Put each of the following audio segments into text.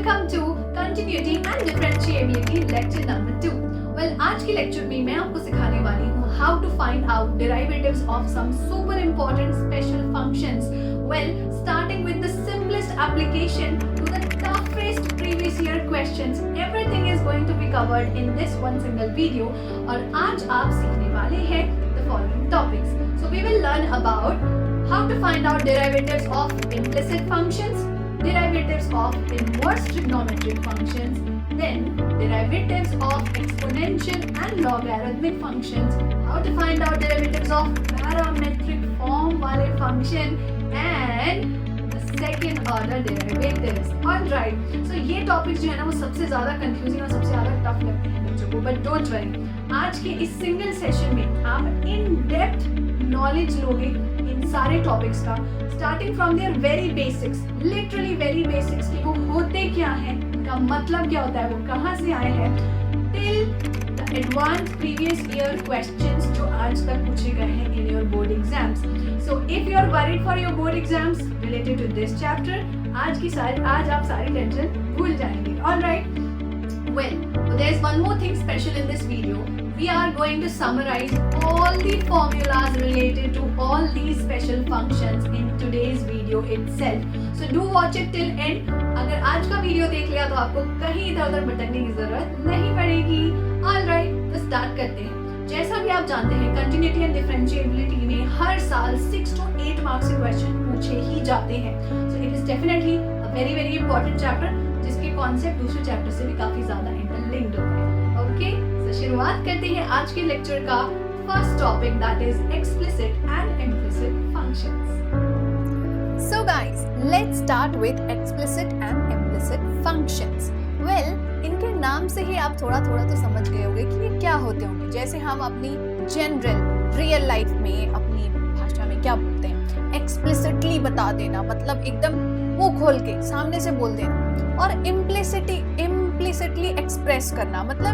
Welcome to continuity and differentiability lecture number 2। Well, आज के lecture में मैं आपको सिखाने वाली हूँ how to find out derivatives of some super important special functions. Well, starting with the simplest application to the toughest previous year questions, everything is going to be covered in this one single video। और आज आप सीखने वाले हैं the following topics। So we will learn about how to find out derivatives of implicit functions, derivatives of inverse trigonometric functions, then derivatives of exponential and logarithmic functions, how to find out derivatives of parametric form वाले function and second order derivatives. Alright, so ये topics जो है ना वो सबसे ज्यादा confusing और सबसे ज्यादा टफ लगते हैं बच्चों को, बट डोंट वरी, आज के इस सिंगल सेशन में आप इन डेप्थ नॉलेज लोगे इन सारे टॉपिक्स का, starting from their very basics, literally very basics कि वो होते क्या हैं, उनका मतलब क्या होता है, वो कहाँ से आए हैं, till advance previous year questions जो आज तक पूछे गए हैं in your board exams. So if you are worried for your board exams related to this chapter, आज आप सारी टेंशन भूल जाएंगे। Alright, well, there is one more thing special in this video. We are going to summarize all the formulas related to all these special functions in today's video itself. So do watch it till end. अगर आज का video देख लिया तो आपको कहीं इधर उधर भटकने की जरूरत नहीं पड़ेगी। Alright, तो स्टार्ट करते हैं। जैसा भी आप जानते हैं, कंटिन्यूटी एंड डिफरेंशिएबिलिटी में हर साल 6 to 8 मार्क्स के क्वेश्चन पूछे ही जाते हैं। So it is definitely a very very important chapter, जिसके कॉन्सेप्ट दूसरे चैप्टर से भी काफी ज्यादा इंटरलिंक्ड होते हैं। ओके, तो शुरुआत करते हैं आज के लेक्चर का first topic, that is explicit and implicit functions. So guys, let's start with explicit and implicit functions. Well, इनके नाम से ही आप थोड़ा थोड़ा तो समझ गए होंगे कि ये क्या होते होंगे। जैसे हम अपनी जनरल रियल लाइफ में अपनी भाषा में क्या बोलते हैं, एक्सप्लिसिटली बता देना, मतलब एकदम मुंह खोल के सामने से बोल देना, और इम्प्लिसिटली एक्सप्रेस करना, मतलब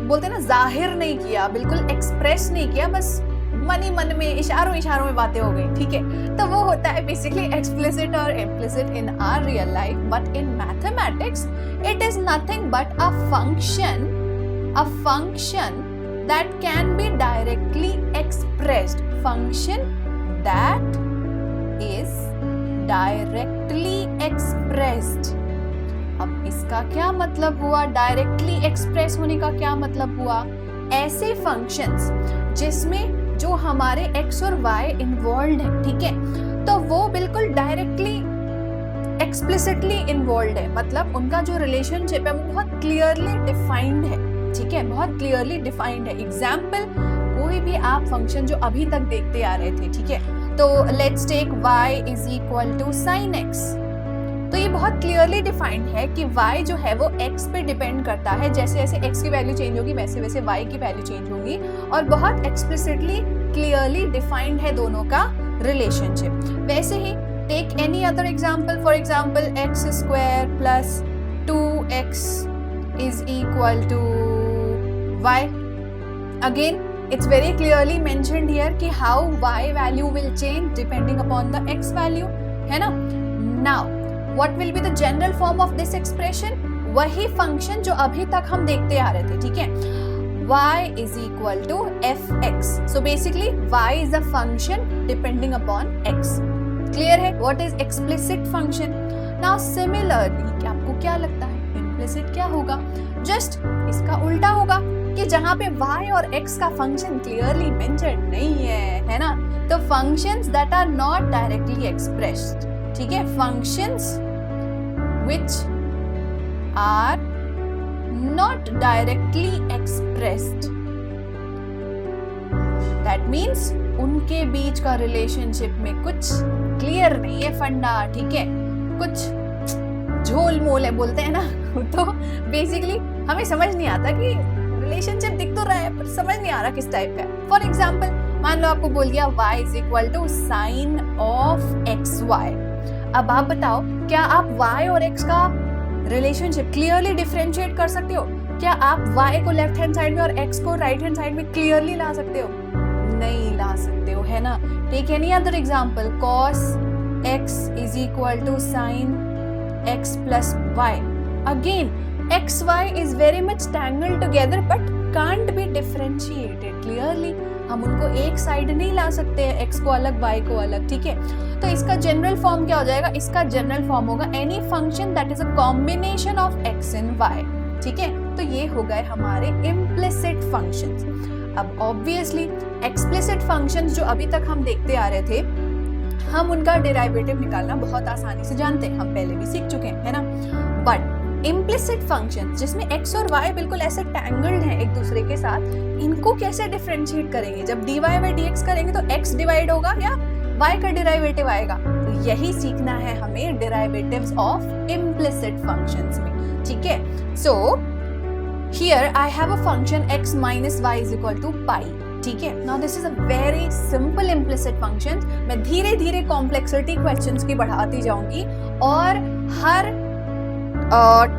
बोलते हैं ना, जाहिर नहीं किया, बिल्कुल एक्सप्रेस नहीं किया, बस मन ही मन में इशारों में बातें हो गई, ठीक है, तो वो होता है बेसिकली एक्सप्लिसिट और implicit in our real life. But in mathematics it is nothing but a function that can be directly expressed, function that is directly expressed. अब इसका क्या मतलब हुआ, डायरेक्टली एक्सप्रेस होने का क्या मतलब हुआ, ऐसे फंक्शंस जिसमें जो हमारे x और y इन्वॉल्व है, ठीक है, तो वो बिल्कुल डायरेक्टली एक्सप्लिसिटली इन्वॉल्व है, मतलब उनका जो रिलेशनशिप है वो बहुत क्लियरली डिफाइंड है, ठीक है, बहुत क्लियरली डिफाइंड है। एग्जाम्पल, कोई भी आप फंक्शन जो अभी तक देखते आ रहे थे, ठीक है, तो let's take y is equal to sine x, तो ये बहुत क्लियरली डिफाइंड है कि y जो है वो x पे डिपेंड करता है, जैसे जैसे x की वैल्यू चेंज होगी वैसे वैसे y की वैल्यू चेंज होगी, और बहुत एक्सप्लिसिटली क्लियरली डिफाइंड है दोनों का रिलेशनशिप। वैसे ही take any other example, for example x square plus 2x is equal to y, again it's very clearly mentioned here कि how y value will change depending upon the x value, है ना। Now what will be the general form of this expression, वही function जो अभी तक हम देखते आ रहे थे, ठीक है, y is equal to fx, so basically y is a function depending upon x, clear है। what is explicit function? Now similarly, क्या आपको क्या लगता है implicit क्या होगा, just इसका उल्टा होगा कि जहाँ पे y और x का फंक्शन क्लियरली मेंशन्ड नहीं है ना, तो functions that are not directly expressed, ठीक है, functions which are not directly expressed, that means उनके बीच का रिलेशनशिप में कुछ क्लियर नहीं है फंडा, ठीक है, कुछ झोल मोल है बोलते हैं ना, तो बेसिकली हमें समझ नहीं आता कि रिलेशनशिप दिख तो रहा है पर समझ नहीं आ रहा किस टाइप का है। फॉर एग्जाम्पल, मान लो आपको बोल दिया y is equal to sine of x y, अब आप बताओ क्या आप y और x का रिलेशनशिप क्लियरली डिफरेंशिएट कर सकते हो? क्या आप y को लेफ्ट हैंड साइड में और x को राइट हैंड साइड में क्लियरली ला सकते हो? नहीं ला सकते हो, है ना। Take any other example, cos x is equal to sine x plus y. Again, x, y is very much tangled together but can't be differentiated clearly. हम उनको एक साइड नहीं ला सकते हैं, x को अलग y को अलग, ठीक है. तो इसका जनरल फॉर्म क्या हो जाएगा? इसका जनरल फॉर्म होगा any function that is a combination of x and y, ठीक है. तो ये हो गए हमारे इम्प्लिसिट फंक्शंस. अब ऑब्वियसली एक्सप्लिसिट फंक्शंस जो अभी तक हम देखते आ रहे थे, हम उनका डेरिवेटिव निकालना बहुत आसानी से जानते हैं, हम पहले भी सीख चुके हैं, है ना. बट इम्प्लिसिट फंक्शंस जिसमें x और y बिल्कुल ऐसे टैंगल्ड हैं एक दूसरे के साथ, इनको कैसे डिफरेंशिएट करेंगे? जब dy बाई dx करेंगे तो x डिवाइड होगा या y का डेरिवेटिव आएगा. तो यही सीखना है हमें डेरिवेटिव्स ऑफ इम्प्लिसिट फंक्शंस में, ठीक है. So here I have a function x minus y is equal to pi, ठीक है. Now this is a very simple implicit function. मैं धीरे धीरे कॉम्प्लेक्सिटी क्वेश्चंस की बढ़ाती जाऊंगी और हर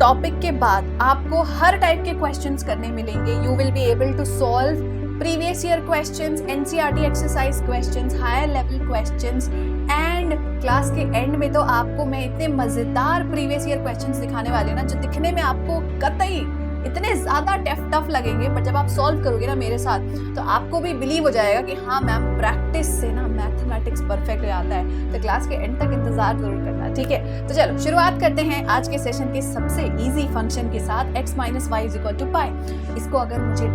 टॉपिक के बाद आपको हर टाइप के क्वेश्चंस करने मिलेंगे. You will be able to solve previous year questions, NCERT exercise questions, higher level questions, and class के एंड में तो आपको मैं इतने मजेदार प्रीवियस ईयर क्वेश्चंस दिखाने वाली हूं ना, जो दिखने में आपको कतई इतने ज्यादा टफ लगेंगे, पर जब आप सॉल्व करोगे ना मेरे साथ तो आपको भी बिलीव हो जाएगा कि हाँ मैम प्रैक्टिस से ना मैथमेटिक्स परफेक्ट हो जाता है. तो क्लास के एंड तक इंतजार जरूर करना, ठीक है. तो चलो शुरुआत करते हैं आज के सेशन के सबसे इजी फंक्शन के साथ, x minus y is equal to pi. इसको अगर मुझे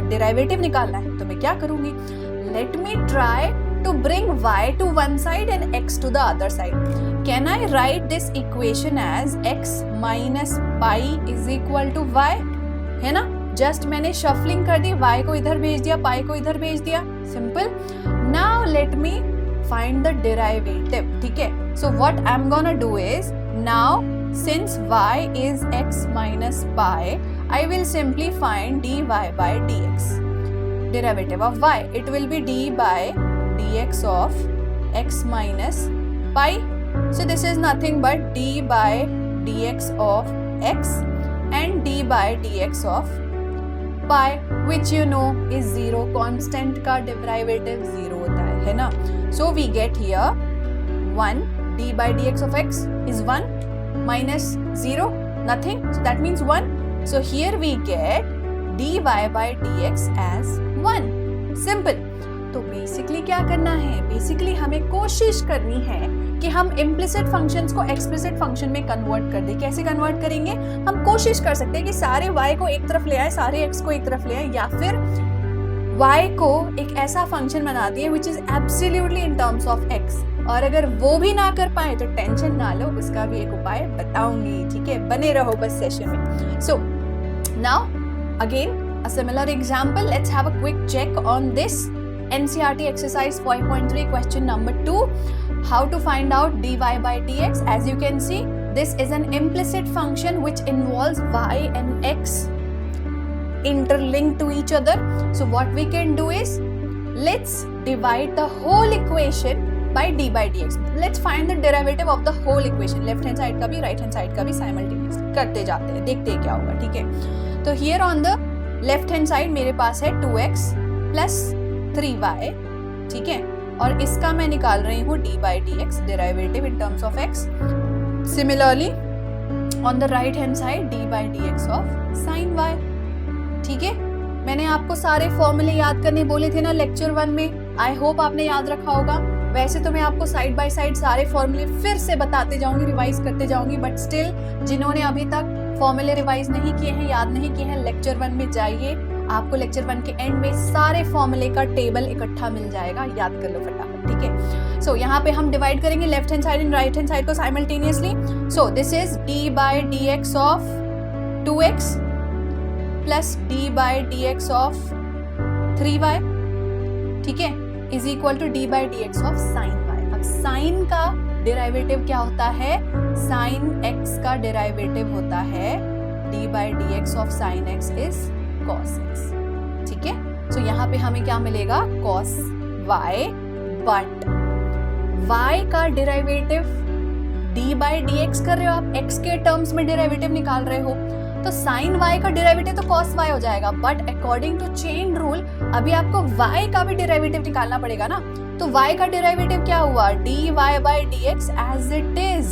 डेरिवेटिव निकालना है तो मैं क्या करूंगी? Let me try to bring y to one side and x to the other side. Can I write this equation as x minus pi is equal to y? है ना, जस्ट मैंने शफलिंग कर दी, y को इधर भेज दिया, पाई को इधर भेज दिया, simple. Now let me find the derivative, ठीक है. So what I am gonna do is, now since y is x minus pi, I will simply find dy by dx. Derivative of y, it will be d by dx of x minus pi. So this is nothing but d by dx of x and d by dx of pi, which you know is 0. Constant का derivative 0 होता है ना. So we get here 1, d by dx of x is 1 minus 0, nothing. So that means 1. So here we get dy by dx as 1. Simple. तो basically क्या करना है? Basically हमें कोशिश करनी है कि हम इम्प्लिसिट फंक्शंस को एक्सप्लिसिट फंक्शन में कन्वर्ट कर दें. कैसे कन्वर्ट करेंगे? हम कोशिश कर सकते हैं कि सारे y को एक तरफ ले आए, सारे x को एक तरफ ले आए, या फिर y को एक ऐसा फंक्शन बना दिए which is absolutely in terms of x. और अगर वो भी ना कर पाए तो टेंशन ना लो, उसका भी एक उपाय बताऊंगी, ठीक है. बने रहो बस सेशन में. So now again a similar example. Let's have a quick check on this NCERT exercise 5.3 question number 2. How to find out dy by dx? As you can see, this is an implicit function which involves y and x interlinked to each other. So what we can do is, let's divide the whole equation by d by dx. Let's find the derivative of the whole equation. Left hand side का भी right hand side का भी simultaneously करते जाते हैं, देखते हैं क्या होगा, ठीक है. तो here on the left hand side मेरे पास है 2x प्लस 3y, ठीक है. और इसका मैं निकाल रही हूँ d by dx derivative in terms of x. Similarly on the right hand side d by dx of sin y, ठीक है. मैंने आपको सारे फॉर्मूले याद करने बोले थे ना लेक्चर 1 में. आई होप आपने याद रखा होगा. वैसे तो मैं आपको साइड बाय साइड सारे फॉर्मूले फिर से बताते जाऊंगी, रिवाइज करते जाऊंगी, बट स्टिल जिन्होंने अभी तक फॉर्मूले रिवाइज नहीं किए हैं, याद नहीं किए हैं, लेक्चर 1 में जाइए. आपको लेक्चर 1 के एंड में सारे फॉर्मूले का टेबल इकट्ठा मिल जाएगा, याद कर लो फटाफट, ठीक है. सो यहाँ पे हम डिवाइड करेंगे left hand side and right hand side को simultaneously. So this is d by dx of 2x plus d by dx of 3y, ठीक है, is equal to d by dx of sin y. अब sin का derivative क्या होता है? sin x का derivative होता है d by dx of sin x is cos x, ठीक है. सो यहाँ पे हमें क्या मिलेगा? cos y, बट y का डेरिवेटिव d बाय dx कर रहे हो आप, x के टर्म्स में डेरिवेटिव निकाल रहे हो, तो sin y का डेरिवेटिव तो cos y हो जाएगा. But according to chain rule अभी आपको y का भी डेरिवेटिव निकालना पड़ेगा ना. तो y का डेरिवेटिव क्या हुआ? dy by dx as it is,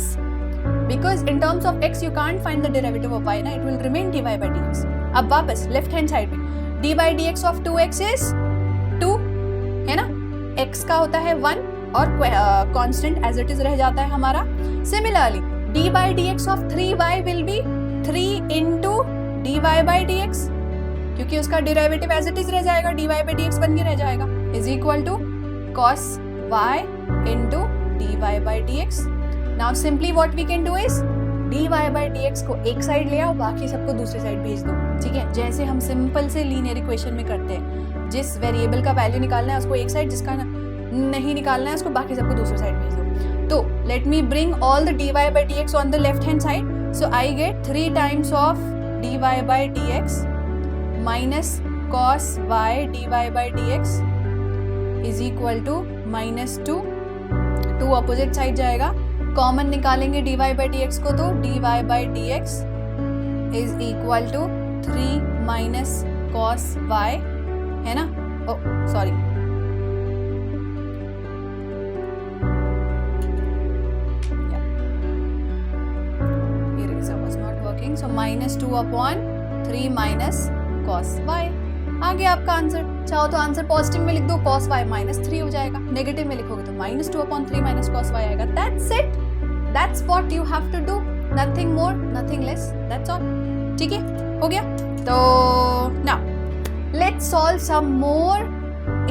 because in terms of x you can't find the derivative of y ना, it will remain dy by dx. अब वापस लेफ्ट हैंड साइड में d by dx of 2x is 2 है ना, x का होता है 1 और कांस्टेंट एज इट इज रह जाता है हमारा. Similarly d by dx of 3y will be 3 into dy by dx, क्योंकि उसका डेरिवेटिव एज इट इज रह जाएगा, dy by dx बन के रह जाएगा, is equal to cos y into dy by dx. Now simply what we can do is dy by dx को एक साइड ले आओ, बाकी सबको दूसरी साइड भेज दो. ठीक है, जैसे हम सिंपल से लीनियर इक्वेशन में करते हैं, जिस वेरिएबल का वैल्यू निकालना है उसको एक साइड, जिसका नहीं निकालना है उसको बाकी सबको दूसरी साइड भेज दो. तो let me bring all the dy by dx on the left hand side. So I get 3 times of dy by dx minus cos y dy by dx is equal to -2. 2 opposite side जाएगा, common निकालेंगे dy by dx को, तो dy by dx is equal to 3 minus cos y है ना. ओ sorry, eraser was not working, so -2 upon 3 minus cos y. आ गया आपका answer. चाहो तो आंसर पॉजिटिव में लिख दो, cos y -3 हो जाएगा, नेगेटिव में लिखोगे तो -2 upon 3 minus cos y आएगा. That's it. That's what you have to do. Nothing more, nothing less. That's all. ठीक है, हो गया. तो now let's solve some more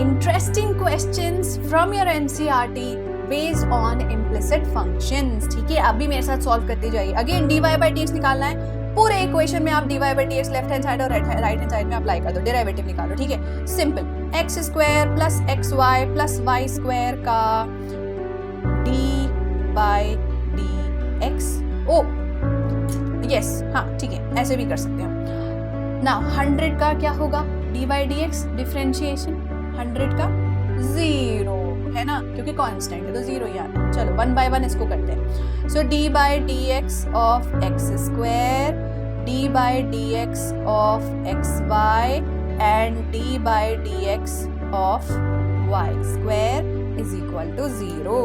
interesting questions from your NCERT based on implicit functions. ठीक है, अभी मेरे साथ सॉल्व करते जाइए. अगेन dy by dx निकालना है, पूरे इक्वेशन में आप dy by dx left hand side और राइट हैंड साइड में अप्लाई कर दो, डेरिवेटिव निकालो. ठीक है, simple. x square plus xy plus y square का d by dx. O yes, हाँ ठीक है, ऐसे भी कर सकते हैं. नाउ 100 का क्या होगा, d by dx डिफरेंशिएशन 100 का 0 है ना, क्योंकि कांस्टेंट है तो 0 ही आता है. चलो 1 by 1 इसको करते हैं. सो d by dx of x square, d by dx of xy and d by dx of y square is equal to 0.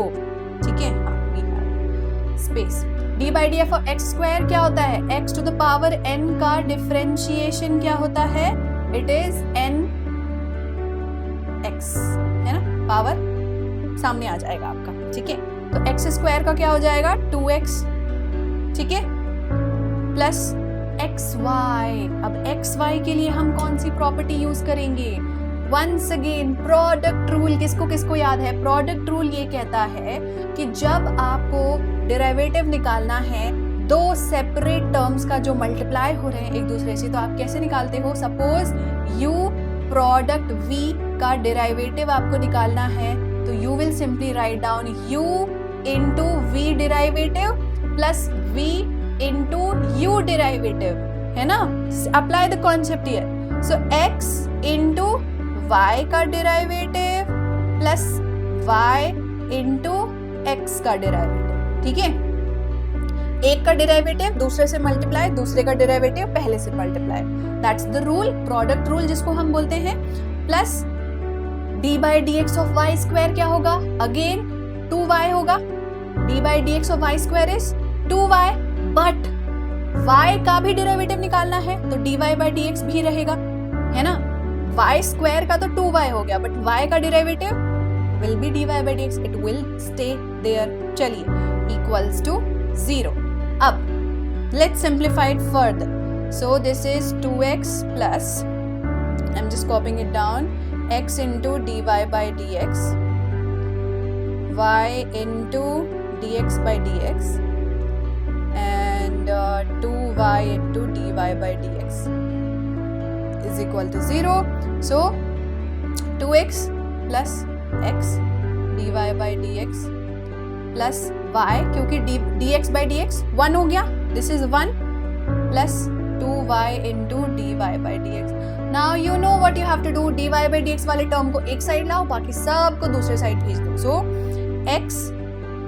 ठीक है, हाँ we have space. d by df of x square क्या होता है, x to the power n का differentiation क्या होता है, it is n x है ना, पावर सामने आ जाएगा आपका. ठीक है, तो x स्क्वायर का क्या हो जाएगा 2x. ठीक है, प्लस xy. अब xy के लिए हम कौन सी प्रॉपर्टी यूज करेंगे, वंस अगेन प्रोडक्ट रूल. किसको किसको याद है, प्रोडक्ट रूल ये कहता है कि जब आपको डेरिवेटिव निकालना है दो सेपरेट टर्म्स का जो मल्टीप्लाई हो रहे हैं एक दूसरे से, तो आप कैसे निकालते हो. सपोज u प्रोडक्ट v का डेरिवेटिव आपको निकालना है, तो you will simply write down u into v derivative plus v into u derivative, है ना. Apply the concept here. So x into y का derivative plus y into x का derivative. ठीक है, एक का डेरिवेटिव दूसरे से मल्टीप्लाई, दूसरे का डेरिवेटिव पहले से multiply. That's the rule, product rule जिसको हम बोलते हैं. Plus d by dx of y square क्या होगा, अगेन 2y होगा. d by dx of y square is 2y, but y का भी डेरिवेटिव निकालना है तो dy by dx भी रहेगा, है ना. y स्क्वायर का तो 2y हो गया, बट y का derivative will be dy by dx, it will stay there. चलिए, equals to 0. अब let's simplify it further. So this is 2x plus, I'm just copying it down, x into dy by dx, y into dx by dx, and 2y into dy by dx is equal to 0. So 2x plus x dy by dx plus y, क्योंकि dx by dx 1 हो गया, this is 1 plus 2y into dy by dx. Now you know what you have to do, dy by dx वाले term को एक side लाओ, बाकी सब को दूसरे साइड भेज दो. So x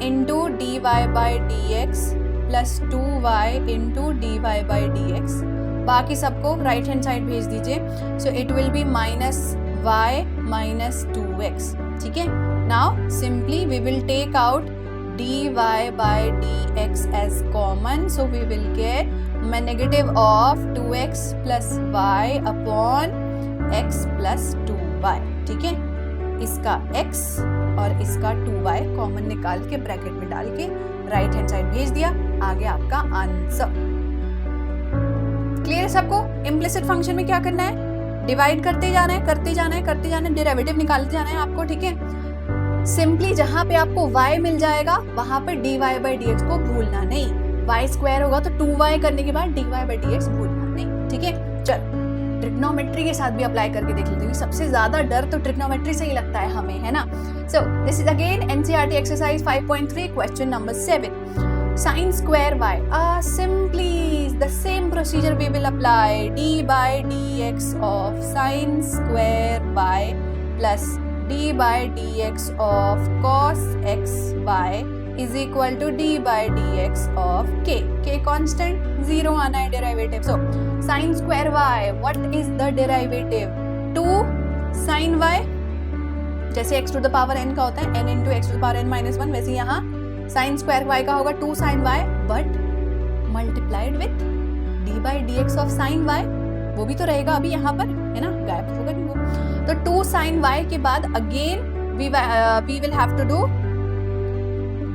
into dy by dx plus 2y into dy by dx, बाकी सबको राइट हैंड साइड भेज दीजिए. So it will be minus y minus 2x. ठीक है, now simply we will take out dy by dx as common, so we will get negative of 2x plus y upon x plus 2y. ठीक है, इसका x और इसका 2y common निकाल के bracket में डाल के राइट हैंड साइड भेज दिया, आगे आपका आंसर। क्लियर है सबको? इम्प्लिसिट फंक्शन में क्या करना है, डिवाइड करते जाना है, करते जाना है, करते जाना है, डेरिवेटिव निकालते जाना है आपको। ठीक है, सिंपली जहां पे आपको y मिल जाएगा वहां पे dy by dx को भूलना नहीं। y स्क्वायर होगा तो 2y करने के बाद dy by dx भूलना नहीं। ठीक है, चल ट्रिग्नोमेट्री के साथ भी अप्लाई करके देख लेते हैं। सबसे ज्यादा डर तो ट्रिग्नोमेट्री से ही लगता है हमें, है ना। So this is again NCERT exercise 5.3 question number 7, sin square y. Simply the same procedure we will apply, d by dx of sin square y plus d by dx of cos x y is equal to d by dx of k. K constant, 0 आना है derivative. So sin square y, what is the derivative? 2 sin y, जैसे x to the power n का होता है n into x to the power n minus 1, वैसे यहाँ sin square y का होगा 2 sin y but multiplied with d by dx of sin y, वो भी तो रहेगा अभी यहाँ पर, है ना, गायब होगा नहीं वो। तो 2 sin y के बाद again we will have to do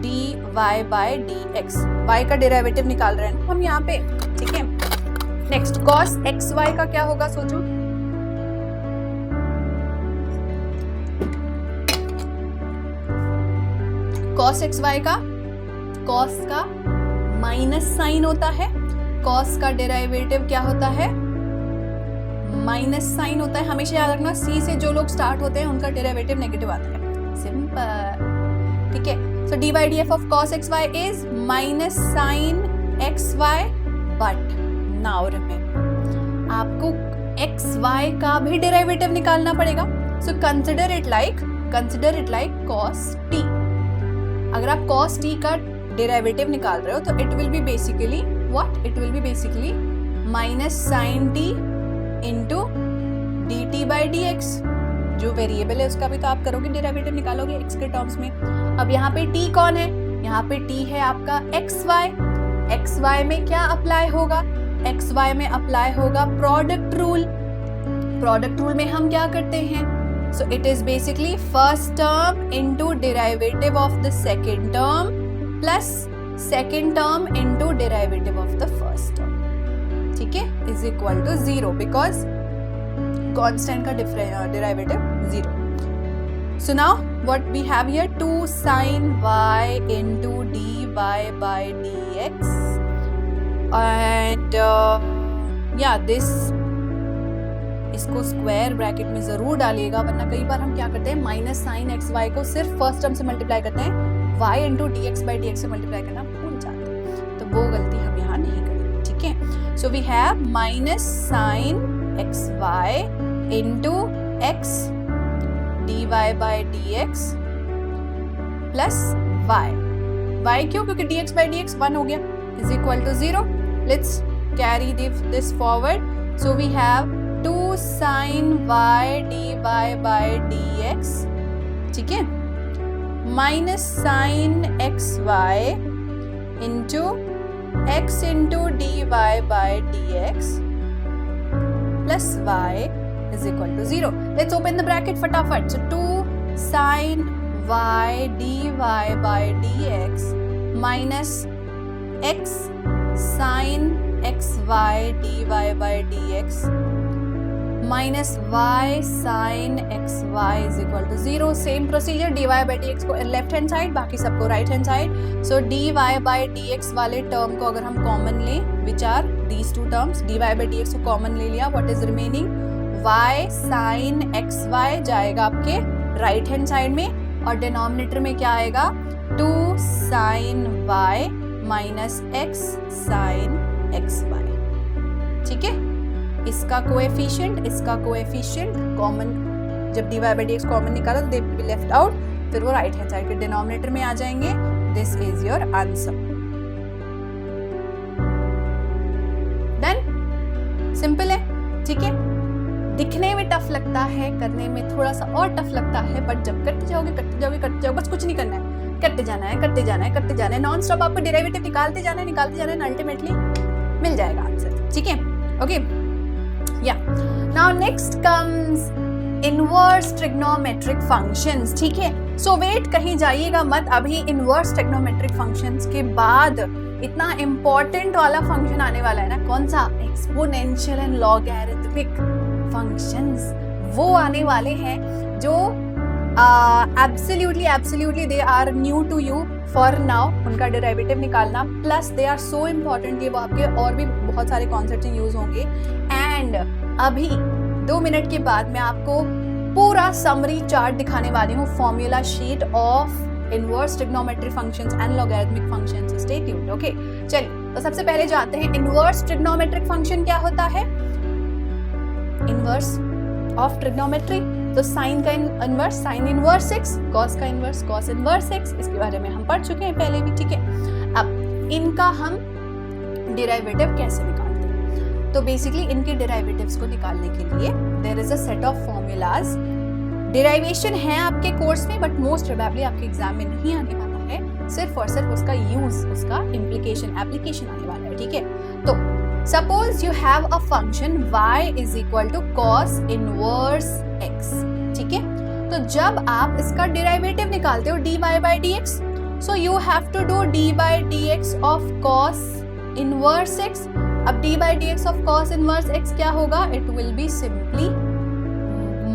dy by dx, y का डेरिवेटिव निकाल रहे हैं हम यहाँ पे। ठीक है, नेक्स्ट cos xy का क्या होगा सोचो। cos xy का, cos का माइनस साइन होता है, cos का डेरिवेटिव क्या होता है, माइनस साइन होता है। हमेशा याद रखना, c से जो लोग स्टार्ट होते हैं उनका डेरिवेटिव नेगेटिव आता है, सिंपल। ठीक है, so d by df of cos xy is minus sin xy, but now remember आपको xy का भी डेरिवेटिव निकालना पड़ेगा। so consider it like cos t। अगर आप cos t का डेरिवेटिव निकाल रहे हो तो it will be basically what? It will be basically minus sin t into dt by dx। जो वेरिएबल है उसका भी तो आप करोगे डेरिवेटिव, निकालोगे x के टर्म्स में। अब यहाँ पे t कौन है, यहाँ पे t है आपका xy। xy में क्या अप्लाई होगा, xy में अप्लाई होगा प्रोडक्ट रूल। प्रोडक्ट रूल में हम क्या करते हैं, so it is basically first term into derivative of the second term plus second term into derivative of the first term. ठीक है, is equal to 0 because constant का derivative 0। So now what we have here, 2 sin y into dy by dx and yeah this, इसको square bracket में जरूर डालिएगा, वरना कई बार हम क्या करते हैं माइनस साइन एक्स वाई को सिर्फ फर्स्ट टर्म से मल्टीप्लाई करते हैं, y into D x by d x से मल्टीप्लाई करना भूल जाते हैं, तो वो गलती हम यहाँ नहीं करेंगे। ठीक है, so we have minus sine x y into x dy by dx plus y। y क्यों? क्योंकि dx by dx 1 हो गया, is equal to 0। Let's carry this forward। So we have 2 sin y dy by dx, ठीक है, minus sin xy into x into dy by dx plus y is equal to 0। Let's open the bracket फटाफट। So 2 sin y dy by dx minus x sin xy dy by dx minus y sin xy is equal to 0। Same procedure, dy by dx को left hand side, बाकी सबको right hand side. So dy by dx वाले term को अगर हम common लें, विचार these two terms, dy by dx को कॉमन ले लिया, what is remaining? y sin xy जाएगा आपके राइट हैंड साइड में और डिनोमिनेटर में क्या आएगा, 2 sin y minus x sin xy। ठीक है, इसका कोएफिशिएंट कॉमन, जब dy by dx कॉमन निकाला तो they will be left out, फिर वो राइट हैंड साइड के डिनोमिनेटर में आ जाएंगे। This is your answer. Done, simple है। ठीक है, दिखने में टफ लगता है, करने में थोड़ा सा और टफ लगता है, बट जब करते जाओगे बस कुछ नहीं करना है, करते जाना है, करते जाना है, करते जाना है, नॉन स्टॉप आपको डेरिवेटिव निकालते जाना है, अल्टीमेटली मिल जाएगा आंसर, ठीक है, ओके। या now next comes inverse trigonometric functions, ठीक है। सो वेट, कहीं जाइएगा मत, अभी इनवर्स ट्रिग्नोमेट्रिक फंक्शंस के बाद इतना इंपॉर्टेंट वाला फंक्शन आने वाला है ना, कौन सा, एक्सपोनेंशियल एंड लॉगरिथमिक फंक्शंस, वो आने वाले हैं जो absolutely they are new to you for now, उनका डेरिवेटिव निकालना, plus they are so important, ये वो आपके और भी बहुत सारे कॉन्सेप्ट यूज होंगे। एंड अभी 2 मिनट के बाद मैं आपको पूरा समरी चार्ट दिखाने वाली हूँ, formula sheet of inverse trigonometric functions and logarithmic functions, stay tuned, okay. चलिए, तो सबसे पहले जाते हैं, इनवर्स ट्रिग्नोमेट्रिक फंक्शन क्या होता है, इनवर्स ऑफ ट्रिग्नोमेट्री, तो साइन का inverse, sign inverse x, cos का इनवर्स, कॉस इनवर्स x, इसके बारे में हम पढ़ चुके हैं पहले भी, ठीक है। अब इनका हम डेरिवेटिव कैसे निकालते हैं, तो बेसिकली इनके डेरिवेटिव्स को निकालने के लिए there is a set of formulas, derivation है आपके कोर्स में, बट मोस्ट प्रोबेबली आपके एग्जाम में नहीं आने वाला है, सिर्फ और सिर्फ उसका यूज, उसका इम्प्लीकेशन, एप्लीकेशन आने वाला है, ठीक है। तो suppose you have a function y is equal to cos inverse x, ठीक है। तो जब आप इसका डेरिवेटिव निकालते हो dy by dx, so you have to do dy by dx of cos inverse x। अब dy by dx of cos inverse x क्या होगा, it will be simply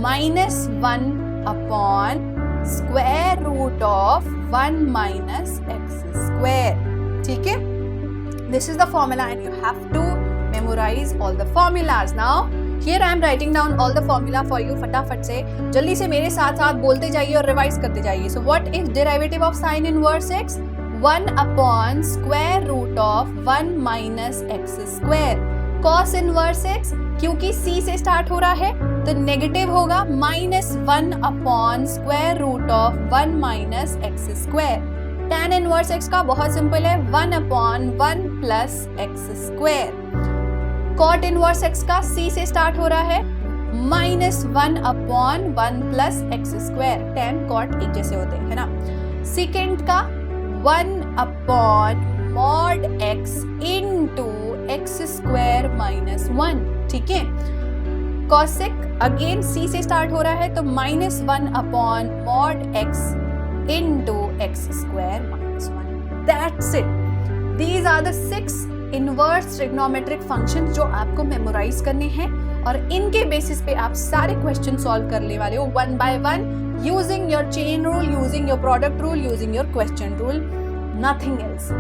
-1 upon square root of 1 minus x square, ठीक है। This is the formula and you have to memorize all the formulas. Now, here I am writing down all the formula for you. फटाफट से, जल्दी से मेरे साथ साथ बोलते जाइए और रिवाइज करते जाइए. So, what is derivative of sin inverse x? 1 upon square root of 1 minus x square. Cos inverse x, क्योंकि c से स्टार्ट हो रहा है, तो नेगेटिव होगा, -1 upon square root of 1 minus x square. tan inverse x का बहुत simple है, 1 upon 1 plus x square. cot inverse x का c से स्टार्ट हो रहा है, -1 upon 1 plus x square. tan cot एक जैसे होते हैं, है ना। secant का 1 upon mod x into x square minus 1, ठीक है। cosec अगेन c से स्टार्ट हो रहा है, तो -1 upon mod x into x square minus 1. That's it. These are the 6 inverse trigonometric functions जो आपको मेमोराइज करने हैं, और इनके बेसिस पे आप सारे क्वेश्चन सॉल्व करने वाले हो one by one, using your chain rule, using your product rule, using your question rule, nothing else.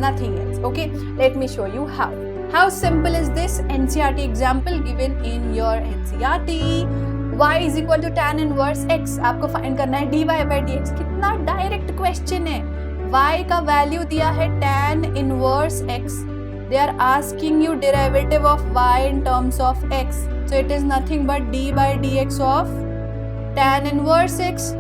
Nothing else. Okay, let me show you how. How simple is this NCERT example given in your NCERT? y is equal to tan inverse x, आपको find करना है dy by dx. कितना direct question है, y का value दिया है tan inverse x, they are asking you derivative of y in terms of x, so it is nothing but d by dx of tan inverse x.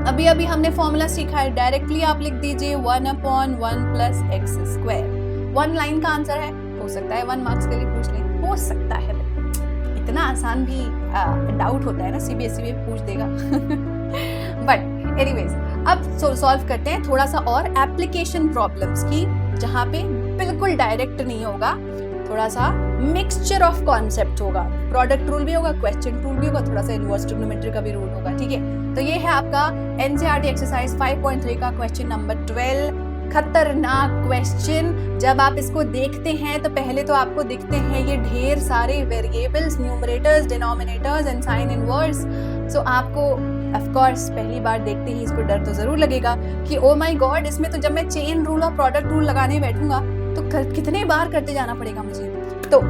अभी हमने formula सीखा है, directly आप लिख दीजिए 1 upon 1 plus x square. 1 line का answer है, हो सकता है 1 मार्क्स के लिए पूछ ले, हो सकता है, इतना आसान भी डाउट होता है ना, सीबीएसई में पूछ देगा. बट एनीवेज, अब सॉल्व करते हैं थोड़ा सा और एप्लीकेशन प्रॉब्लम्स की, जहाँ पे बिल्कुल डायरेक्ट नहीं होगा, थोड़ा सा मिक्सचर ऑफ कॉन्सेप्ट होगा, प्रोडक्ट रूल भी होगा, क्वेश्चन रूल भी होगा, थोड़ा सा इनवर्स ट्रिग्नोमेट्री का भी रूल होगा, ठीक है। तो ये है आपका एनसीईआरटी एक्सरसाइज 5.3 का क्वेश्चन नंबर 12. खतरनाक क्वेश्चन. जब आप इसको देखते हैं तो पहले तो आपको दिखते हैं ये ढेर सारे variables, numerators, denominators and sine inverse. So आपको ऑफ कोर्स पहली बार देखते ही इसको डर तो जरूर लगेगा कि ओ माय गॉड, इसमें तो जब मैं चेन रूल और प्रोडक्ट रूल लगाने बैठूंगा तो कितने बार करते जाना पड़ेगा मुझे. तो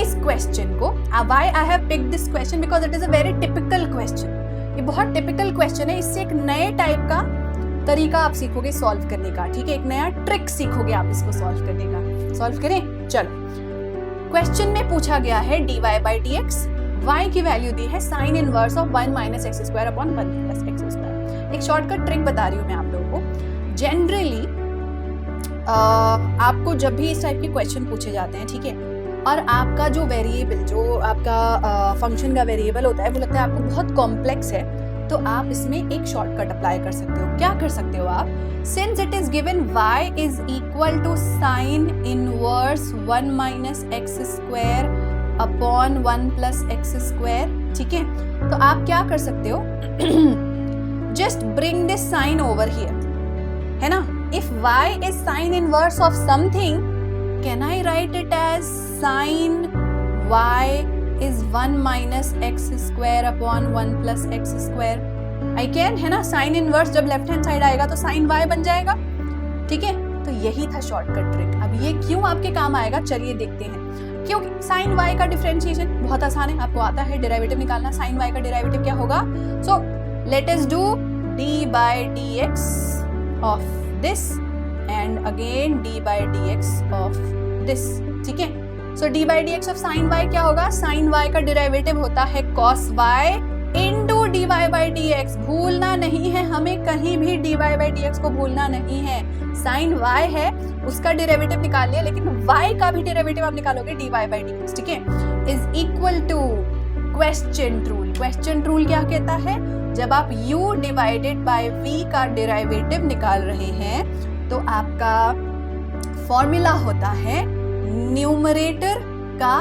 इस क्वेश्चन को, why I have picked this question, because it is a very typical question. ये बहुत टिपिकल क्वेश्चन है, इससे एक नए टाइप का तरीका आप सीखोगे सॉल्व करने का, ठीक है, एक नया ट्रिक सीखोगे आप इसको सॉल्व करने का. सॉल्व करें, चलो. क्वेश्चन में पूछा गया है dy by dx, y की वैल्यू दी है sine inverse of 1 minus x square upon 1 plus x square. एक शॉर्टकट ट्रिक बता रही हूँ मैं आप लोगों को. जनरली आपको जब भी इस टाइप के क्वेश्चन पूछे जाते हैं, ठीक है, और आपका जो वेरिएबल, जो आपका फंक्शन का वेरिएबल होता है, वो लगता है आपको बहुत कॉम्प्लेक्स है, तो आप इसमें एक शॉर्टकट अप्लाई कर सकते हो। क्या कर सकते हो आप? Since it is given y is equal to sine inverse 1 minus x square upon 1 plus x square, ठीक है, तो आप क्या कर सकते हो? Just bring this sine over here, है ना? If y is sine inverse of something, can I write it as sine y is 1 minus x square upon 1 plus x square? I can, है ना? साइन इनवर्स जब left hand side आएगा तो sign y बन जाएगा, ठीक है। तो यही था शॉर्टकट ट्रिक। अब ये क्यों आपके काम आएगा, चलिए देखते हैं। क्योंकि साइन y का डिफरेंशिएशन बहुत आसान है, आपको आता है डेरिवेटिव निकालना। साइन y का डेरिवेटिव क्या होगा? So let us do d by dx of this and again d by dx of this, ठीक है। So d by dx of sin y क्या होगा? sin y का डेरिवेटिव होता है cos y into dy by dx। भूलना नहीं है हमें, कहीं भी dy by dx को भूलना नहीं है। sin y है, उसका डेरिवेटिव निकाल लिया, लेकिन y का भी डेरिवेटिव आप निकालोगे dy by dx, ठीक है, is equal to question rule. Question rule क्या कहता है? जब आप u डिवाइडेड बाय v का डेरिवेटिव निकाल रहे हैं तो आपका फॉर्मूला होता है न्यूमरेटर का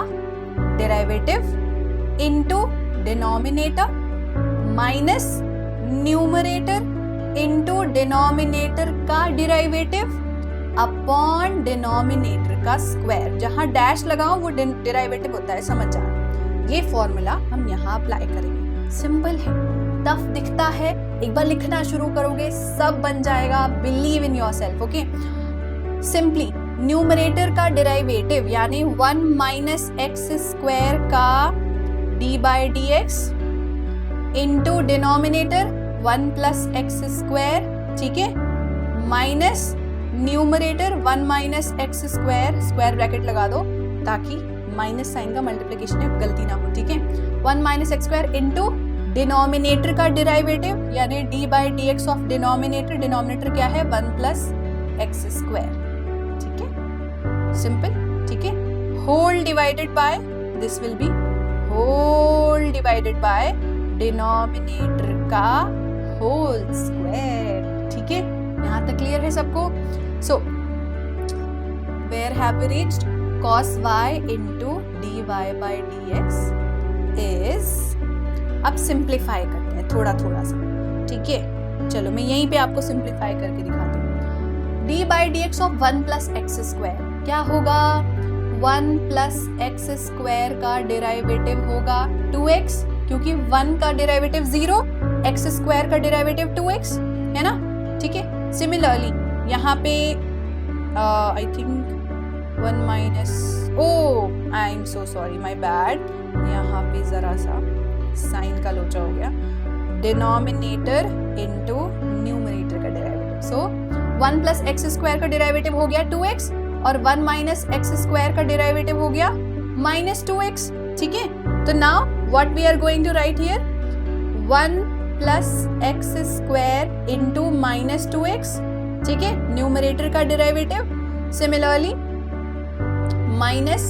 derivative into denominator minus numerator into denominator का डेरिवेटिव अपॉन डिनोमिनेटर का स्क्वायर। जहां डैश लगाओ वो डेरिवेटिव होता है, समझ जाओ। ये फॉर्मूला हम यहाँ अप्लाई करेंगे। सिंपल है, टफ दिखता है, एक बार लिखना शुरू करोगे सब बन जाएगा। Believe in yourself, okay. Simply numerator का डेरिवेटिव यानी 1 माइनस एक्स स्क्वायर का D by d x into denominator 1 plus x square, ठीक है, minus numerator 1 minus x square, square bracket लगा दो ताकि माइनस साइन का मल्टीप्लिकेशन है, गलती ना हो, ठीक है। 1 minus x square into denominator का डेरिवेटिव यानी D by d x of denominator, denominator क्या है 1 प्लस एक्स स्क्वायर, ठीक है, सिंपल, ठीक है। Whole divided by, this will be whole divided by denominator का होल स्क्वायर, ठीक है। यहां तक क्लियर है सबको? So where have we reached? cos y into dy by dx is, अब सिंप्लीफाई करते हैं थोड़ा थोड़ा सा, ठीक है। चलो मैं यहीं पे आपको सिंप्लीफाई करके दिखाती हूँ। D by d x of 1 plus x square क्या होगा? 1 प्लस एक्स स्क्वायर का डेरिवेटिव होगा 2x, क्योंकि 1 का डेरिवेटिव 0, एक्स स्क्वायर का डेरिवेटिव 2x है ना, ठीक है। सिमिलरली यहाँ पे I think 1 minus, oh I am so sorry, my bad, यहाँ पे जरा सा साइन का लोचा हो गया। डिनोमिनेटर इनटू न्यूमरेटर का derivative, so 1 plus x square का डेरिवेटिव हो गया 2x और 1 माइनस एक्स स्क्वायर का डेरिवेटिव हो गया माइनस 2x, ठीक है। तो now what we are going to write here? 1 plus x square into minus 2x, ठीक है, न्यूमरेटर का derivative. Similarly minus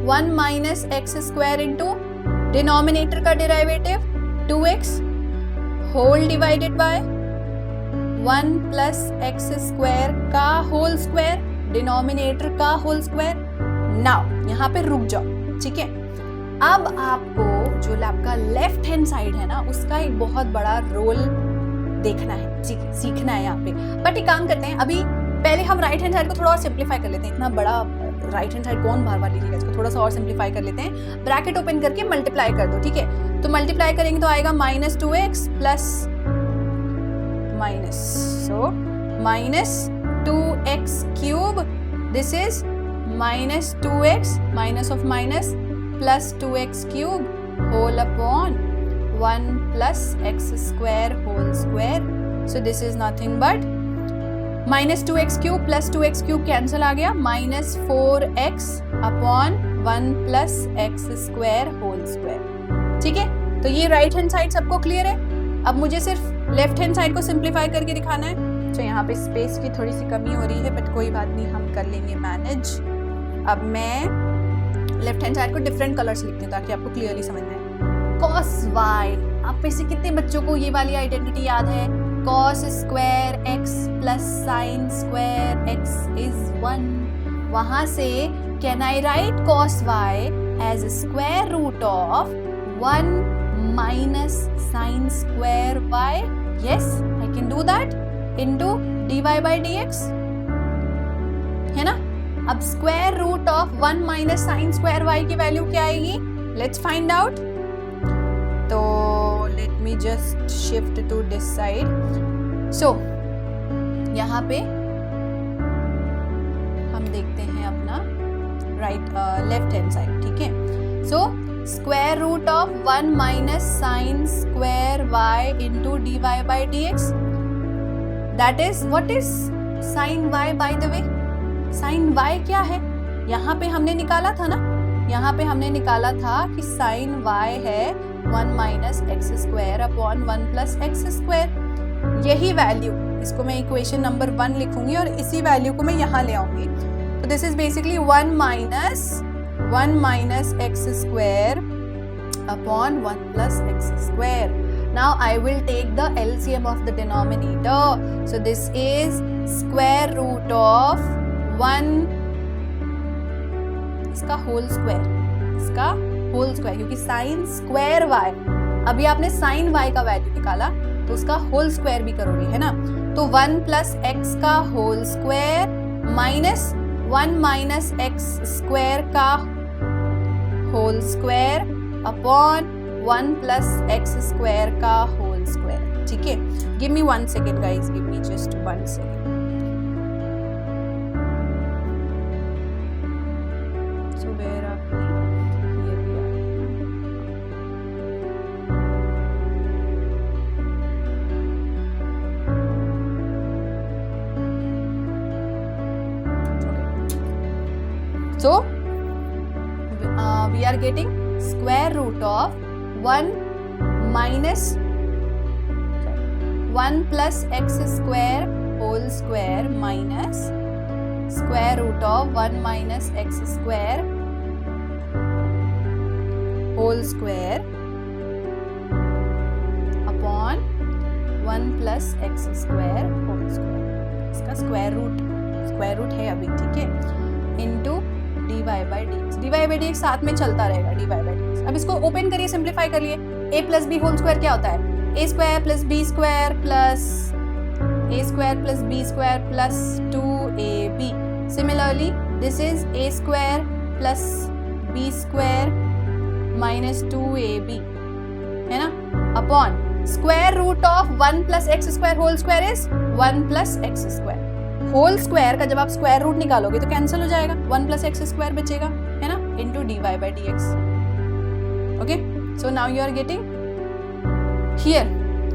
1 minus x square into denominator का derivative 2x whole divided by 1 plus x square का whole square, denominator का whole square. Now यहाँ पे रुक जाओ, ठीक है। अब आपको जो आपका लेफ्ट हैंड साइड है ना, उसका एक बहुत बड़ा रोल देखना है, ठीक है, सीखना है यहाँ पे। बट एक काम करते हैं, अभी पहले हम राइट हैंड साइड को थोड़ा और सिंप्लीफाई कर लेते हैं। इतना बड़ा राइट हैंड साइड कौन बार बार लिखेगा, इसको थोड़ा सा और सिंप्लीफाई कर लेते हैं। ब्रैकेट ओपन करके मल्टीप्लाई कर दो, ठीक है। तो मल्टीप्लाई करेंगे तो आएगा minus 2x plus minus, so minus 2x cube, this is minus 2x minus of minus plus 2x cube whole upon 1 plus x square whole square. So this is nothing but minus 2x cube plus 2x cube cancel आ गया, minus 4x upon 1 plus x square whole square, ठीक है। तो ये right hand side सबको clear है। अब मुझे सिर्फ लेफ्ट हैंड साइड को सिंप्लीफाई करके दिखाना है। तो यहाँ पे स्पेस की थोड़ी सी कमी हो रही है, बट कोई बात नहीं, हम कर लेंगे मैनेज। अब मैं लेफ्ट हैंड साइड को डिफरेंट कलर से लिखती हूँ ताकि आपको क्लियरली समझ में आए। cos y, आप में से कितने बच्चों को ये वाली आइडेंटिटी याद है? cos square x plus sine square x is 1। वहां से can I write cos y as square root of 1 minus sine square y? Yes, I can do that into dy by dx, है ना? अब square root of 1 minus sine square y की value क्या आएगी? Let's find out. तो let me just shift to this side. So यहाँ पे हम देखते हैं अपना लेफ्ट हैंड साइड, ठीक है? So square root of 1 minus sine square y into dy by dx, that is what is sine y by the way? Sine y क्या है? यहाँ पे हमने निकाला था ना, यहाँ पे हमने निकाला था कि साइन y है 1 minus x square upon 1 plus x square. यही वैल्यू, इसको मैं इक्वेशन नंबर 1 लिखूंगी और इसी वैल्यू को मैं यहाँ ले आऊंगी। तो this is basically 1 minus x square upon 1 plus x square. Now I will take the LCM of the denominator. So this is square root of 1, इसका होल स्क्वायर, क्योंकि साइन स्क्वायर y, अभी आपने साइन y का value निकाला तो उसका whole square भी करोगे, है ना? तो 1 प्लस एक्स का whole square minus 1 minus x square का whole square upon 1 plus x square का होल स्क्वायर, ठीक है? Give me 1 second guys, give me just 1 second. So where are we? Here we are. So we are getting square root of 1 minus 1 plus x square whole square minus square root of 1 minus x square whole square upon 1 plus x square whole square, इसका square root है अभी, ठीक है? Into dy by dx साथ में चलता रहेगा, dy by dx। अब इसको ओपन करिए, सिंप्लीफाई करिए। a plus b whole square क्या होता है? a square plus b square plus 2ab। Similarly this is a square plus b square minus 2ab, है ना? Upon square root of 1 plus x square whole square is 1 plus x square. Whole square का जब आप square root निकालोगे तो cancel हो जाएगा, 1 plus x square बचेगा, है ना? Into dy by dx। Okay, so now you are getting here,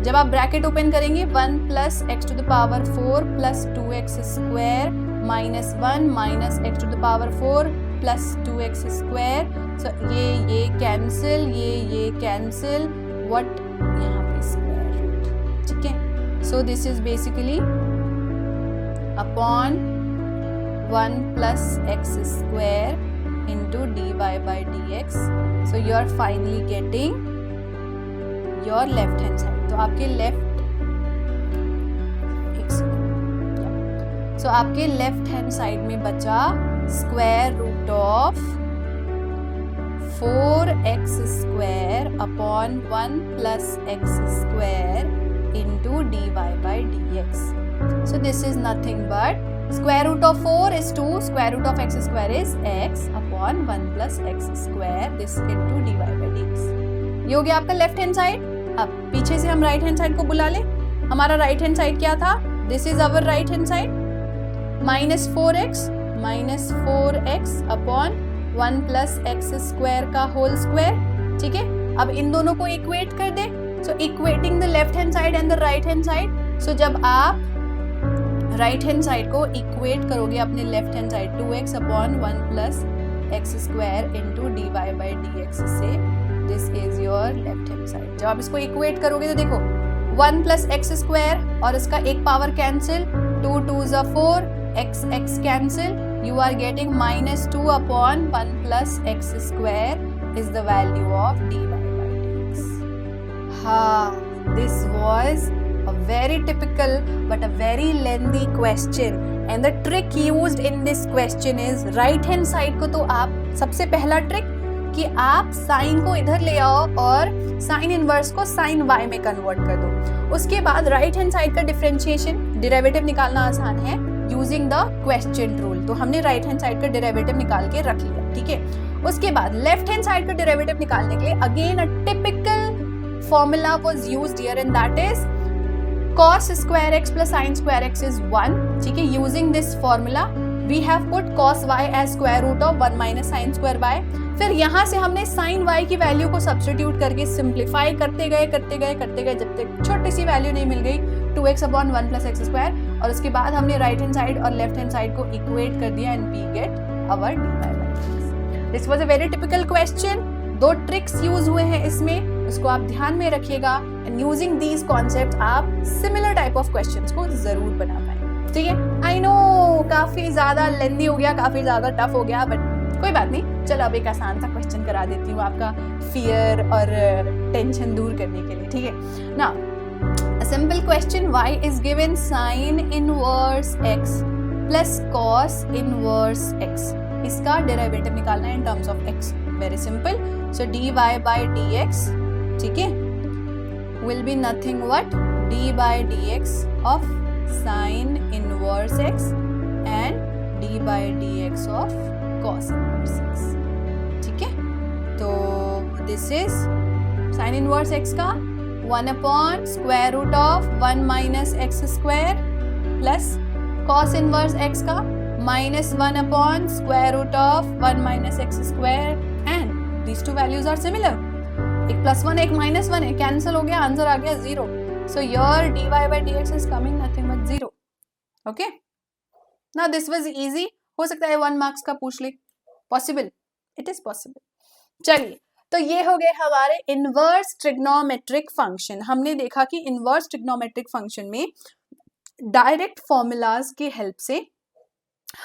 जब आप ब्रैकेट ओपन करेंगे 1 plus x to the power 4 plus 2x square minus 1 minus x to the power 4 plus 2x square. So ये cancel, ये cancel, what यहाँ पे square root, ठीक है? सो this is basically upon 1 plus x square into dy by dx. So you are finally getting your left hand side. तो आपके आपके left hand side में बचा square root of 4x square upon 1 plus x square into dy by dx. So this is nothing but square root of 4 is 2, square root of x square is x upon 1 plus x square, this into dy by dx. ये हो गया आपका left hand side. अब पीछे से हम right hand side को बुला लें। हमारा राइट हैंड साइड क्या था? This is our right hand side, minus 4x upon 1 plus x square का होल स्क्वायर, ठीक है? अब इन दोनों को इक्वेट कर दे। So equating the left hand side and the right hand side. So जब आप राइट हैंड साइड को इक्वेट करोगे अपने left hand side 2x upon 1 plus x square into dy by dx से, this is your left hand side. जब आप इसको equate करोगे तो देखो 1 प्लस एक्स स्क्वायर और इसका एक power cancel, 2 2s are 4, x cancel, you are getting minus 2 upon 1 plus x square is the value of dy by dx. this was a very typical but a very lengthy question, and the trick used in this question is right hand side को तो आप सबसे पहला trick कि आप sign को इधर ले आओ और साइन इनवर्स को साइन y में कन्वर्ट कर दो। उसके बाद राइट हैंड साइड का डिफरेंशिएशन डेरिवेटिव निकालना आसान है यूजिंग द क्वेश्चन रूल। तो हमने राइट हैंड साइड का डेरिवेटिव निकाल के रख लिया, ठीक है। उसके बाद लेफ्ट हैंड साइड का डेरिवेटिव निकालने के लिए again a typical formula was used here, and that is cos square x plus sin square x is 1, ठीक है। Using this formula we have put cos y as square root of 1 minus sin square y। फिर यहाँ से हमने sin y की value को substitute करके simplify करते गए जब तक छोटी सी वैल्यू नहीं मिल गई 2x upon 1 plus x square, और उसके बाद हमने राइट हैंड साइड और लेफ्ट हैंड साइड को इक्वेट कर दिया and we get our dy by dx। This was a very typical question. 2 tricks use हुए हैं इसमें, उसको आप ध्यान में रखिएगा, एंड यूजिंग दीज कॉन्सेप्ट आप सिमिलर टाइप ऑफ क्वेश्चंस को जरूर बना पाएंगे, ठीक है। आई नो काफी ज्यादा लेंदी हो गया, काफी ज्यादा टफ हो गया, बट कोई बात नहीं। चलो अब एक आसान सा क्वेश्चन करा देती हूँ आपका फियर और टेंशन दूर करने के लिए, ठीक है ना। A simple question, y is given sin inverse x plus cos inverse x। इसका डेरिवेटिव निकालना है in terms of x। Very simple. So dy by dx, ठीक है, will be nothing but d by dx of sin inverse x and d by dx of cos inverse x, ठीक है। तो this is sin inverse x का 1 upon square root of 1 minus x square plus cos inverse x का minus 1 upon square root of 1 minus x square, and these two values are similar। एक plus 1 एक minus 1 है, cancel हो गया, answer आ गया 0। So your dy by dx is coming nothing but 0। Okay, now this was easy। हो सकता है 1 marks का पूछ ले, पॉसिबल, इट इज पॉसिबल। चलिए, तो ये हो गए हमारे इनवर्स ट्रिग्नोमेट्रिक फंक्शन। हमने देखा कि इनवर्स ट्रिग्नोमेट्रिक फंक्शन में डायरेक्ट फॉर्मूलाज की हेल्प से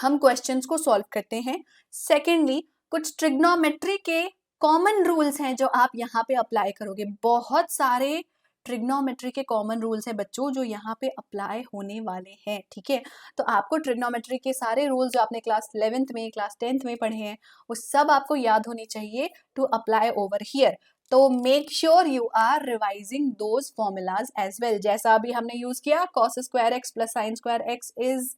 हम क्वेश्चंस को सॉल्व करते हैं। सेकेंडली, कुछ ट्रिग्नोमेट्री के कॉमन रूल्स हैं जो आप यहाँ पे अप्लाई करोगे। बहुत सारे ट्रिग्नोमेट्री के कॉमन रूल्स हैं बच्चों जो यहाँ पे अप्लाई होने वाले हैं, ठीक है। तो आपको ट्रिग्नोमेट्री के सारे रूल्स जो आपने क्लास 11th में, क्लास 10th में पढ़े हैं, वो सब आपको याद होनी चाहिए टू अप्लाई ओवर हियर। तो make sure you are revising those formulas as well. जैसा अभी हमने यूज किया cos square x plus sine square x is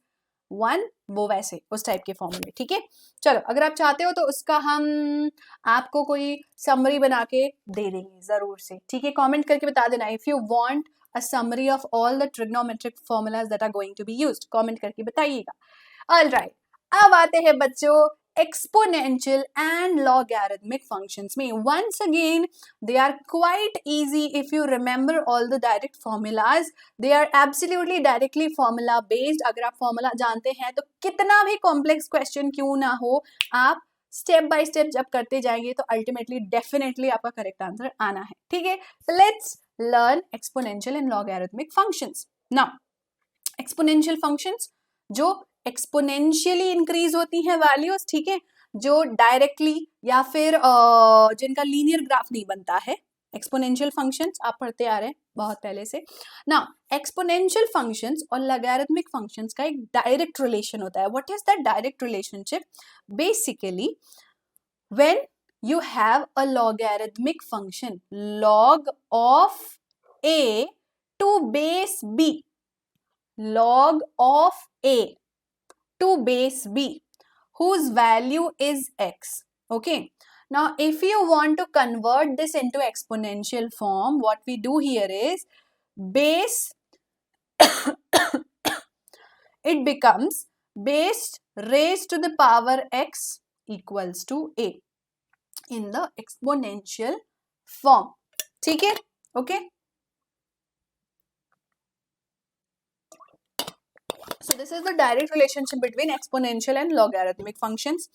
1, वो वैसे उस टाइप के फॉर्मूले, ठीक है। चलो, अगर आप चाहते हो तो उसका हम आपको कोई समरी बना के दे देंगे जरूर से, ठीक है। कमेंट करके बता देना if you want a summary of all the trigonometric formulas that are going to be used. Comment करके बताइएगा। ऑलराइट, अब आते हैं बच्चों exponential and logarithmic functions में। once again they are quite easy if you remember all the direct formulas। they are absolutely directly formula based। अगर आप formula जानते हैं तो कितना भी कॉम्प्लेक्स क्वेश्चन क्यों ना हो, आप स्टेप बाय स्टेप जब करते जाएंगे तो अल्टीमेटली डेफिनेटली आपका करेक्ट आंसर आना है, ठीक है। so let's learn exponential and logarithmic functions। now exponential functions जो एक्सपोनेंशियली इंक्रीज होती हैं वैल्यूज, ठीक है, जो डायरेक्टली या फिर जिनका लीनियर ग्राफ नहीं बनता है। एक्सपोनेंशियल फंक्शंस आप पढ़ते आ रहे हैं बहुत पहले से ना। एक्सपोनेंशियल फंक्शंस और लॉगरिथमिक फंक्शंस का एक डायरेक्ट रिलेशन होता है। What is that direct relationship? Basically when you have a logarithmic function log of a to base b, log of a to base b whose value is x, okay। now if you want to convert this into exponential form, what we do here is base it becomes base raised to the power x equals to a in the exponential form, ठीक है, okay। So this is the direct relationship between exponential and logarithmic functions।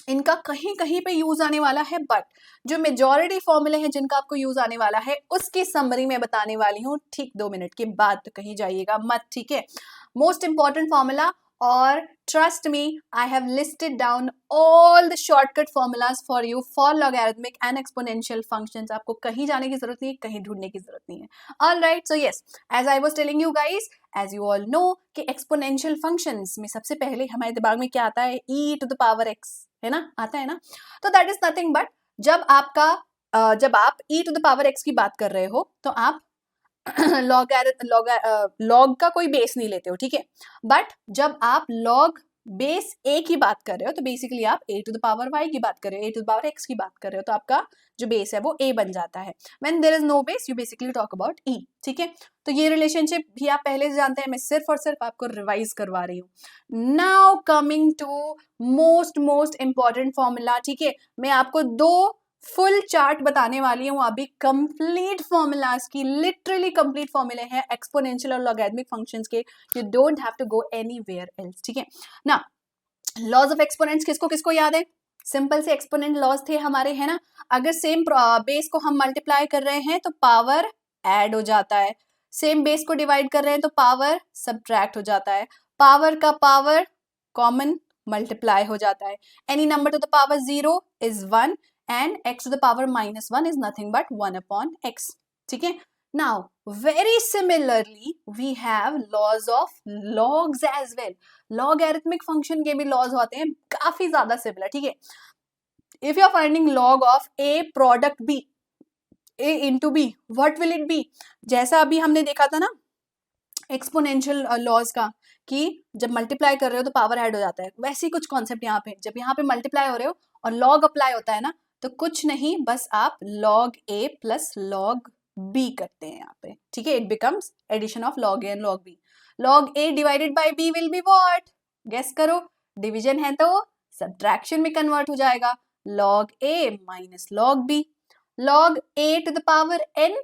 इनका कहीं कहीं पे use आने वाला है, but जो मेजॉरिटी फॉर्मूले हैं जिनका आपको यूज आने वाला है उसकी समरी में बताने वाली हूँ ठीक 2 मिनट के बाद, तो कहीं जाइएगा मत, ठीक है। मोस्ट इंपॉर्टेंट फॉर्मूला और trust me, I have listed down all the shortcut formulas for you for logarithmic and exponential functions. आपको कहीं जाने की जरूरत नहीं है, कहीं ढूंढने की जरूरत नहीं है. All right, so yes, as I was telling you guys, as you all know कि exponential functions में सबसे पहले हमारे दिमाग में क्या आता है, e to the power x, है ना, आता है ना. तो that is nothing but जब आप e to the power x की बात कर रहे हो तो आप लॉग का कोई बेस नहीं लेते हो, ठीक है. बट जब आप लॉग बेस ए की बात कर रहे हो तो बेसिकली आप ए टू द पावर वाई की बात कर रहे हो, ए टू द पावर एक्स की बात कर रहे हो, तो आपका जो बेस है वो ए बन जाता है. When there is no base you basically talk about e, ठीक है. तो ये रिलेशनशिप भी आप पहले से जानते हैं, मैं सिर्फ और सिर्फ आपको रिवाइज करवा रही हूँ. Now coming to most important formula, ठीक है. मैं आपको 2 फुल चार्ट बताने वाली हूँ अभी, कंप्लीट फॉर्मूलाज की, लिटरली कंप्लीट फॉर्मूले हैं एक्सपोनेंशियल और लॉगरिथमिक फंक्शंस के. You don't have to go anywhere else, ठीक है ना. लॉज ऑफ एक्सपोनेंट्स किसको किसको याद है? सिंपल से एक्सपोनेंट लॉज थे हमारे, है ना. अगर सेम बेस को हम मल्टीप्लाई कर रहे हैं तो पावर ऐड हो जाता है, सेम बेस को डिवाइड कर रहे हैं तो पावर सब्ट्रैक्ट हो जाता है, पावर का पावर कॉमन मल्टीप्लाई हो जाता है. Any number two the power 0 is 1 and x to the power -1 is nothing but 1 upon x, ठीक है. Now very similarly we have laws of logs as well. Logarithmic function के भी laws होते हैं काफी ज्यादा similar, ठीक है. If you are finding log of a product b, a into b, what will it be? जैसा अभी हमने देखा था ना एक्सपोनेंशियल लॉज का कि जब मल्टीप्लाई कर रहे हो तो पावर ऐड हो जाता है, वैसे ही कुछ कॉन्सेप्ट यहाँ पे, जब यहाँ पे मल्टीप्लाई हो रहे हो और लॉग अप्लाई होता है ना, तो कुछ नहीं, बस आप log a plus log b करते हैं यहाँ पे, ठीक है. It becomes addition of log a and log b. log a divided by b will be what? Guess करो. डिवीजन है तो सब्ट्रैक्शन में कन्वर्ट हो जाएगा. log a minus log b. log a to the power n,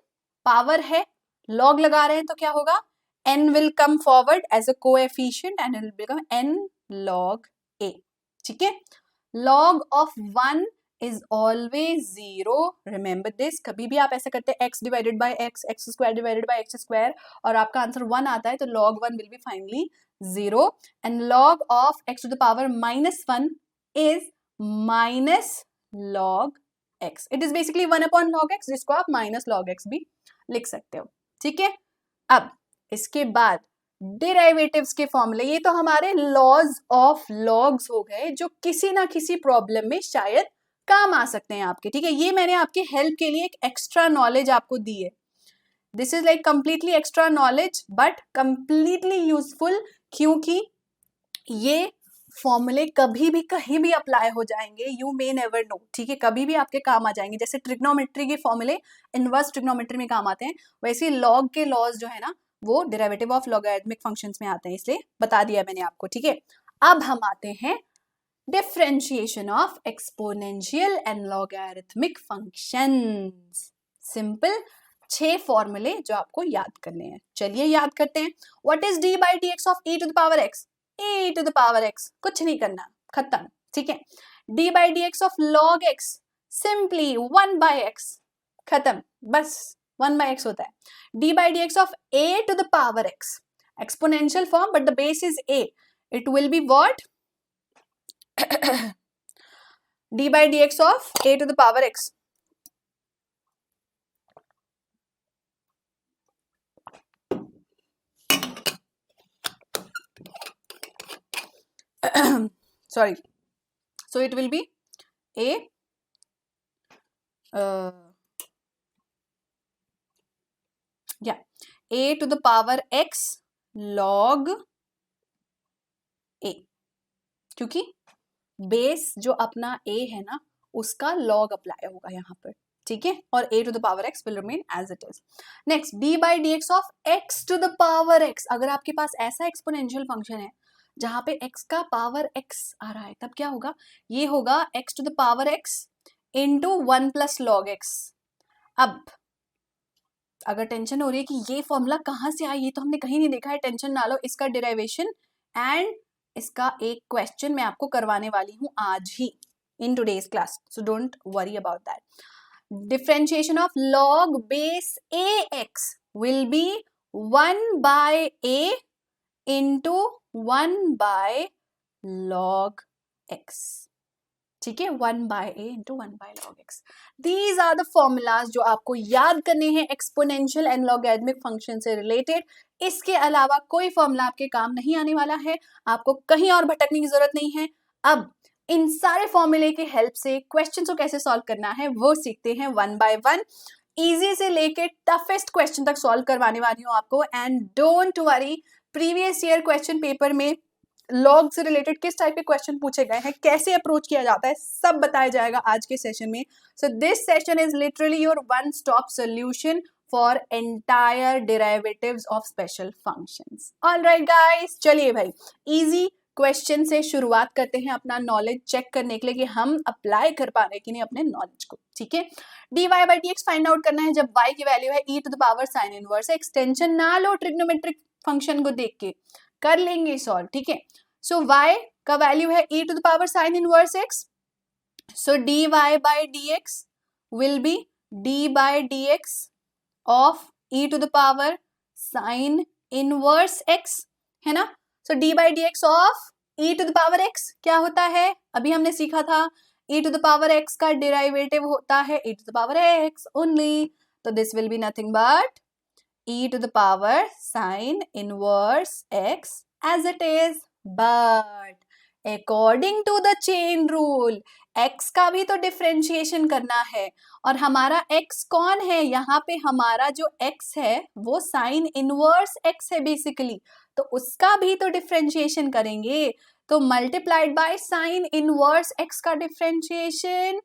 power है, log लगा रहे हैं तो क्या होगा, n will come forward as a coefficient and it will become n log a, ठीक है. log of 1 is always 0. Remember this. कभी भी आप ऐसा करते हैं x divided by x, x square divided by x square और आपका आंसर 1 आता है तो log 1 will be finally 0 and log of x to the power -1 is minus log x. It is basically 1 upon log x, जिसको आप minus log x भी लिख सकते हो, ठीक है. अब इसके बाद डेरिवेटिव्स के फॉर्मूले, ये तो हमारे लॉज ऑफ लॉग्स हो गए जो किसी ना किसी प्रॉब्लम में शायद काम आ सकते हैं आपके, ठीक है. ये मैंने आपके हेल्प के लिए एक एक्स्ट्रा नॉलेज आपको दी है. This is like completely extra knowledge but completely useful, क्योंकि ये फॉर्मूले कभी भी कहीं भी अप्लाई हो जाएंगे, यू मे नेवर नो, ठीक है. कभी भी आपके काम आ जाएंगे. जैसे ट्रिग्नोमेट्री के फॉर्मूले इनवर्स ट्रिग्नोमेट्री में काम आते हैं, वैसे लॉग के लॉज जो है ना वो डेरिवेटिव ऑफ लॉगरिथमिक फंक्शंस में आते हैं, इसलिए बता दिया मैंने आपको, ठीक है. अब हम आते हैं differentiation of exponential and logarithmic functions. Simple 6 फॉर्मूले जो आपको याद करने हैं. चलिए याद करते हैं. What is d by dx of e to the power x? e to the power x, कुछ नहीं करना, खत्म, ठीक है. d by dx of log x, simply 1 by x, खत्म, बस 1 by x होता है. d by dx of a to the power x, exponential form but the base is a, it will be what? d by dx of a to the power x. Sorry, so it will be a a to the power x log a, क्योंकि base जो अपना a है ना उसका log apply होगा यहाँ पर, ठीक है. और a to the power x will remain as it is. Next, d by dx of x to the power x. अगर आपके पास ऐसा एक्सपोनेंशियल फंक्शन है जहां पे x का पावर x आ रहा है, तब क्या होगा, ये होगा x to the power x into 1 plus log x. अब अगर टेंशन हो रही है कि ये फॉर्मूला कहाँ से आया, ये तो हमने कहीं नहीं देखा है, टेंशन ना लो, इसका डेरिवेशन एंड इसका एक क्वेश्चन मैं आपको करवाने वाली हूँ आज ही in today's class, so don't worry about that. Differentiation of log base ax will be 1 by a into 1/log x। ठीक है, 1/a into 1/log x। These are the formulas जो आपको याद करने हैं एक्सपोनेंशियल एंड लॉगरिथमिक फंक्शन से related. इसके अलावा कोई फॉर्मूला आपके काम नहीं आने वाला है, आपको कहीं और भटकने की जरूरत नहीं है। अब इन सारे फॉर्मूले की हेल्प से क्वेश्चन को कैसे सॉल्व करना है वो सीखते हैं वन बाय वन। इजी से लेके टफेस्ट क्वेश्चन तक सॉल्व करवाने वाली हूँ आपको। And don't worry, previous year question paper में लॉग से रिलेटेड किस टाइप के क्वेश्चन पूछे गए हैं, कैसे अप्रोच किया जाता है, सब बताया जाएगा आज के सेशन में। So this session is literally your one stop solution for entire derivatives of special functions. Alright guys, चलिए भाई इजी क्वेश्चन से शुरुआत करते हैं अपना नॉलेज चेक करने के लिए कि हम अप्लाई कर पा रहे कि नहीं अपने नॉलेज को। ठीक है, dy by dx find out करना है जब y की वैल्यू है e to the power sine inverse. Extension ना लो ट्रिग्नोमेट्रिक फंक्शन को देख के, कर लेंगे सॉल्व। ठीक है, सो y का वैल्यू है e to the power sine inverse x, so dy by dx will be d by dx of e to the power sine inverse x, है ना। So d by dx of e to the power x क्या होता है, अभी हमने सीखा था e to the power x का डेरिवेटिव होता है e to the power x only. तो this will be nothing but e to the power sine inverse x as it is, but according to the chain rule x का भी तो differentiation करना है, और हमारा x कौन है, यहाँ पे हमारा जो x है वो साइन इनवर्स x है बेसिकली, तो उसका भी तो डिफरेंशिएशन करेंगे। तो multiplied by sine inverse x का differentiation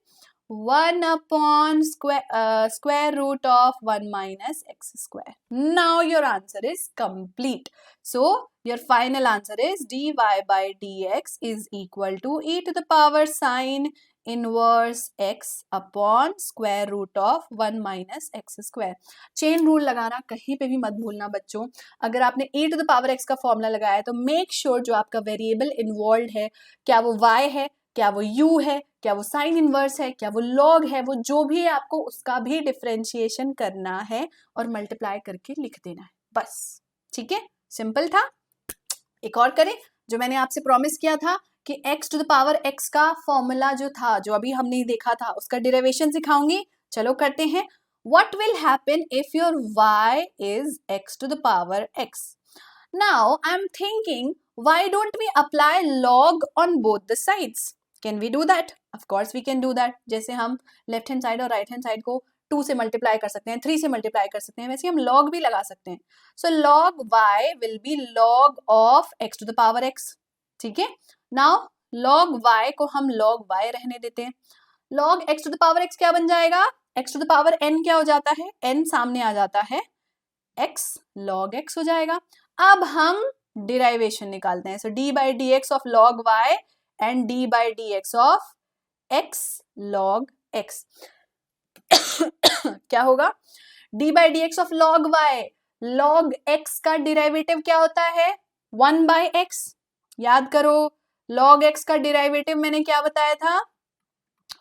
1 upon square root of 1 minus x square. Now your answer is complete. So your final answer is dy by dx is equal to e to the power sine inverse x upon square root of 1 minus x square. Chain rule लगाना कहीं पे भी मत भूलना बच्चों। अगर आपने e to the power x का फॉर्मूला लगाया है तो मेक श्योर जो आपका वेरिएबल इन्वॉल्व है, क्या वो y है, क्या वो u है, क्या वो साइन इनवर्स है, क्या वो लॉग है, वो जो भी है आपको उसका भी डिफरेंशिएशन करना है और मल्टीप्लाई करके लिख देना है बस। ठीक है, सिंपल था। एक और करें जो मैंने आपसे प्रॉमिस किया था कि x to the power x का फॉर्मूला जो था, जो अभी हमने देखा था, उसका डेरिवेशन सिखाऊंगी। चलो करते हैं। What will happen if your y is x to the power x? Now I'm thinking, why don't we apply log on both the sides? Can we do that? Of course we can do that. जैसे हम left hand side और right hand side को 2 से multiply कर सकते हैं, 3 से multiply कर सकते हैं, वैसे हम log भी लगा सकते हैं। So log y will be log of x to the power x. ठीक है, now log y को हम log y रहने देते हैं। log x to the power x क्या बन जाएगा, x to the power n क्या हो जाता है, n सामने आ जाता है, x log x हो जाएगा। अब हम डिराइवेशन निकालते हैं। So d by dx of log y and d by dx of x log x क्या होगा, d by dx of log y, log x का डिराइवेटिव क्या होता है, 1 by x। याद करो log x का डिराइवेटिव मैंने क्या बताया था,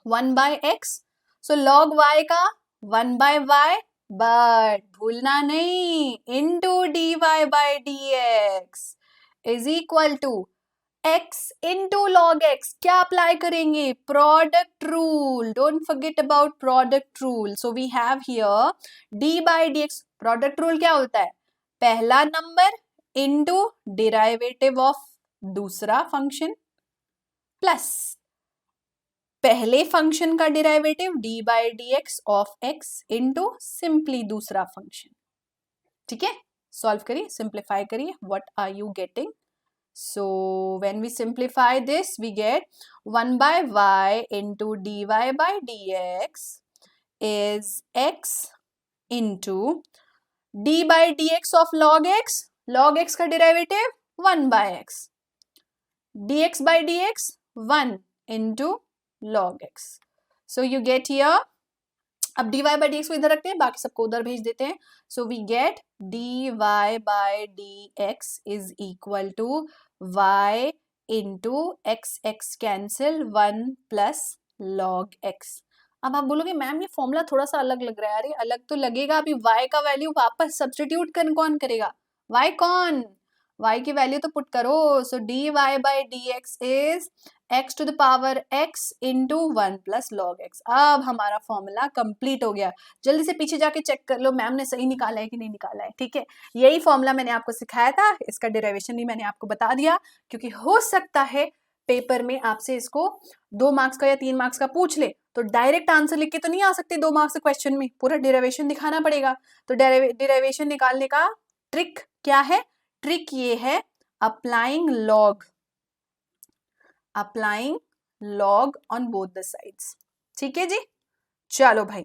1 by x। So log y का 1 by y, बट भूलना नहीं into dy by dx is equal to x into log x। क्या अप्लाई करेंगे, product rule, don't forget about product rule. So we have here d by dx, product rule क्या होता है, पहला number into derivative of दूसरा function plus पहले function का derivative d by dx ऑफ x into सिंपली दूसरा फंक्शन। ठीक है, सॉल्व करिए, सिंप्लीफाई करिए, what are you getting. So when we simplify this, we get 1 by y into dy by dx is x into d by dx of log x, log x का derivative 1 by x, dx by dx 1 into log x. So you get here, अब dy by dx को इधर रखते हैं, बाकी सबको उधर भेज देते हैं। So we get dy by dx is equal to y into x cancel 1 plus log x। अब आप बोलोगे मैम ये फॉर्मूला थोड़ा सा अलग लग रहा है। अरे अलग तो लगेगा, अभी y का वैल्यू वापस सब्स्टिट्यूट कौन करेगा, y कौन, y की वैल्यू तो पुट करो. सो dy by dx is x to the power x into 1 plus log x. अब हमारा फॉर्मूला कंप्लीट हो गया. जल्दी से पीछे जाके चेक कर लो मैम ने सही निकाला है कि नहीं निकाला है. ठीक है, यही फॉर्मूला मैंने आपको सिखाया था, इसका डेरिवेशन भी मैंने आपको बता दिया, क्योंकि हो सकता है पेपर में आपसे इसको 2 मार्क्स का या 3 मार्क्स का पूछ ले, तो डायरेक्ट आंसर लिख के तो नहीं आ सकते 2 मार्क्स के क्वेश्चन में, पूरा डेरिवेशन दिखाना पड़ेगा. तो डेरिवेशन निकालने का ट्रिक क्या है? ट्रिक ये है applying log on both the sides. ठीक है जी, चलो भाई.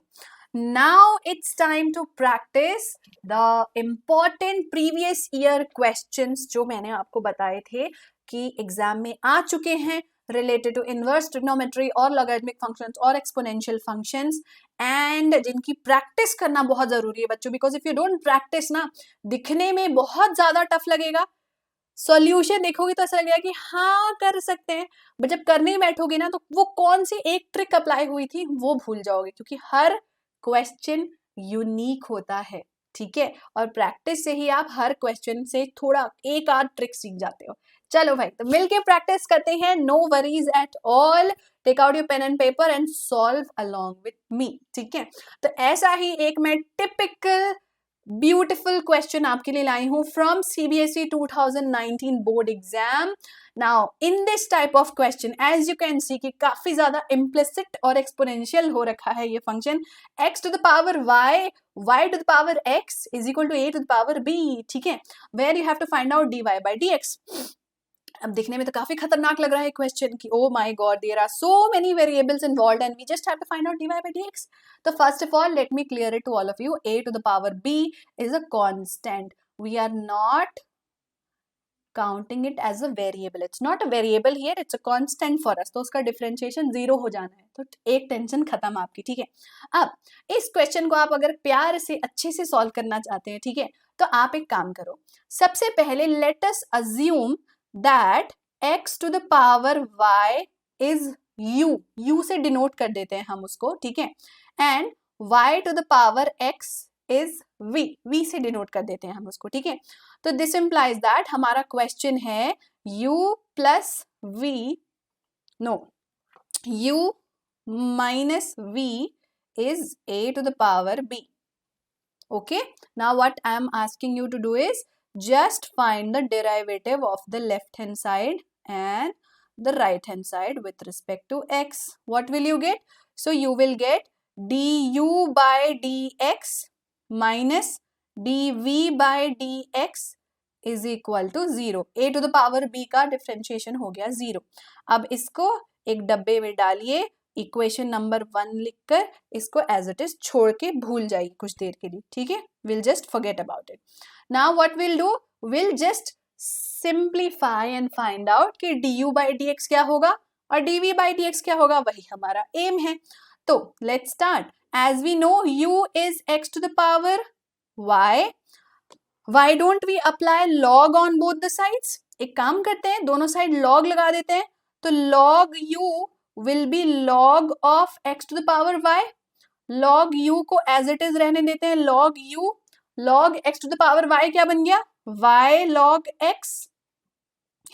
Now it's time to practice the important previous year questions जो मैंने आपको बताए थे कि एग्जाम में आ चुके हैं, related to inverse trigonometry और logarithmic functions और exponential functions, and जिनकी प्रैक्टिस करना बहुत जरूरी है बच्चों, because if you don't practice ना, दिखने में बहुत ज्यादा टफ लगेगा, सॉल्यूशन देखोगे तो ऐसा लगेगा कि हाँ कर सकते हैं, बट जब करने बैठोगे ना तो वो कौन सी एक ट्रिक अप्लाई हुई थी वो भूल जाओगे, क्योंकि हर क्वेश्चन यूनिक होता है. ठीक है, और प्रैक्टिस से ही आप हर क्वेश्चन से थोड़ा एक आध ट्रिक सीख जाते हो. चलो भाई, तो मिलके प्रैक्टिस करते हैं. No worries at all, take out your pen and paper and solve along with me. ठीक है, तो ऐसा ही एक मैं टिपिकल ब्यूटिफुल क्वेश्चन आपके लिए लाई हूं from CBSE 2019 board exam. Now in this type of question as you can see कि काफी ज्यादा इम्प्लिसिट और एक्सपोनेंशियल हो रखा है ये function. x to the power y to the power x is equal to a to the power b. ठीक है, where you have to find out dy by dx. अब दिखने में तो काफी खतरनाक लग रहा है क्वेश्चन कि oh my god there are so many variables involved and we just have to find out dy by dx. तो first of all let me clear it to all of you. a to the power b is a constant. We are not counting it as a variable. It's not a variable here, it's a constant for us. तो उसका differentiation 0 हो जाना है, तो एक tension खत्म आपकी. ठीक है, अब इस क्वेश्चन को आप अगर प्यार से अच्छे से सॉल्व करना चाहते हैं, ठीक है, तो आप एक काम करो. सबसे पहले लेट अस assume that x to the power y is u से डिनोट कर देते हैं हम उसको. ठीक है, and y to the power x is v से डिनोट कर देते हैं हम उसको. ठीक है, तो दिस इंप्लाइज दैट हमारा क्वेश्चन है u plus v, no, u minus v is a to the power b. Okay, now what I am asking you to do is just find the derivative of the left hand side and the right hand side with respect to x. What will you get? So you will get du by dx minus dv by dx is equal to 0. a to the power b का differentiation हो गया 0. अब इसको एक डब्बे में डालिए, equation number 1 लिखकर इसको एज इट इज छोड़ के भूल जाइए कुछ देर के लिए. ठीक है, will just forget about it. Now what will do, will just simplify and find out कि du by dx क्या होगा और dv by dx क्या होगा, वही हमारा एम है. तो let's start. As we know u is x to the power y. Why don't we apply log on both the sides? एक काम करते हैं, दोनों साइड log लगा देते हैं. तो log u will be log of x to the power y. log u को as it is रहने देते हैं, log u. log x to the power y क्या बन गया, y log x,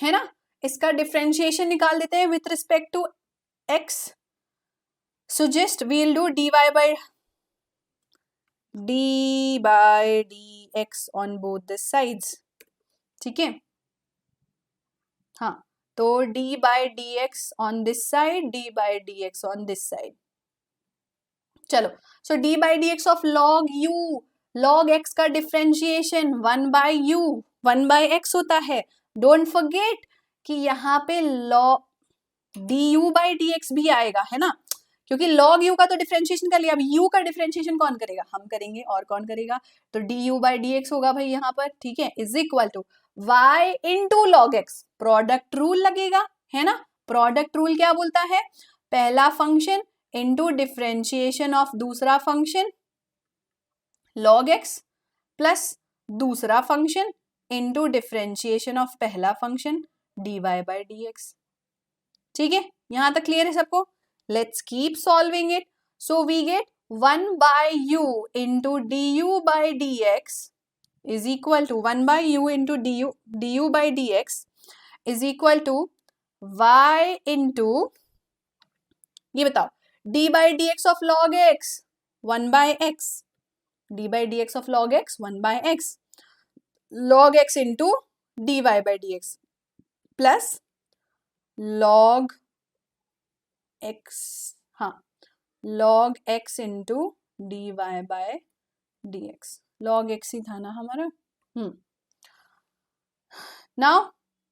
है ना. इसका डिफरेंशिएशन निकाल देते हैं with respect to x. So just we'll do dy by dx on both the sides. ठीक है, हाँ, तो d by dx on this side, d by dx on this side. चलो, so d by dx of log u, log x का differentiation 1 by u, 1 by x होता है. Don't forget कि यहाँ पे log du by dx भी आएगा, है ना, क्योंकि log u का तो डिफरेंशिएशन कर लिया. अब u का डिफरेंशिएशन कौन करेगा, हम करेंगे, और कौन करेगा, तो du by dx होगा भाई यहाँ पर. ठीक है, is equal to y into log x. Product rule लगेगा, है ना. प्रोडक्ट रूल क्या बोलता है, पहला फंक्शन इंटू डिफरेंशिएशन ऑफ दूसरा फंक्शन log x प्लस दूसरा फंक्शन इंटू डिफरेंशिएशन ऑफ पहला फंक्शन dy by dx. ठीक है, यहां तक क्लियर है सबको. Let's keep solving it. So we get 1 by u into du by dx is equal to 1 by u into du by dx is equal to y into, ये बताओ, d by dx of log x 1 by x, d by dx of log x 1 by x, log x into dy by dx plus log x, हाँ, log x into dy by dx, log x ही था ना हमारा. Now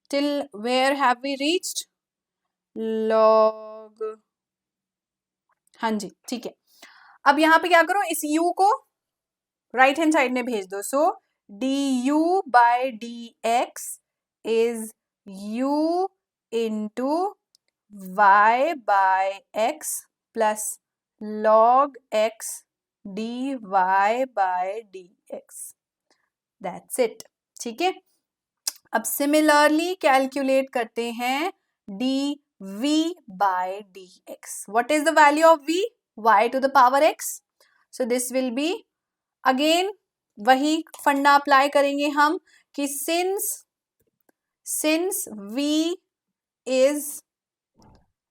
till where have we reached? log, हाँ जी ठीक है. अब यहाँ पे क्या करो, इस u को राइट हैंड साइड में भेज दो. सो du by dx is u into y by x plus log x dy by dx. That's it. ठीक है. अब सिमिलरली कैलकुलेट करते हैं dv by dx. What is the value of v? y to the power x. So this will be, again वही फंडा apply करेंगे हम कि since v is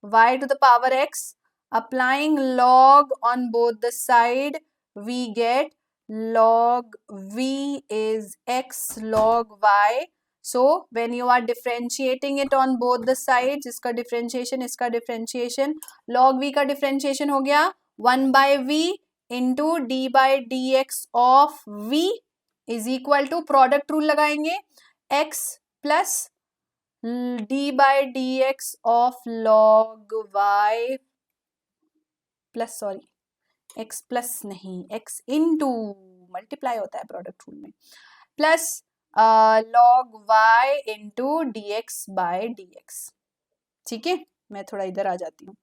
y to the power x, applying log on both the side, we get log v is x log y. So when you are differentiating it on both the sides, इसका differentiation, इसका differentiation, log v का differentiation हो गया 1 by v into d by dx of v is equal to, product rule लगाएंगे, x plus d by dx of log y plus, sorry, x plus नहीं, x into, multiply होता है product rule में, plus log y into dx by dx. ठीक है, मैं थोड़ा इधर आ जाती हूँ.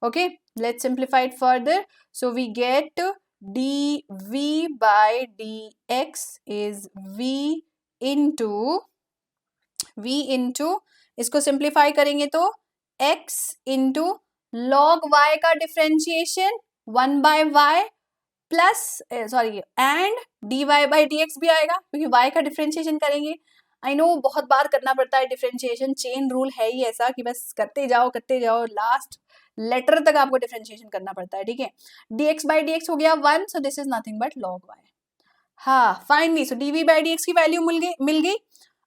Okay, let's simplify it further. So we get dv by dx is v into, इसको सिंप्लीफाई करेंगे तो x into log y का differentiation 1 by y plus, sorry, and dy by dx भी आएगा क्योंकि y का डिफरेंशिएशन करेंगे. आई नो बहुत बार करना पड़ता है डिफरेंशिएशन, चेन रूल है ही ऐसा कि बस करते जाओ, लास्ट लेटर तक आपको डिफरेंशिएशन करना पड़ता है. ठीक है, dx by dx हो गया 1, सो this is nothing but log y. हाँ, finally so dv by dx की वैल्यू मिल गई.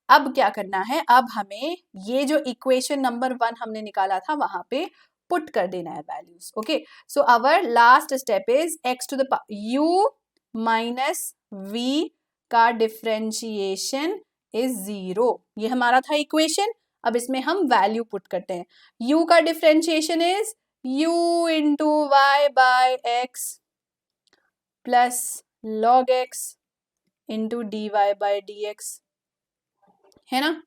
अब क्या करना है, अब हमें ये जो इक्वेशन नंबर 1 हमने निकाला था वहां पे पुट कर देना है values. Okay, so our last step is x to the u minus v का डिफरेंशिएशन इज 0. ये हमारा था इक्वेशन. अब इसमें हम वैल्यू पुट करते हैं. u का differentiation is u into y by x plus log x into d y by d x, है ना,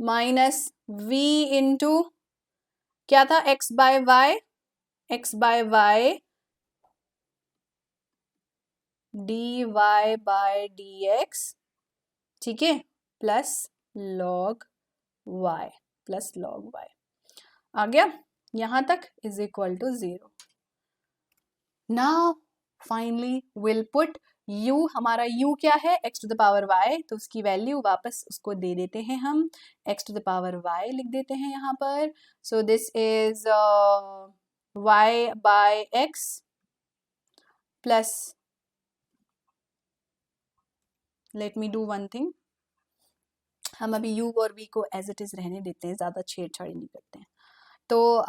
माइनस v इंटू क्या था, x by y dy by dx. ठीक है, प्लस log y आ गया यहां तक, is equal to 0. Now finally will put u, हमारा u क्या है, x to the power y, तो उसकी वैल्यू वापस उसको दे देते हैं हम, x to the power y लिख देते हैं यहाँ पर. So this is y by x plus, let me do one thing, हम अभी u और v को एज इट इज रहने देते हैं, ज्यादा छेड़छाड़ी नहीं करते हैं. तो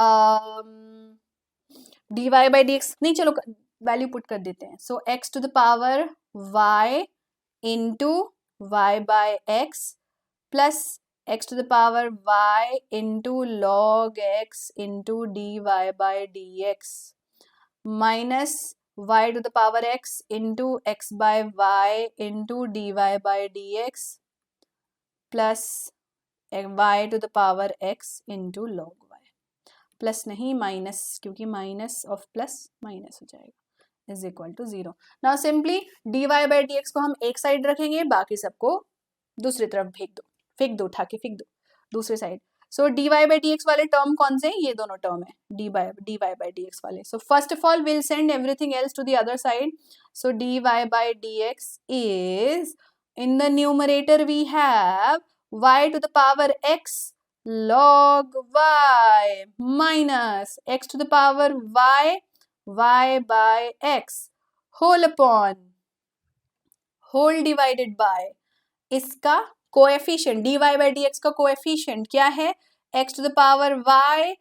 dy बाय dx नहीं, चलो वैल्यू पुट कर देते हैं. So x to the power y into y by x plus x to the power y into log x into d y by d x minus y to the power x into x by y into d y by d x plus y to the power x into log y. Plus नहीं, minus, क्योंकि minus of plus minus हो जाएगा, is equal to 0. Now simply dy by dx को हम एक side रखेंगे, बाकी सबको दूसरी तरफ फेंक दो, उठा के फेंक दो दूसरी side. So dy by dx वाले टर्म कौन से हैं, ये दोनों टर्म है dy बाय dx वाले. So first of all will send everything else to the other side. So dy by dx is In the numerator we have y to the power x log y minus x to the power y by x whole upon whole divided by इसका coefficient dy by dx का coefficient क्या है x to the power y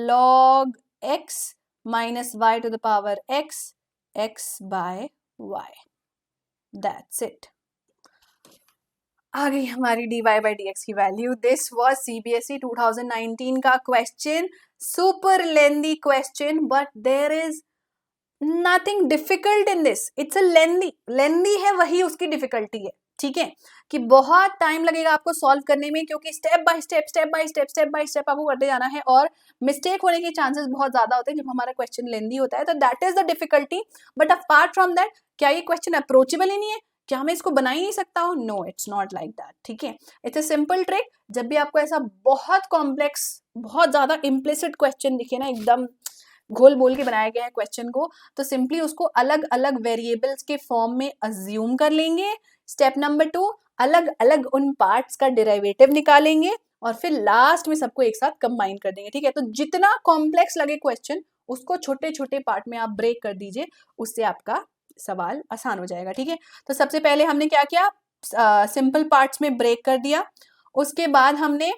log x minus y to the power x by y. That's it. आ गई हमारी dy by dx की वैल्यू. This was CBSE 2019 का question. Super lengthy question but there is nothing difficult in this. It's a lengthy है, वही उसकी difficulty है. ठीक है कि बहुत टाइम लगेगा आपको सॉल्व करने में, क्योंकि स्टेप बाय स्टेप आपको करते जाना है और मिस्टेक होने के चांसेस बहुत ज्यादा होते हैं जब हमारा क्वेश्चन लेंदी होता है. तो that is the difficulty. But apart from that, क्या ये क्वेश्चन अप्रोचेबल ही नहीं है? क्या मैं इसको बना ही नहीं सकता हूँ? No, it's not like that. ठीक है, इट्स अ सिंपल ट्रिक. जब भी आपको ऐसा बहुत कॉम्प्लेक्स, बहुत ज्यादा इम्प्लिसिट क्वेश्चन दिखे ना, एकदम घोल बोल के बनाया गया है क्वेश्चन को, तो सिंपली उसको अलग अलग वेरिएबल्स के फॉर्म में अज्यूम कर लेंगे. स्टेप नंबर 2, अलग अलग उन पार्ट्स का डेरिवेटिव निकालेंगे और फिर लास्ट में सबको एक साथ कंबाइन कर देंगे. ठीक है, तो जितना कॉम्प्लेक्स लगे क्वेश्चन उसको छोटे छोटे पार्ट में आप ब्रेक कर दीजिए, उससे आपका सवाल आसान हो जाएगा. ठीक है, तो सबसे पहले हमने क्या किया, सिंपल पार्ट्स में ब्रेक कर दिया. उसके बाद हमने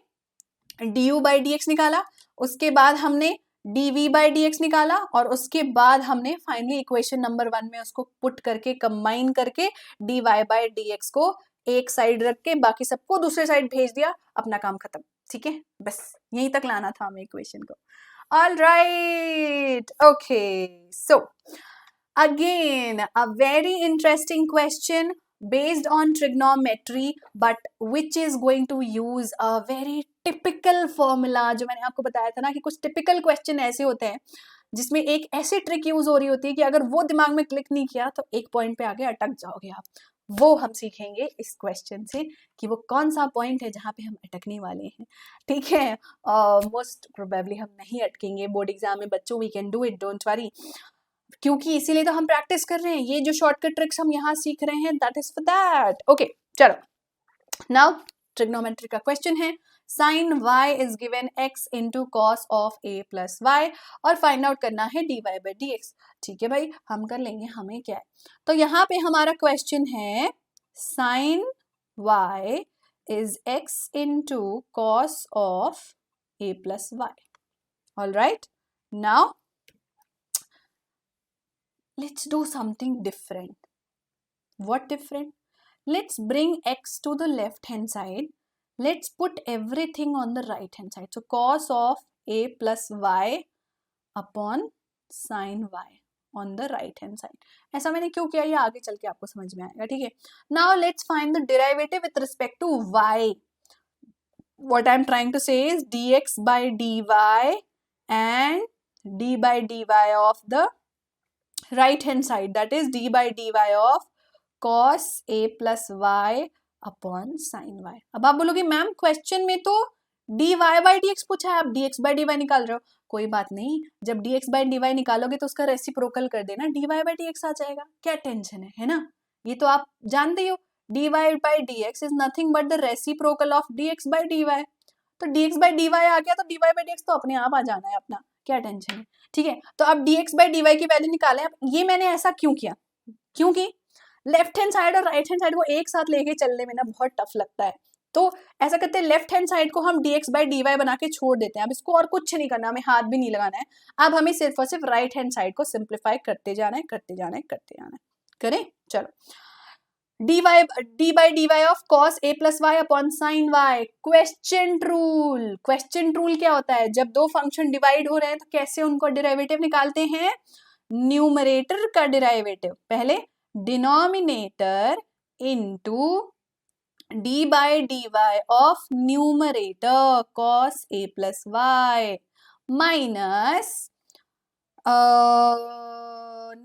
du by dx निकाला, उसके बाद हमने dv by dx निकाला और उसके बाद हमने फाइनली इक्वेशन नंबर 1 में उसको पुट करके कंबाइन करके dy by dx को एक साइड रख के बाकी सबको दूसरे साइड भेज दिया. अपना काम खत्म. ठीक है, बस यहीं तक लाना था हमें इक्वेशन को. All right, okay. So again a very interesting question based on trigonometry but which is going to use a very typical formula. जो मैंने आपको बताया था ना कि कुछ typical question ऐसे होते हैं जिसमें एक ऐसी ट्रिक यूज हो रही होती है कि अगर वो दिमाग में क्लिक नहीं किया तो एक पॉइंट पे आगे अटक जाओगे आप. वो हम सीखेंगे इस क्वेश्चन से कि वो कौन सा पॉइंट है जहाँ पे हम अटकने वाले हैं. ठीक है, मोस्ट प्रोबेबली हम नहीं अटकेंगे. बोर्ड एग्जाम में बच्चों, we can do it, don't worry. क्योंकि इसीलिए तो हम प्रैक्टिस कर रहे हैं. ये जो शॉर्टकट ट्रिक्स हम यहाँ सीख रहे हैं, that is for that. Okay, चलो. नाउ ट्रिग्नोमेट्री का क्वेश्चन है, sine y is given x into cos of a plus y और फाइंड आउट करना है dy by dx. ठीक है भाई, हम कर लेंगे. हमें क्या है, तो यहाँ पे हमारा क्वेश्चन है sine y is x into cos of a plus y. All right, now let's do something different. What different? Let's bring x to the left hand side. Let's put everything on the right hand side. So cos of a plus y upon sin y on the right hand side. ऐसा मैंने क्यों किया, ये आगे चल के आपको समझ में आएगा. ठीक है, now let's find the derivative with respect to y. What I'm trying to say is dx by dy and d by dy of the right hand side, that is d by dy of cos a plus y upon sin y. अब आप बोलोगे ma'am question में तो dy by dx पूछा है, आप dx by dy निकाल रहे हो. कोई बात नहीं, जब dx by dy निकालोगे तो उसका रेसिप्रोकल कर देना, dy by dx आ जाएगा. क्या टेंशन है ना? ये तो आप जानते हो, dy by dx is nothing but the reciprocal of dx by dy. तो dx by dy आ गया तो dy by dx तो अपने आप आ जाना है अपना. क्या टेंशन है? ठीक है, तो अब dx by dy की वैल्यू निकालें. अब ये मैंने ऐसा क्यों किया, क्योंकि लेफ्ट हैंड साइड और राइट हैंड साइड को एक साथ लेके चलने में ना बहुत टफ लगता है. तो ऐसा करते हैं, लेफ्ट हैंड साइड को हम dx by dy बना के छोड़ देते हैं. अब इसको और कुछ नहीं करना, हमें हाथ भी नहीं लगाना है. अब हमें सिर्फ और सिर्फ राइट हैंड साइड को सिंप्लीफाई करते जाना है, करते जाना है, करते जाना है. करें, चलो. d by dy of cos a plus y upon sin y. Question rule क्या होता है, जब दो फंक्शन डिवाइड हो रहे हैं तो कैसे उनको डेरिवेटिव निकालते हैं? न्यूमरेटर का डेरिवेटिव पहले denominator into d by dy of numerator cos a plus y minus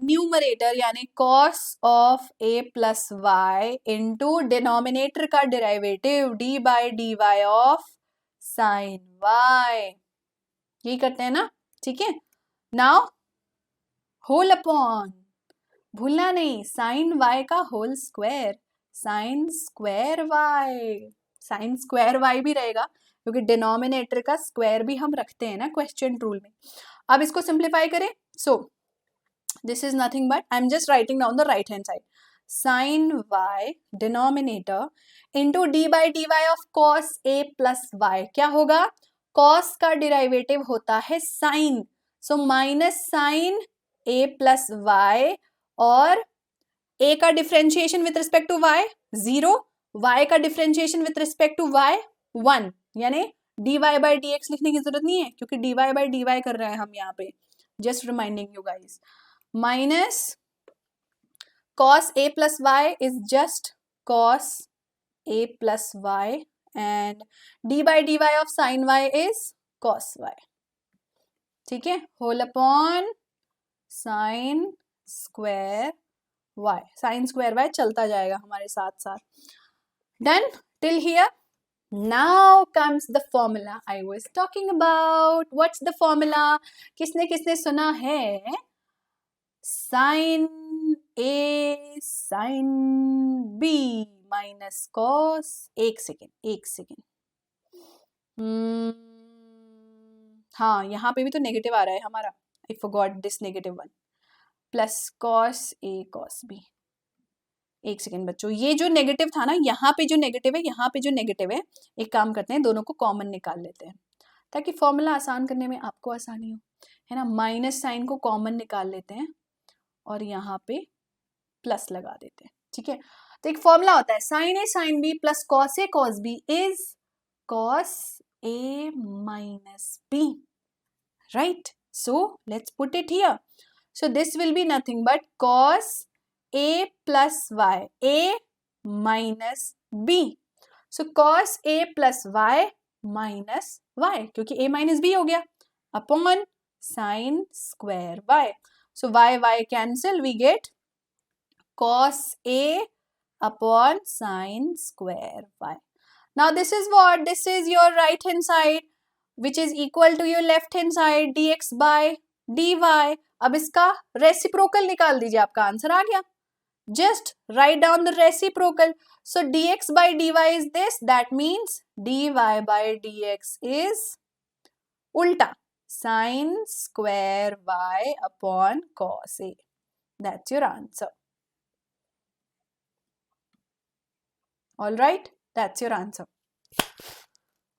numerator यानी cos of a plus y into denominator का derivative d by dy of sin y. यही करते हैं ना? ठीक है, नाउ होल अपॉन, भूलना नहीं, sin y का whole square. Sine square y, sine square y भी रहेगा क्योंकि डिनोमिनेटर का स्क्वायर भी हम रखते हैं ना क्वेश्चन रूल में। अब इसको सिंप्लीफाई करें, so this is nothing but I am just writing down the right hand side, sine y denominator into d by d y of cos a plus y, क्या होगा, कॉस का derivative होता है sine, so minus sine a plus y, और a का differentiation with respect to y 0, y का differentiation with respect to y 1, यानी dy by d x लिखने की जरूरत नहीं है क्योंकि dy बाई डी वाई कर रहे हैं हम यहाँ पे, just reminding you guys, minus cos a plus y is just cos a plus y and d by d y of sine y is cos y, ठीक है, whole upon sine square y, sine square y चलता जाएगा हमारे साथ साथ। Done till here. Now comes the formula I was talking about. What's the formula, किसने किसने सुना है, sine a sine b minus cos, एक सेकेंड, हाँ यहाँ पे भी तो नेगेटिव आ रहा है हमारा, I forgot this negative one, plus cos a cos b, एक सेकेंड बच्चों, ये जो नेगेटिव था ना, यहाँ पे जो नेगेटिव है, यहाँ पे जो नेगेटिव है, एक काम करते हैं दोनों को कॉमन निकाल लेते हैं ताकि फॉर्मूला आसान करने में आपको आसानी हो, है ना, माइनस साइन को कॉमन निकाल लेते हैं और यहाँ पे प्लस लगा देते हैं, ठीक है। तो एक फॉर्मूला होता है sine a sine b plus cos a cos b is cos a minus b, right, so let's put it here. So this will be nothing but cos a plus y, a minus b. So cos a plus y minus y, क्योंकि a minus b हो गया, upon sin square y. So y cancel, we get cos a upon sin square y. Now this is what? This is your right hand side which is equal to your left hand side dx by dy. अब इसका reciprocal निकाल दीजिए, आपका answer आ गया, just write down the reciprocal. So dx by dy is this, that means dy by dx is उल्टा sin square y upon cos a, that's your answer. All right, that's your answer.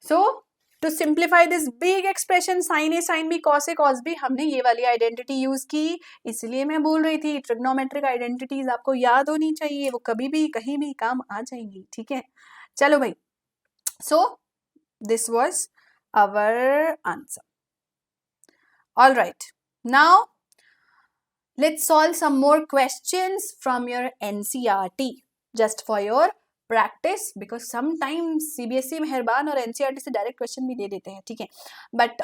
So to simplify this big expression sin a sin b cos a cos b, हमने ये वाली identity use की, इसलिए मैं बोल रही थी ट्रिग्नोमेट्रिक आइडेंटिटीज आपको याद होनी चाहिए, वो कभी भी कहीं भी काम आ जाएंगी, ठीक है। चलो भाई, so this was our answer. All right, now let's solve some more questions from your NCERT just for your practice, because sometimes CBSE मेहरबान और एनसीईआरटी से डायरेक्ट क्वेश्चन भी दे देते हैं, ठीक है, बट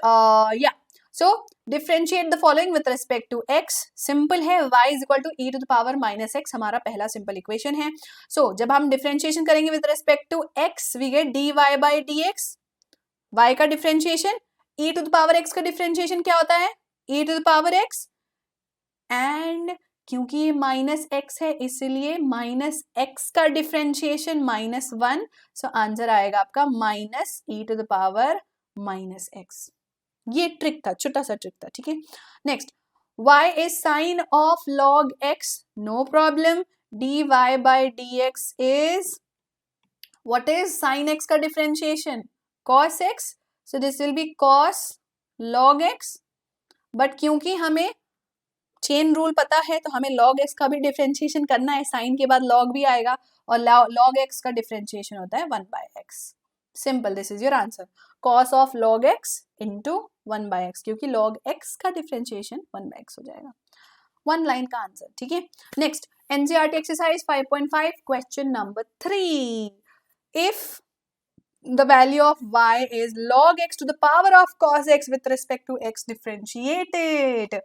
या so differentiate the following with respect to x, simple है, y is equal to e to the power minus x, हमारा पहला सिंपल इक्वेशन है। सो जब हम डिफरेंशिएशन करेंगे with respect to x, we get dy by dx, y का differentiation, e to the power x का differentiation क्या होता है, e to the power x, and क्योंकि ये माइनस एक्स है इसलिए माइनस एक्स का differentiation minus one, so answer आएगा आपका minus e to the power minus x. ये ट्रिक था, छोटा सा ट्रिक था, ठीक है। Next, y is sine of log x, no problem, dy by dx is what is sine x का differentiation, cos x, so this will be cos log x, but क्योंकि हमें चेन रूल पता है तो हमें log x का भी differentiation करना है, साइन के बाद log भी आएगा और log x का डिफरेंशिएशन होता है 1 by x, simple, this is your answer, cos of log x into 1 by x, क्योंकि log x का डिफरेंशिएशन 1 by x हो जाएगा, वन लाइन का आंसर, ठीक है। Next, NCERT exercise 5.5 question number 3, if the value of y is log x to the power of cos x with respect to x differentiated,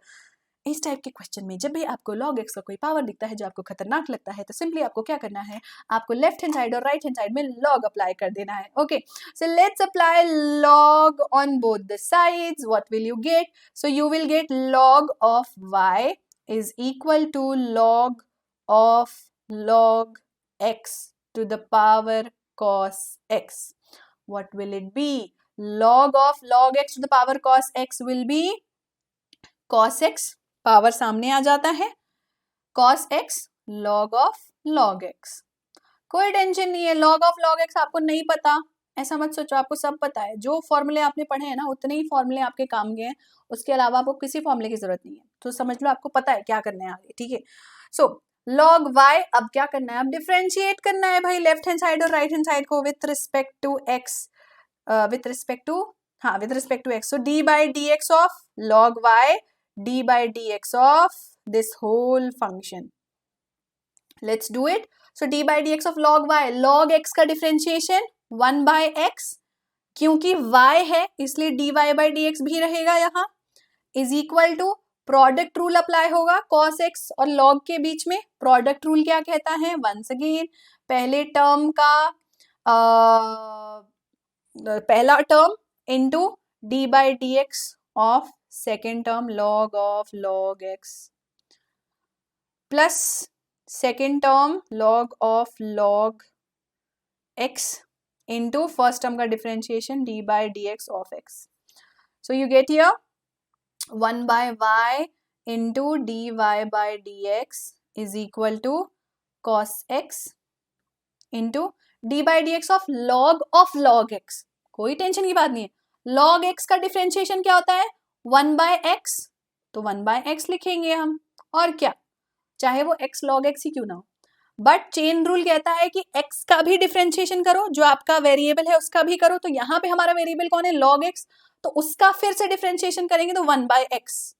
इस type के question में जब भी आपको log x का कोई पावर दिखता है जो आपको खतरनाक लगता है, तो सिंपली आपको क्या करना है, आपको लेफ्ट हैंड साइड और राइट हैंड साइड में log अप्लाई कर देना है। Okay, so let's apply log on both the sides, what will you get, so you will get log of y is equal to log of log x to the power cos x. What will it be? Log of log x to the power cos x will be cos x, power सामने आ जाता है, cos x log of log x. कोई tension नहीं है, log of log x आपको नहीं पता ऐसा मत सोचो, आपको सब पता है. जो फॉर्मूले आपने पढ़े हैं ना उतने ही फॉर्मूले आपके काम के हैं, उसके अलावा आपको किसी फॉर्मूले की जरूरत नहीं है. तो समझ लो आपको पता है क्या करना है आगे. ठीक है. सो log y अब क्या करना है, अब डिफरेंशिएट करना है भाई लेफ्ट हैंड साइड और राइट हैंड साइड को with respect to x, with respect to x. So d by dx of log y, d by dx of this whole function. Let's do it. So d by dx of log y, log x का differentiation 1 by x, क्योंकि y है इसलिए dy by dx भी रहेगा यहाँ, is equal to product rule apply होगा cos x और log के बीच में. प्रोडक्ट रूल क्या कहता है, वंस अगेन पहले टर्म का पहला term into d by dx of second term log of log x plus second term log of log x into first term का differentiation d by dx of x. So you get here 1 by y into dy by dx is equal to cos x into d by dx of log x. कोई tension की बात नहीं है. log x का differentiation क्या होता है, 1 by x, तो 1 by x लिखेंगे हम, और क्या, चाहे वो x log x ही क्यों ना हो. बट चेन रूल कहता है कि x का भी डिफरेंशिएशन करो, जो आपका वेरिएबल है उसका भी करो. तो यहाँ पे हमारा वेरिएबल कौन है, log x, तो उसका फिर से डिफरेंशिएशन करेंगे तो 1 by x.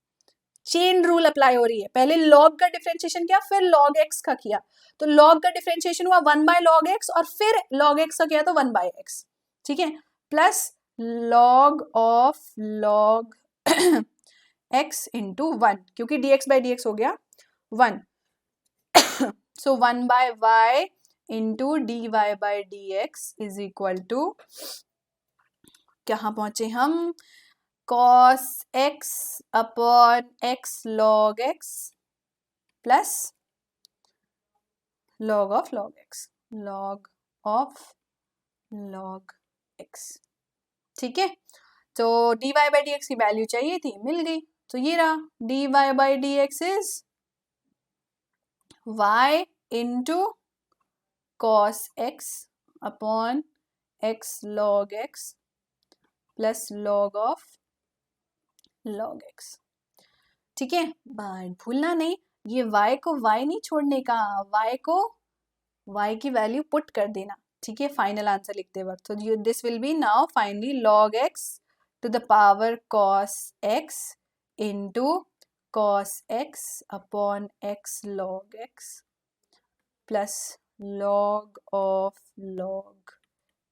Chain rule apply हो रही है, पहले log का डिफरेंशिएशन किया फिर log x का किया, तो log का डिफरेंशिएशन हुआ 1 by log x और फिर log x का किया तो 1 by x. ठीक है. Plus log of log x into 1, क्योंकि dx by dx हो गया 1. So 1 by y into dy by dx is equal to, कहाँ पहुंचे हम, cos x upon x log x plus log of log x, log of log x. ठीक है. तो dy by dx की value चाहिए थी, मिल गई. तो ये रहा dy by dx is y into cos x upon x log x plus log of log x. ठीक है. बट भूलना नहीं, ये y को y नहीं छोड़ने का, y को y की वैल्यू पुट कर देना. ठीक है, फाइनल आंसर लिखते वक्त. तो this will B now finally log x to the power cos x into cos x upon x log x plus log of log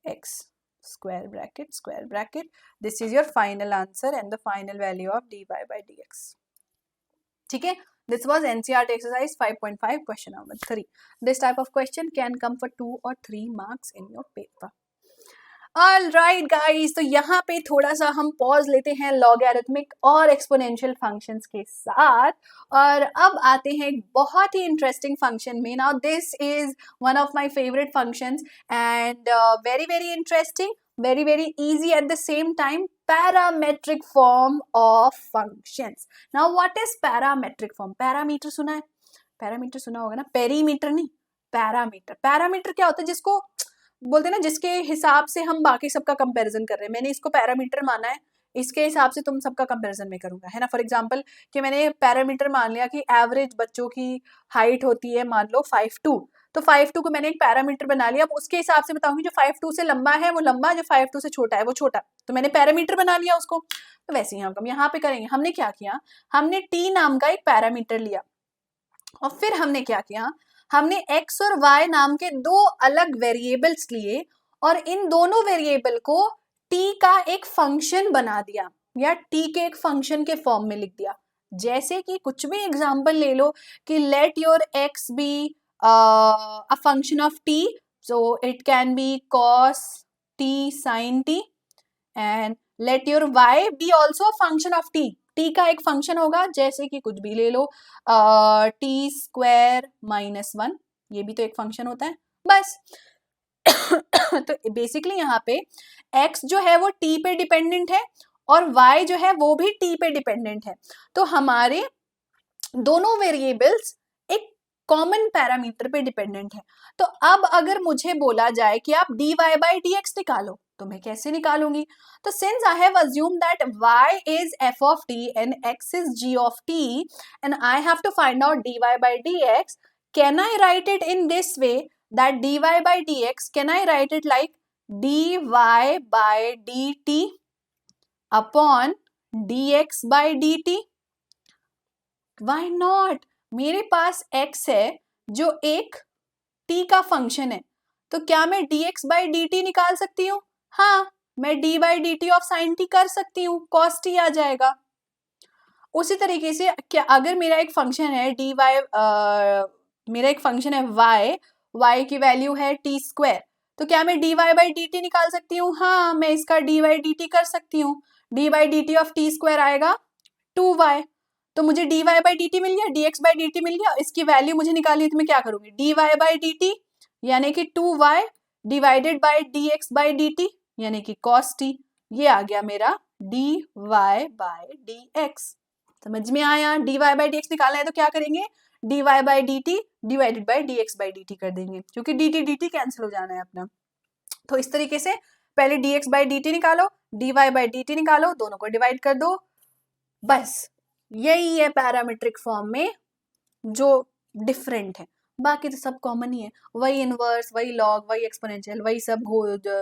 x square bracket. This is your final answer and the final value of dy by dx. ठीक है. This was NCERT exercise 5.5 question number 3. This type of question can come for 2 or 3 marks in your paper. All right guys, तो यहाँ पे थोड़ा सा हम pause लेते हैं लॉगरिथमिक और एक्सपोनेंशियल फंक्शंस के साथ, और अब आते हैं एक बहुत ही इंटरेस्टिंग फंक्शन में. Now this is one of my favourite functions and very very interesting, very very easy at the same time, parametric form of functions. Now what is parametric form? Parameter सुना है, parameter सुना होगा ना, perimeter नहीं, parameter. Parameter क्या होता है, जिसको बोलते हैं ना जिसके हिसाब से हम बाकी सबका कंपैरिजन कर रहे हैं. मैंने इसको पैरामीटर माना है, इसके हिसाब से तुम सबका कंपैरिजन में करूंगा, है ना. फॉर एग्जांपल कि मैंने पैरामीटर मान लिया कि एवरेज बच्चों की हाइट होती है मान लो 5'2", तो 5'2" को मैंने एक पैरामीटर बना लिया. अब उसके हिसाब से बताऊंगी जो 5'2" से लंबा है वो लंबा, जो 5'2" से छोटा है वो छोटा, तो मैंने पैरामीटर बना लिया उसको. तो वैसे ही हम यहाँ पे करेंगे. हमने क्या किया, हमने t नाम का एक पैरामीटर लिया और फिर हमने क्या किया, हमने x और y नाम के दो अलग वेरिएबल्स लिए और इन दोनों वेरिएबल को t का एक फंक्शन बना दिया या t के एक फंक्शन के फॉर्म में लिख दिया. जैसे कि कुछ भी एग्जांपल ले लो कि let your x be a function of t, so it can be cos t sin t, and let your y be also a function of t. t का एक फंक्शन होगा, जैसे कि कुछ भी ले लो t² - 1, ये भी तो एक फंक्शन होता है. बस तो बेसिकली यहाँ पे x जो है वो t पे डिपेंडेंट है और y जो है वो भी t पे डिपेंडेंट है। तो हमारे दोनों वेरिएबल्स एक कॉमन पैरामीटर पे डिपेंडेंट है। तो अब अगर मुझे बोला जाए कि आप dy by dx निकालो, तो मैं कैसे निकालूंगी? तो since I have assume that y is f of t and x is g of t and I have to find out dy by dx, can I write it in this way that dy by dx, can I write it like dy by dt upon dx by dt? Why not? मेरे पास x है जो एक t का function है, तो क्या मैं dx by dt निकाल सकती हूँ? हाँ, मैं d by dt of sin t कर सकती हूँ, cos t आ जाएगा। उसी तरीके से क्या अगर मेरा एक फंक्शन है मेरा एक फंक्शन है y की वैल्यू है t स्क्वायर, तो क्या मैं dy by dt निकाल सकती हूँ? हाँ, मैं इसका dy by dt कर सकती हूँ। d by dt of t square आएगा 2y, तो मुझे dy by dt मिल गया, dx by dt मिल गया। इसकी वैल्यू मुझे निकालनी है तो मैं क्या करूंगी? dy by dt यानी कि 2y divided by dx by dt यानी कि cos t, ये आ गया मेरा dy by dx। समझ में आया? dy by dx निकालना है तो क्या करेंगे? dy by dt divided by dx by dt कर देंगे, क्योंकि dt कैंसिल हो जाना है अपना। तो इस तरीके से पहले dx by dt निकालो, dy by dt निकालो, दोनों को डिवाइड कर दो, बस यही है पैरामीट्रिक फॉर्म में जो डिफरेंट है। बाकी तो सब कॉमन ही है, वही इनवर्स, वही लॉग, वही एक्सपोनेंशियल, वही सब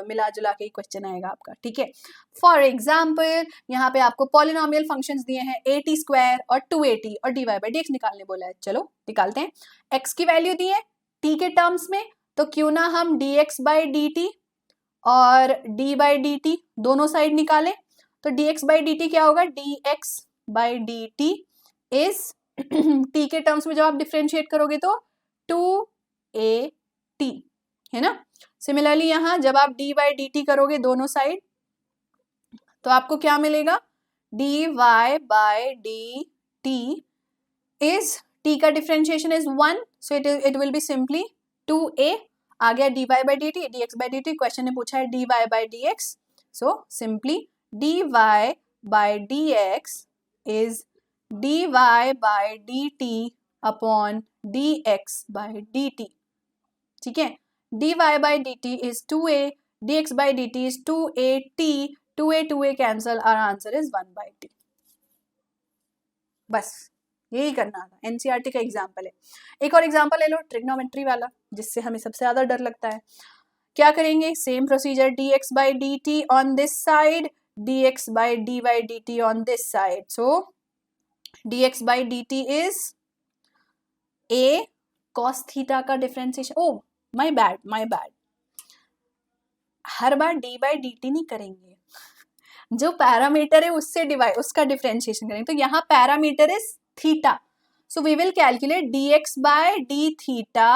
मिला जुला के क्वेश्चन आएगा आपका। ठीक है, फॉर एग्जाम्पल यहाँ पे आपको पॉलिनोमियल फंक्शंस दिए हैं at स्क्वायर और 2at और dy by dx निकालने बोला है। चलो निकालते हैं। x की वैल्यू दी है t के टर्म्स में, तो क्यों ना हम dx by dt और d by dt दोनों साइड निकालें। तो dx by dt क्या होगा? dx by dt is t के टर्म्स में जब आप डिफरेंशिएट करोगे तो 2at है ना। सिमिलरली यहाँ जब आप d by dt करोगे दोनों साइड, तो आपको क्या मिलेगा? dy by dt is t का differentiation is 1, so it will be simply 2a। आ गया dy by dt, dx by dt, question ने पूछा है dy by dx, so simply dy by dx is dy by dt upon dx by dt। ठीक है, dy by dt is 2a, dx by dt is 2at, 2a cancel, our answer is 1 by t। बस यही करना था, NCERT का example है। एक और एग्जाम्पल ले लो ट्रिग्नोमेट्री वाला, जिससे हमें सबसे ज्यादा डर लगता है। क्या करेंगे? Same procedure, dx by dt on this side, dx by dy dt on this side, so dx by dt is a cos theta का differentiation. Oh my bad, her bar d by dt नहीं करेंगे, जो parameter है उससे उसका differentiation करेंगे। तो यहाँ parameter is theta, so we will calculate dx by d theta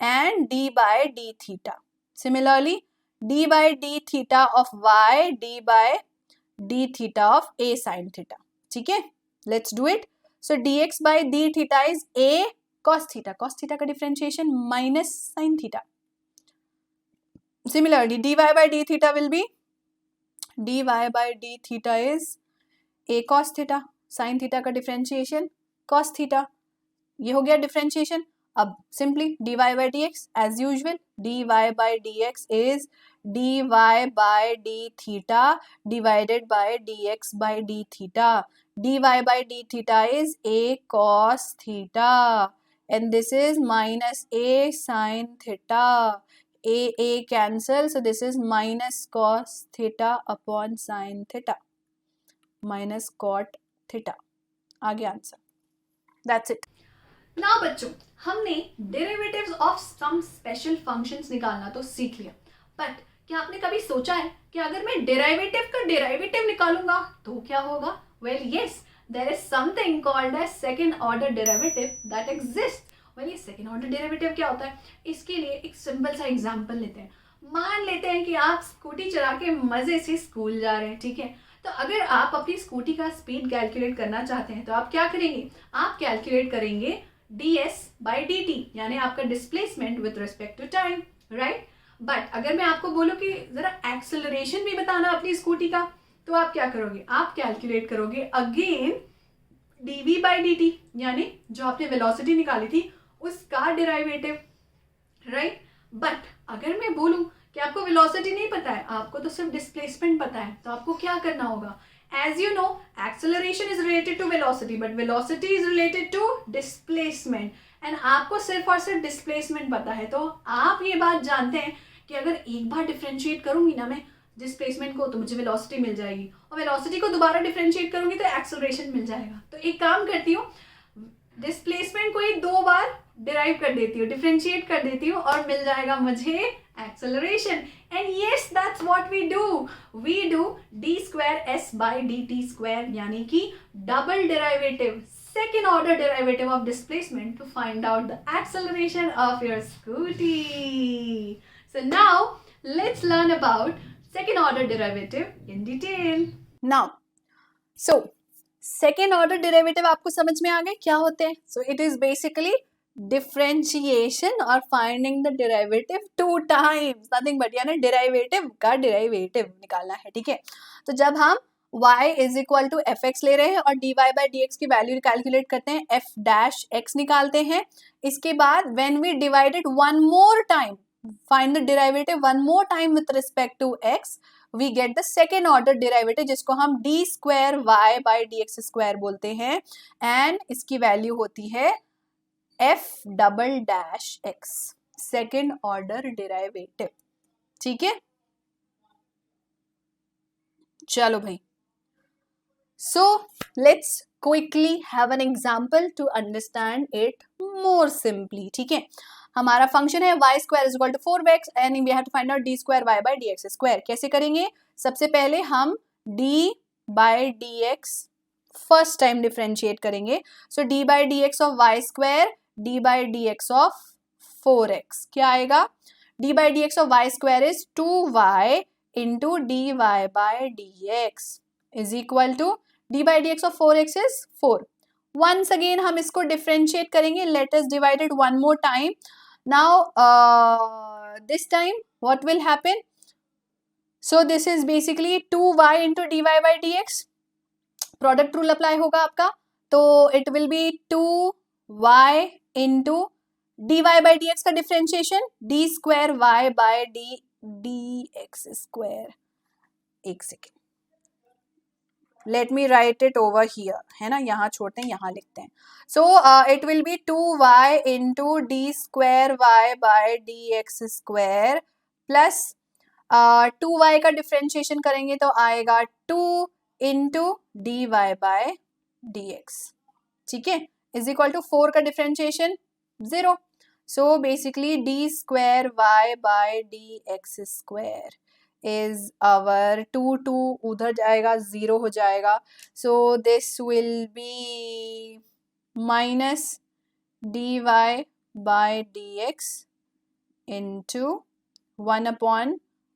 and d by d theta। Similarly, d by d theta of y, d by d theta of a sin theta। ठीक है, let's do it। So dx by d theta is a cos theta, cos theta का differentiation minus sin theta। Similarly, dy by d theta will be dy by d theta is a cos theta, sin theta का differentiation cos theta। ये हो गया differentiation. अब simply dy by dx as usual, dy by dx is dy by d theta divided by dx by d theta। dy by d theta is a cos theta and this is minus a sin theta, a cancel, so this is minus cos theta upon sin theta minus cot theta। आ गया answer, that's it। ना बच्चों, हमने derivatives of some special functions निकालना तो सीख लिया, but क्या आपने कभी सोचा है कि अगर मैं डेरिवेटिव का डेरिवेटिव निकालूंगा तो क्या होगा? Well yes, there is something called as second order derivative that exist. Well ये सेकंड ऑर्डर डेरिवेटिव क्या होता है? इसके लिए एक सिंपल सा एग्जांपल लेते हैं। मान लेते हैं कि आप स्कूटी चला के मजे से स्कूल जा रहे हैं, ठीक है। तो अगर आप अपनी स्कूटी का स्पीड कैलकुलेट करना चाहते हैं तो आप क्या करेंगे? आप कैलकुलेट करेंगे ds by dt, यानी आपका displacement with respect to time, right. But अगर मैं आपको बोलूँ कि जरा एक्सेलरेशन भी बताना अपनी स्कूटी का, तो आप क्या करोगे, आप कैलकुलेट करोगे अगेन dv बाई dt, यानी जो आपने वेलोसिटी निकाली थी उसका डेरिवेटिव, राइट। बट अगर मैं बोलूं कि आपको वेलोसिटी नहीं पता है, आपको तो सिर्फ डिस्प्लेसमेंट पता है, तो आपको क्या करना होगा, as you know acceleration is related to velocity but velocity is related to displacement, and आपको सिर्फ और सिर्फ डिस्प्लेसमेंट पता है। तो आप ये बात जानते हैं कि अगर एक बार डिफ्रेंशिएट करूंगी ना मैं डिस्प्लेसमेंट को, तो मुझे वेलोसिटी मिल जाएगी, और वेलोसिटी को दोबारा डिफ्रेंशिएट करूंगी तो एक्सेलरेशन मिल जाएगा। तो एक काम करती हूँ, डिस्प्लेसमेंट को ही 2 बार डिराइव कर देती हूँ, डिफ्रेंशिएट कर देती हूँ, और मिल जाएगा मुझे acceleration. And yes, that's what we do d square s by dt square, यानी कि double derivative, second order derivative of displacement to find out the acceleration of your scooty. So now let's learn about second order derivative in detail. Now, so second order derivative आपको समझ में आ गए क्या होते हैं? So it is basically differentiation or finding the derivative 2 times, nothing but, यानी derivative का derivative निकालना है, ठीक है। तो जब हम y is equal to f x ले रहे हैं और dy बाई डी एक्स की वैल्यू कैलकुलेट करते हैं, f डैश x निकालते हैं। इसके बाद when we divided one more time, find the derivative one more time with respect to x, we get the second order derivative जिसको हम d square y by d x square बोलते हैं, and इसकी value होती है f double dash x, second order derivative, ठीक है। चलो भाई, so let's quickly have an example to understand it more simply, ठीक है। हमारा फंक्शन है y square is equal to 4x and we have to find out d square y by d x square. कैसे करेंगे, सबसे पहले हम d by d x first time differentiate करेंगे। So d by d x of y square, d by d x of 4x, क्या आएगा, d by d x of y square is 2y into d y by d x is equal to d by dx of 4x is 4. Once again हम इसको differentiate करेंगे. Let us divide it one more time. Now this time what will happen? So this is basically 2y into dy by dx. Product rule apply होगा आपका, तो it will be 2y into dy by dx का differentiation, d square y by dx square. एक second, let me write it over here, है ना, यहाँ छोड़ते हैं, यहाँ लिखते हैं। So it will be 2y into d square y by d x square plus 2y का डिफ्रेंशिएशन करेंगे तो आएगा 2 into d y by d x, ठीक है, इज इक्वल टू 4 का differentiation 0। So basically d square y by d x square is our 2 उधर जाएगा 0 हो जाएगा, so this will be minus dy by dx into 1 upon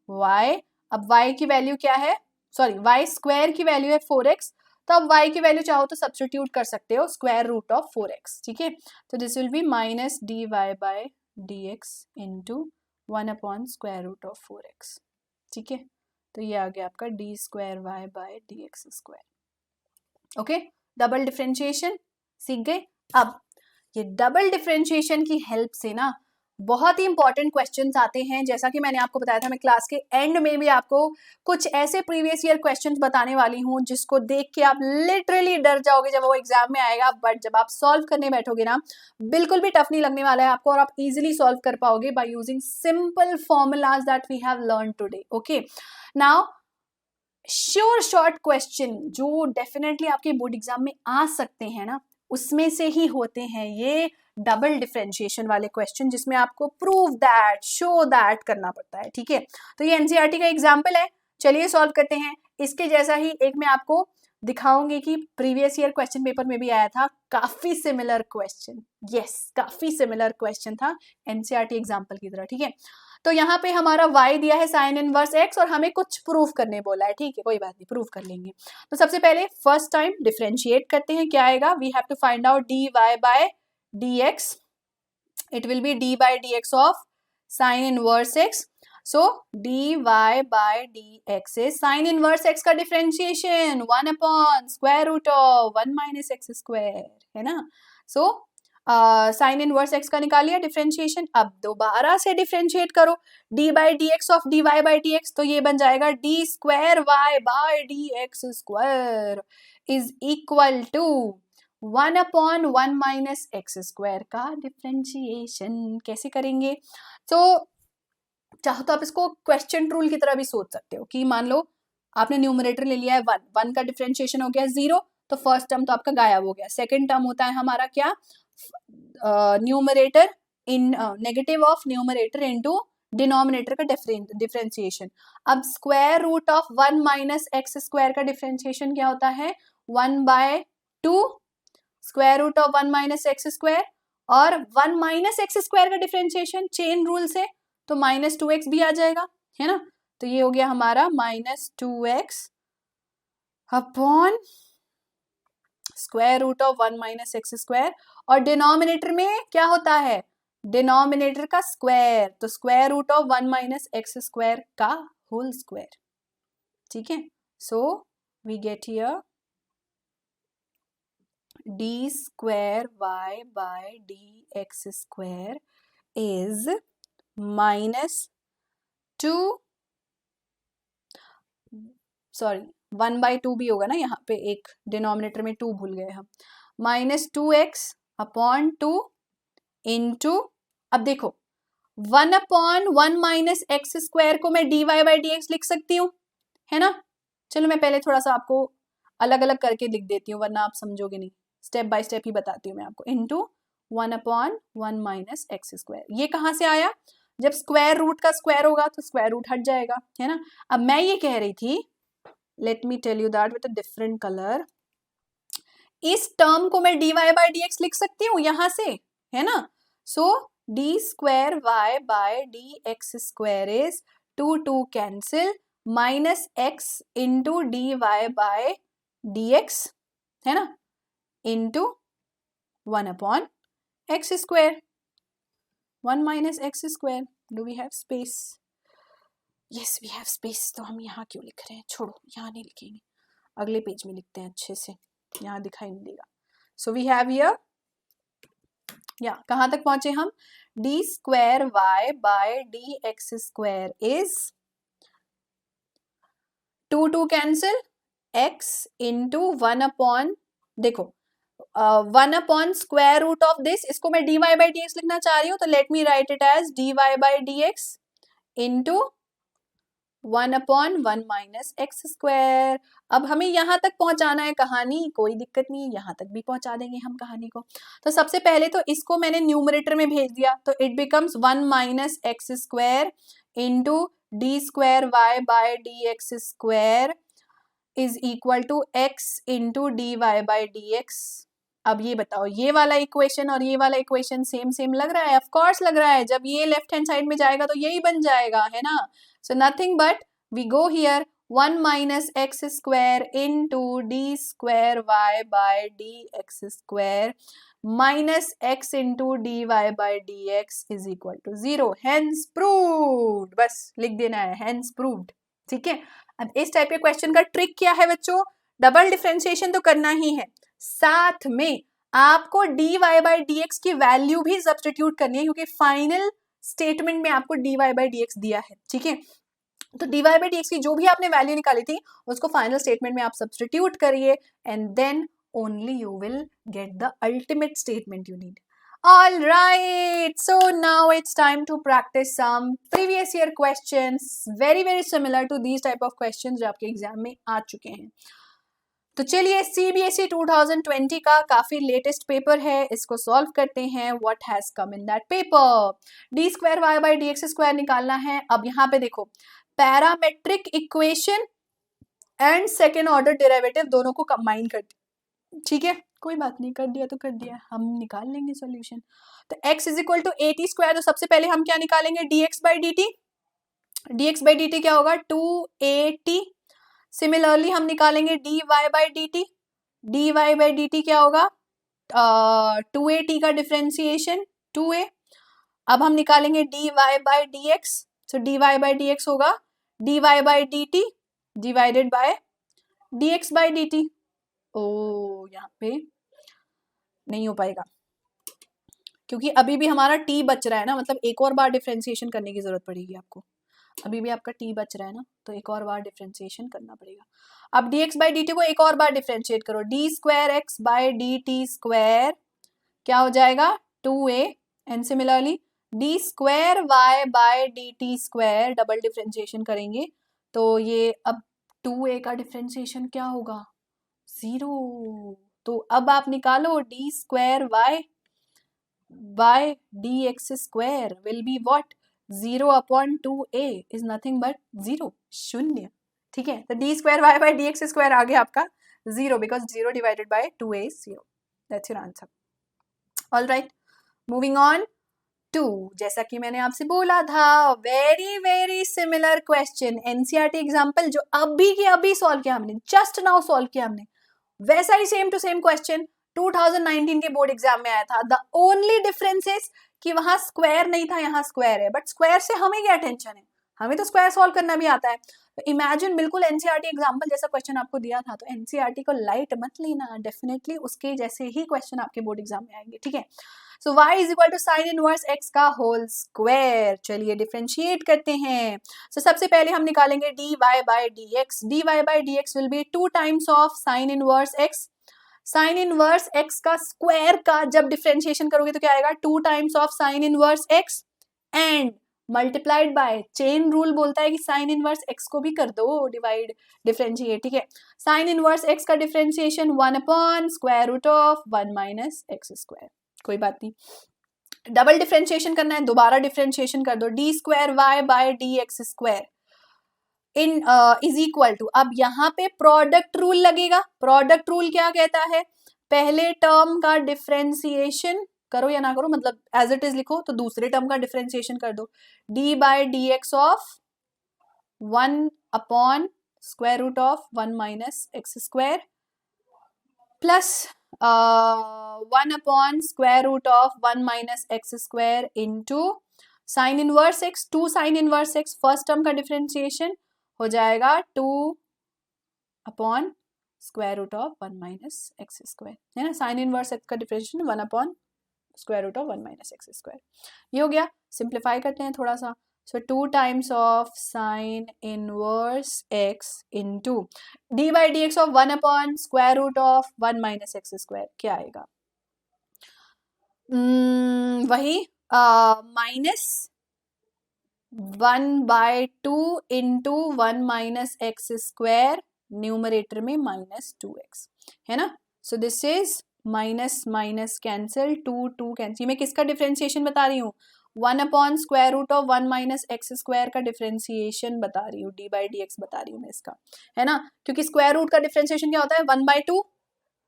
y। अब y की value क्या है, सॉरी y स्क्वायर की वैल्यू है 4x, तो अब y की वैल्यू चाहो तो सब्स्टिट्यूट कर सकते हो स्क्वायर रूट ऑफ 4x, ठीक है। तो this will be minus dy by dx into 1 upon square root of 4x, ठीक है। तो ये आ गया आपका d square y by d x square. Okay, double differentiation सीख गए। अब ये डबल डिफ्रेंशिएशन की हेल्प से ना बहुत ही इंपॉर्टेंट क्वेश्चंस आते हैं। जैसा कि मैंने आपको बताया था, मैं क्लास के एंड में भी आपको कुछ ऐसे प्रीवियस ईयर क्वेश्चंस बताने वाली हूँ जिसको देख के आप लिटरली डर जाओगे जब वो एग्जाम में आएगा, बट जब आप सॉल्व करने बैठोगे ना बिल्कुल भी टफ नहीं लगने वाला है आपको, और आप इजीली सॉल्व कर पाओगे by using simple formulas that we have learn today. Okay, now sure short question जो डेफिनेटली आपके बोर्ड एग्जाम में आ सकते हैं ना, उसमें से ही होते हैं ये डबल डिफरेंशिएशन वाले क्वेश्चन, जिसमें आपको प्रूव दैट, शो दैट करना पड़ता है, ठीक है। तो ये एनसीईआरटी का एग्जाम्पल है, चलिए सॉल्व करते हैं। इसके जैसा ही एक मैं आपको दिखाऊंगी कि प्रीवियस ईयर क्वेश्चन पेपर में भी आया था, काफी सिमिलर क्वेश्चन, यस काफी सिमिलर क्वेश्चन था एनसीईआरटी एग्जाम्पल की तरह, ठीक है। तो यहाँ पे हमारा y दिया है साइन इनवर्स x और हमें कुछ प्रूफ करने बोला है, ठीक है, कोई बात नहीं, प्रूफ कर लेंगे। तो सबसे पहले फर्स्ट टाइम डिफरेंशिएट करते हैं, क्या आएगा, we have to find out dy by dx, it will be d by dx of sine inverse x। So dy by dx is sine inverse x का differentiation 1 upon square root of 1 minus x square, है ना. So sine inverse x का निकाल लिया differentiation. अब दोबारा से differentiate करो d by d x of dy by d x, तो ये बन जाएगा d square y by d x square is equal to 1 upon 1 minus x square का डिफरेंशिएशन. कैसे करेंगे? तो चाहो तो आप इसको क्वेश्चन रूल की तरह भी सोच सकते हो कि मान लो आपने न्यूमरेटर ले लिया है 1 का डिफरेंशिएशन हो गया 0, तो फर्स्ट टर्म तो आपका गायब हो गया. सेकंड टर्म होता है हमारा क्या, numerator in negative of numerator into denominator का डिफरेंशिएशन. अब square root of 1 minus x square का डिफरेंशिएशन क्या होता है, 1 by 2 square root of 1 minus x square, और 1 माइनस एक्स स्क्वायर का डिफरेंशिएशन चेन रूल से तो माइनस 2x भी आ जाएगा, है ना. तो ये हो गया हमारा minus 2x upon square root of 1 minus x square. और डिनोमिनेटर में क्या होता है, डिनोमिनेटर का स्क्वायर, तो square root of 1 minus x square का होल स्क्वायर. ठीक है. So we get here d square y by d x square is minus 2, sorry 1/2 भी होगा ना, यहाँ पे एक डिनोमिनेटर में 2 भूल गए हम, माइनस 2x अपॉन 2 इंटू, अब देखो 1 अपॉन 1 माइनस एक्स स्क्वायर को मैं dy बाई डी एक्स लिख सकती हूँ, है ना. चलो मैं पहले थोड़ा सा आपको अलग अलग करके लिख देती हूँ, वरना आप समझोगे नहीं. स्टेप बाय स्टेप ही बताती हूँ मैं आपको. Into 1 upon 1 minus x square. ये कहाँ से आया, जब स्क्वायर रूट का स्क्वायर होगा तो स्क्वायर रूट हट जाएगा, है ना. अब मैं ये कह रही थी, let me tell you that with a different colour, इस टर्म को मैं dy बाई डी एक्स लिख सकती हूँ यहाँ से, है ना. So d square y by d x square is 2 cancel minus x into d y by d x, है ना, into 1 upon x square, 1 minus x square. Do we have space? Yes we have space. तो हम यहाँ क्यों लिख रहे हैं, छोड़ो, यहाँ नहीं लिखेंगे, अगले पेज में लिखते हैं अच्छे से, यहाँ दिखाई नहीं देगा. सो वी हैव हियर, या कहाँ तक पहुंचे हम, d square y by d x square is 2 cancel x into 1 upon, देखो 1 upon square root of this, इसको मैं dy बाई डी एक्स लिखना चाह रही हूँ, तो let me write it as dy by d x into 1 upon 1 minus x square. अब हमें यहाँ तक पहुंचाना है कहानी, कोई दिक्कत नहीं, यहाँ तक भी पहुंचा देंगे हम कहानी को. तो सबसे पहले तो इसको मैंने न्यूमरेटर में भेज दिया, तो it becomes 1 minus x square into d square y by d x square is equal to x into d y by d x. अब ये बताओ, ये वाला इक्वेशन और ये वाला इक्वेशन सेम सेम लग रहा है? ऑफ कोर्स लग रहा है, जब ये लेफ्ट हैंड साइड में जाएगा तो यही बन जाएगा, है ना. So nothing but we go here 1 minus x square into d square y by d x square minus x into d y by d x is equal to 0. Hence proved, बस लिख देना है हेंस प्रूव्ड. ठीक है. अब इस type के question का ट्रिक क्या है बच्चों, डबल डिफरेंशिएशन तो करना ही है, साथ में आपको dy बाई डी एक्स की वैल्यू भी सब्स्टिट्यूट करनी है, क्योंकि फाइनल स्टेटमेंट में आपको dy बाई डी एक्स दिया है. ठीक है. तो dy बाई डी एक्स की जो भी आपने वैल्यू निकाली थी उसको फाइनल स्टेटमेंट में आप सब्स्टिट्यूट करिए, and then only you will get the ultimate statement you need. All right, so now it's time to practice some previous year questions, very similar to these type of questions जो आपके exam में आ चुके हैं. तो चलिए, CBSE 2020 का काफी latest paper है, इसको सॉल्व करते हैं. What has come in that paper, d square y by d x square निकालना है. अब यहाँ पे देखो, parametric equation and second order derivative दोनों को कंबाइन कर, ठीक है, कोई बात नहीं, कर दिया तो कर दिया, हम निकाल लेंगे सॉल्यूशन. तो x is equal to a t square, तो सबसे पहले हम क्या निकालेंगे, dx by d t. dx by d t क्या होगा, 2at. सिमिलरली हम निकालेंगे dy by d t. dy by d t क्या होगा, 2at का डिफरेंशिएशन 2a. अब हम निकालेंगे dy by d x, so dy by d x होगा dy by d t divided by dx by d t. ओ यहाँ पे नहीं हो पाएगा क्योंकि अभी भी हमारा t बच रहा है ना, मतलब एक और बार डिफ्रेंसिएशन करने की जरूरत पड़ेगी आपको। अभी भी आपका t बच रहा है ना, तो एक और बार डिफ्रेंसिएशन करना पड़ेगा। अब dx बाई डी टी को एक और बार डिफ्रेंशिएट करो, d square x by d t square क्या हो जाएगा 2a, and similarly d square y by d t square double differentiation करेंगे तो ये अब 2a का डिफ्रेंशिएशन क्या होगा 0। तो अब आप निकालो d square y by d x square will be what 0 upon 2a is nothing but 0, शून्य। ठीक है, तो d square y by d x square आ गया आपका 0 because 0 divided by 2a is 0। That's your answer. All right, moving on to, जैसा कि मैंने आपसे बोला था, very very similar question NCERT example जो अभी के अभी सॉल्व किया हमने, जस्ट नाउ सॉल्व किया हमने, वैसा ही सेम टू सेम क्वेश्चन 2019 के बोर्ड एग्जाम में आया था। द ओनली डिफरेंस इज कि वहां स्क्वायर नहीं था, यहाँ स्क्वायर है, बट स्क्वायर से हमें क्या टेंशन है, हमें तो स्क्वायर सॉल्व करना भी आता है। तो इमेजिन बिल्कुल एनसीईआरटी एग्जाम्पल जैसा क्वेश्चन आपको दिया था, तो एनसीईआरटी को लाइट मत लेना, डेफिनेटली उसके जैसे ही क्वेश्चन आपके बोर्ड एग्जाम में आएंगे। ठीक है, so y is equal to sine inverse x का होल स्क्वायर। चलिए डिफरेंशिएट करते हैं। सो सबसे पहले हम निकालेंगे dy by d x. dy by d x will be 2 times of sine inverse x। Sine inverse x का स्क्वायर का जब डिफरेंशिएशन करोगे तो क्या आएगा 2 times of sine inverse x and multiplied bye chain rule बोलता है कि साइन इनवर्स x को भी कर दो डिवाइड डिफरेंशिएट। ठीक है, साइन इनवर्स x का differentiation 1 upon square root of 1 minus x square. कोई बात नहीं, डबल डिफरेंशिएशन करना है, दोबारा डिफरेंशिएशन कर दो, d square y by d x square in is equal to, अब यहाँ पे प्रोडक्ट रूल लगेगा। प्रोडक्ट रूल क्या कहता है, पहले टर्म का डिफरेंशिएशन करो या ना करो, मतलब एज इट इज लिखो, तो दूसरे टर्म का डिफरेंशिएशन कर दो, d by d x of 1 upon square root of 1 minus x square plus 1 upon square root of 1 minus x square into sine inverse x, 2 sine inverse x, first term का differentiation हो जाएगा 2 upon square root of 1 minus x square, है ना। Sine inverse x का differentiation 1 upon square root of 1 minus x square, ये हो गया। Simplify करते हैं थोड़ा सा, so 2 times of sine inverse x into d by d x of 1 upon square root of 1 minus x square, क्या आएगा वही minus 1 by 2 into 1 minus x square, numerator में माइनस 2x, है ना। So this is minus minus cancel, 2 cancel, मैं किसका differentiation बता रही हूँ 1 upon square root of 1 minus x square का डिफरेंशिएशन बता रही हूँ, डी बाई डी एक्स बता रही हूँ मैं इसका, है ना। क्योंकि स्क्वायर रूट का डिफरेंशिएशन क्या होता है 1 बाई 2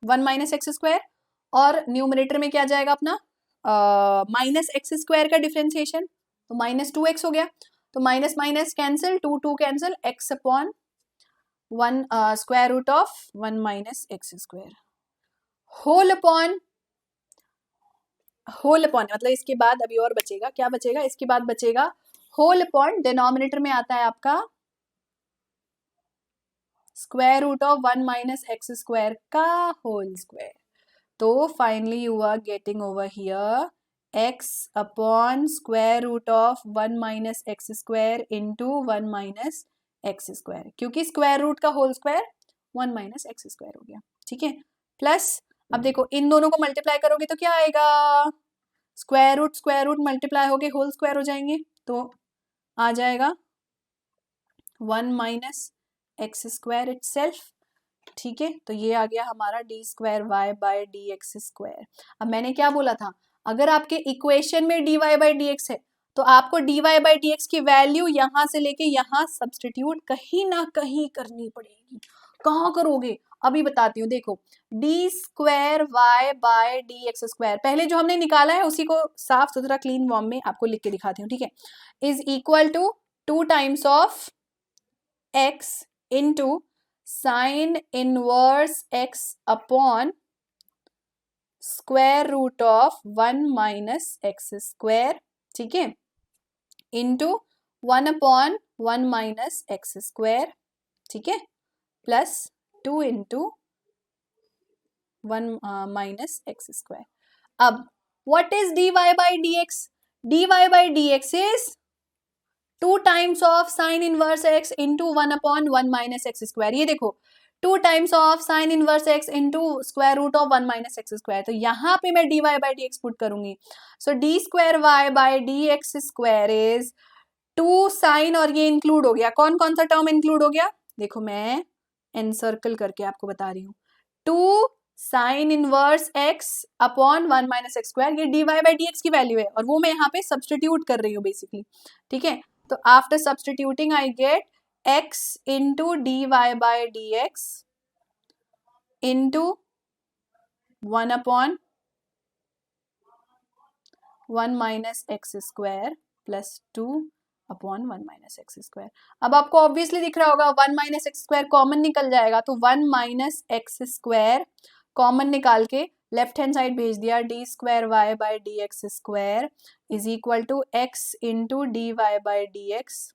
1 माइनस एक्स स्क्वायर, और न्यूमरेटर में क्या जाएगा अपना माइनस एक्स स्क्वायर का डिफरेंशिएशन, तो माइनस 2x हो गया, तो minus minus cancel, 2 cancel, x upon 1 square root of 1 minus x square whole upon मतलब इसके बाद अभी और बचेगा, क्या बचेगा इसके बाद बचेगा होल अपॉन, डिनोमिनेटर में आता है आपका square root of 1 minus x square का होल स्क्वायर। तो finally you are getting over here x upon square root of 1 minus x square into 1 minus x square, क्योंकि स्क्वायर रूट का whole square 1 minus x square हो गया। ठीक है, plus अब देखो इन दोनों को मल्टीप्लाई करोगे तो क्या आएगा, स्क्वायर रूट मल्टीप्लाई होके होल स्क्वायर हो जाएंगे, तो आ जाएगा 1 माइनस एक्स स्क्वायर इटसेल्फ। ठीक है, तो ये आ गया हमारा d square y by d x square. अब मैंने क्या बोला था, अगर आपके इक्वेशन में d y by d x है तो आपको d y by d x की वैल्यू यहां से लेके यहां सब्सटीट्यूट कहीं ना कहीं करनी पड़ेगी। कहाँ करोगे अभी बताती हूँ, देखो d square y by d x square, पहले जो हमने निकाला है उसी को साफ सुथरा क्लीन फॉर्म में आपको लिख के दिखाती हूँ। ठीक है, is equal to 2 times of x into sine inverse x upon square root of 1 minus x square, ठीक है, इंटू 1/1 माइनस एक्स स्क्वायर, ठीक है, plus 2 into 1 minus x square. अब what is dy by dx? dy by dx is 2 times of sin inverse x into 1/1 minus x square. ये देखो 2 times of sin inverse x into square root of 1 minus x square. तो यहाँ पे मैं dy by dx put करूंगी. So d square y by dx square is 2 sin, और ये include हो गया. कौन कौन सा टर्म इंक्लूड हो गया? देखो मैं एनसर्कल करके आपको बता रही हूँ. 2 sine inverse x upon 1 minus x square, ये dy बाई डी एक्स की वैल्यू है और वो मैं यहाँ पे सब्सटीट्यूट कर रही हूँ बेसिकली. ठीक है, तो after substituting I get x into d y by d x into 1 upon 1 minus x square plus 2 upon 1 minus x square. अब आपको ऑब्वियसली दिख रहा होगा 1 माइनस एक्स स्क्वायर कॉमन निकल जाएगा, तो 1 माइनस एक्स स्क्वायर कॉमन निकाल के लेफ्ट हैंड साइड भेज दिया. D square y by d x square is equal to x into d y by d x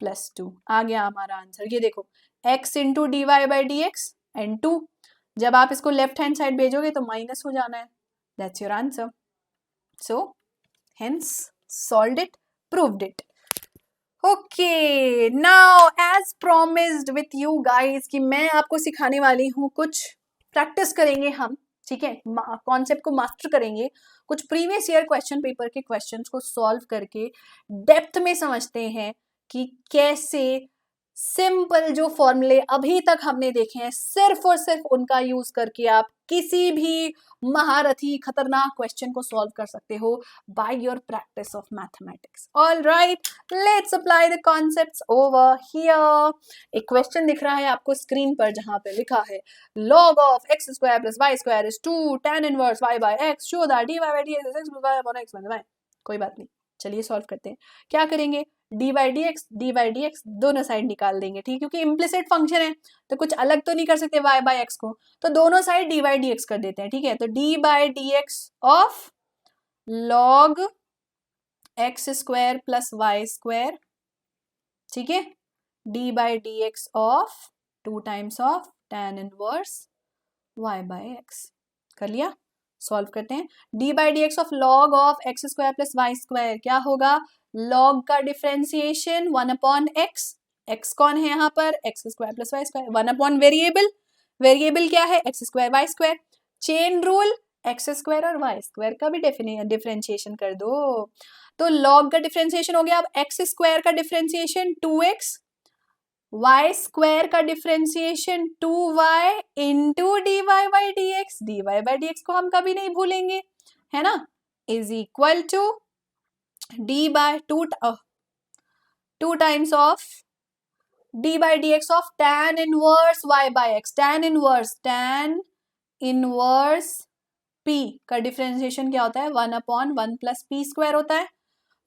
plus 2. आ गया हमारा आंसर. ये देखो x into d y by d x and 2. जब आप इसको लेफ्ट हैंड साइड भेजोगे तो माइनस हो जाना है. That's your answer. So hence solved it, proved it. Okay, now as promised with you guys कि मैं आपको सिखाने वाली हूँ, कुछ प्रैक्टिस करेंगे हम. ठीक है, कॉन्सेप्ट को मास्टर करेंगे, कुछ प्रीवियस ईयर क्वेश्चन पेपर के क्वेश्चंस को सॉल्व करके डेप्थ में समझते हैं कि कैसे सिंपल जो फॉर्मूले अभी तक हमने देखे हैं सिर्फ और सिर्फ उनका यूज करके आप किसी भी महारथी खतरनाक क्वेश्चन को सॉल्व कर सकते हो by your practice of mathematics. All right, let's apply the concepts over here. एक क्वेश्चन दिख रहा है आपको स्क्रीन पर जहां पे लिखा है log of x square plus y square is 2 tan inverse y by x, show that dy by dx is x plus y upon x minus y. कोई बात नहीं, चलिए सॉल्व करते हैं. क्या करेंगे, डी बाई डी एक्स दोनों side निकाल देंगे. ठीक, क्योंकि इम्प्लिसिट फंक्शन है तो कुछ अलग तो नहीं कर सकते y बाई एक्स को, तो दोनों side d by d x कर देते हैं. ठीक है, तो d by d x of log x square plus y square, ठीक है, d by d x of 2 times of tan inverse y by x. कर लिया, सॉल्व करते हैं. D by d x of log of x square plus y square क्या होगा, log का differentiation 1 upon x. X कौन है यहाँ पर, x square plus y square. 1 upon variable, variable क्या है, x square y square. Chain rule, x square और वाई स्क्वायर का भी डिफरेंशिएशन कर दो. तो लॉग का डिफरेंशिएशन हो गया. अब एक्स स्क्वायर का डिफरेंशिएशन 2x, वाई स्क्वायर का differentiation 2y into d y by d x. D y by d x को हम कभी नहीं भूलेंगे, है ना, is equal to d by 2 times of d by d x of tan inverse y by x. tan inverse p का differentiation क्या होता है, 1 अपॉन 1 प्लस पी स्क्वायर होता है.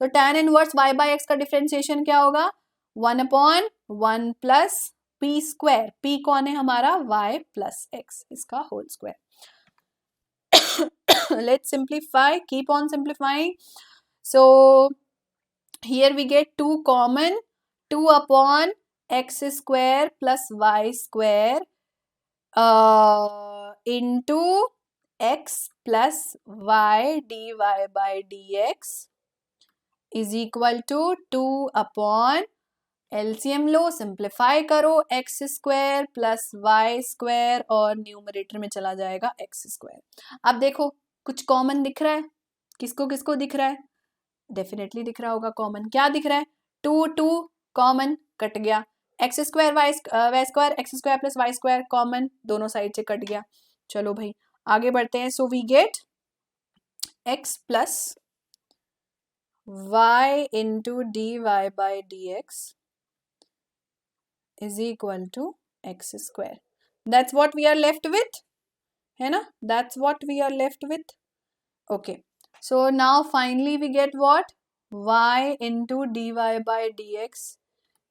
तो tan inverse y by x का डिफरेंशिएशन क्या होगा, 1 upon 1 plus p square. p कौन है हमारा, y प्लस x, इसका whole square. Let's simplify, keep on simplifying. So here we get 2 common, 2 upon x square plus y square into x plus y dy by dx is equal to 2 upon LCM low, simplify करो, x square plus y square और numerator में चला जाएगा x square. अब देखो कुछ common दिख रहा है, किसको किसको दिख रहा है, डेफिनेटली दिख रहा होगा कॉमन. क्या दिख रहा है, 2 कॉमन कट गया. X square y square, x square plus y square common, दोनों साइड से कट गया. चलो भाई आगे बढ़ते हैं. So we get x plus y into d y by d x is equal to x square. That's what we are left with, है ना, that's what we are left with. Okay, so now finally we get what, y into dy by dx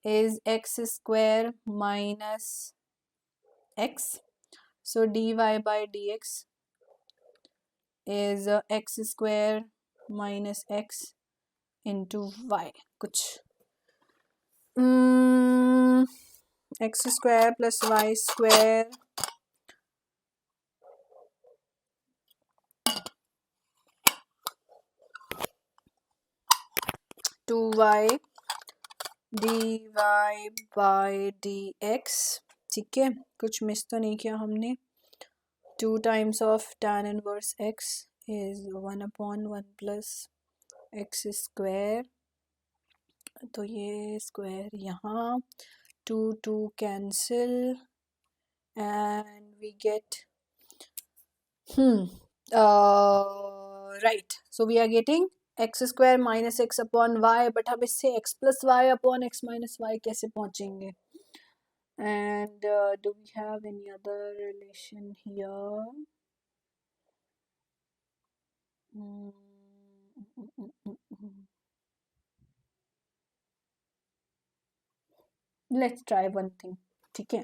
is x square minus x. So dy by dx is x square minus x into y. कुछ x square plus y square two y d y by d x, ठीक है, कुछ miss तो नहीं किया हमने. 2 times of tan inverse x is 1/1 plus x square, तो ये स्क्वायर यहाँ, 2 cancel and we get right, so we are getting x square minus x upon y, but अब इससे x plus y upon x minus y कैसे पहुँचेंगे? And do we have any other relation here? Let's try one thing, ठीक है,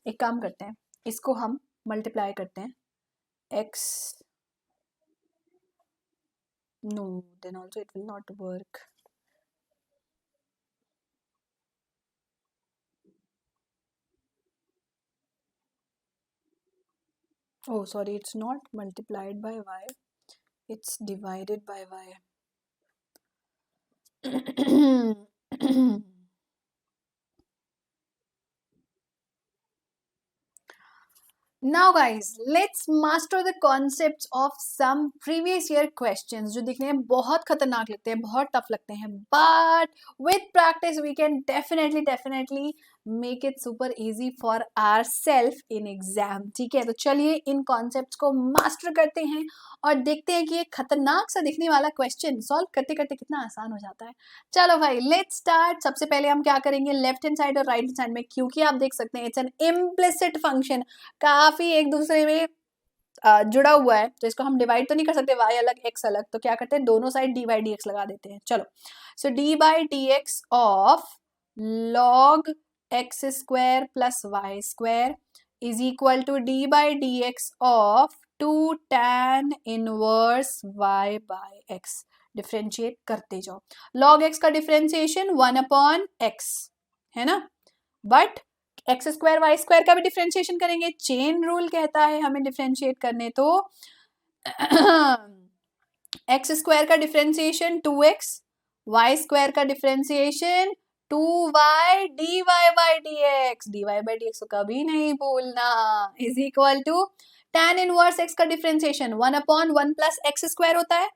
एक काम करते हैं, इसको हम मल्टीप्लाई करते हैं, x, no, then also it will not work. Oh, sorry, it's not multiplied by y, it's divided by y. Now guys, let's master the concepts of some previous year questions जो दिखने में बहुत खतरनाक लगते हैं, बहुत टफ लगते हैं, but with practice we can definitely make it super easy for ourselves in exam, ठीक है. तो चलिए इन concepts को master करते हैं और देखते हैं कि ये खतरनाक सा दिखने वाला question solve करते करते कितना आसान हो जाता है. चलो भाई, let's start. सबसे पहले हम क्या करेंगे, लेफ्ट हैंड साइड और राइट हैंड साइड में, क्योंकि आप देख सकते हैं इट्स एन इम्प्लिसिट फंक्शन, काफी एक दूसरे में जुड़ा हुआ है, तो इसको हम डिवाइड तो नहीं कर सकते, y अलग x अलग, तो क्या करते हैं, दोनों साइड dy dx लगा देते हैं. चलो, so dy dx of log x square plus y square is equal to dy dx of 2 tan inverse y by x. Differentiate करते जाओ. log x का डिफ्रेंशिएशन 1/x है ना, but x square y square का भी differentiation करेंगे. Chain rule कहता है हमें डिफ्रेंशिएट करने, तो एक्स स्क्वायर का डिफ्रेंशिएशन 2x, वाई स्क्वायर का differentiation 2y dy by dx, dy by dx को कभी नहीं भूलना, is equal to tan inverse x का डिफ्रेंशिएशन 1/1 प्लस एक्स स्क्वायर होता है,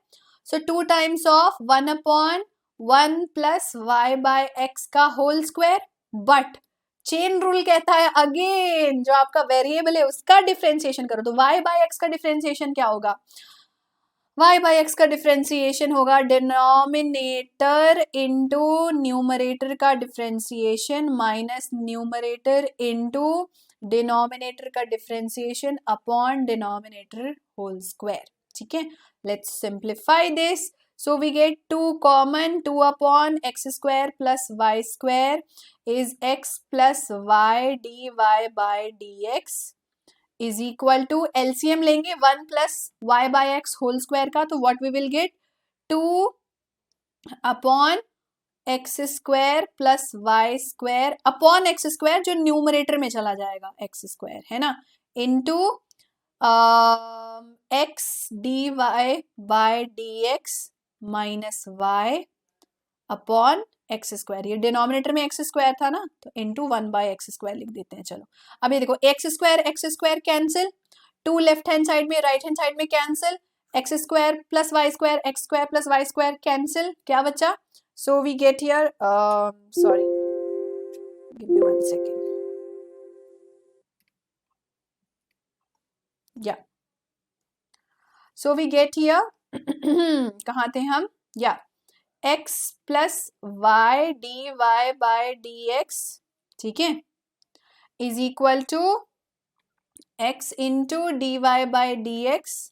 so 2 times of 1/1 plus y by x का whole square. But chain rule कहता है अगेन जो आपका वेरिएबल है उसका डिफरेंशिएशन करो, तो y बाय x का डिफरेंशिएशन क्या होगा, y बाय x का डिफरेंशिएशन होगा डिनोमिनेटर इनटू न्यूमरेटर का differentiation minus numerator into denominator का differentiation upon denominator whole square. ठीक है, let's simplify this. So we get 2 common, 2 upon x square plus y square is x plus y dy by dx is equal to, LCM लेंगे 1 plus y by x whole square का, तो what we will get 2 upon x square plus y square upon x square जो numerator में चला जाएगा, x square है ना, into x dy by dx minus y upon x square, ये denominator में एक्स स्क्वायर था ना, तो इंटू 1 बाय एक्स स्क्वायर लिख देते हैं. चलो, अब ये देखो x square cancel, 2 left hand side में, राइट हैंड साइड में cancel, x square plus y square, x square plus y square cancel, क्या बचा, so we get here, sorry give me 1 second, या सो वी गेट हियर कहाँ थे हम, या x plus y d y by d x, ठीक है, is equal to x into d y by d x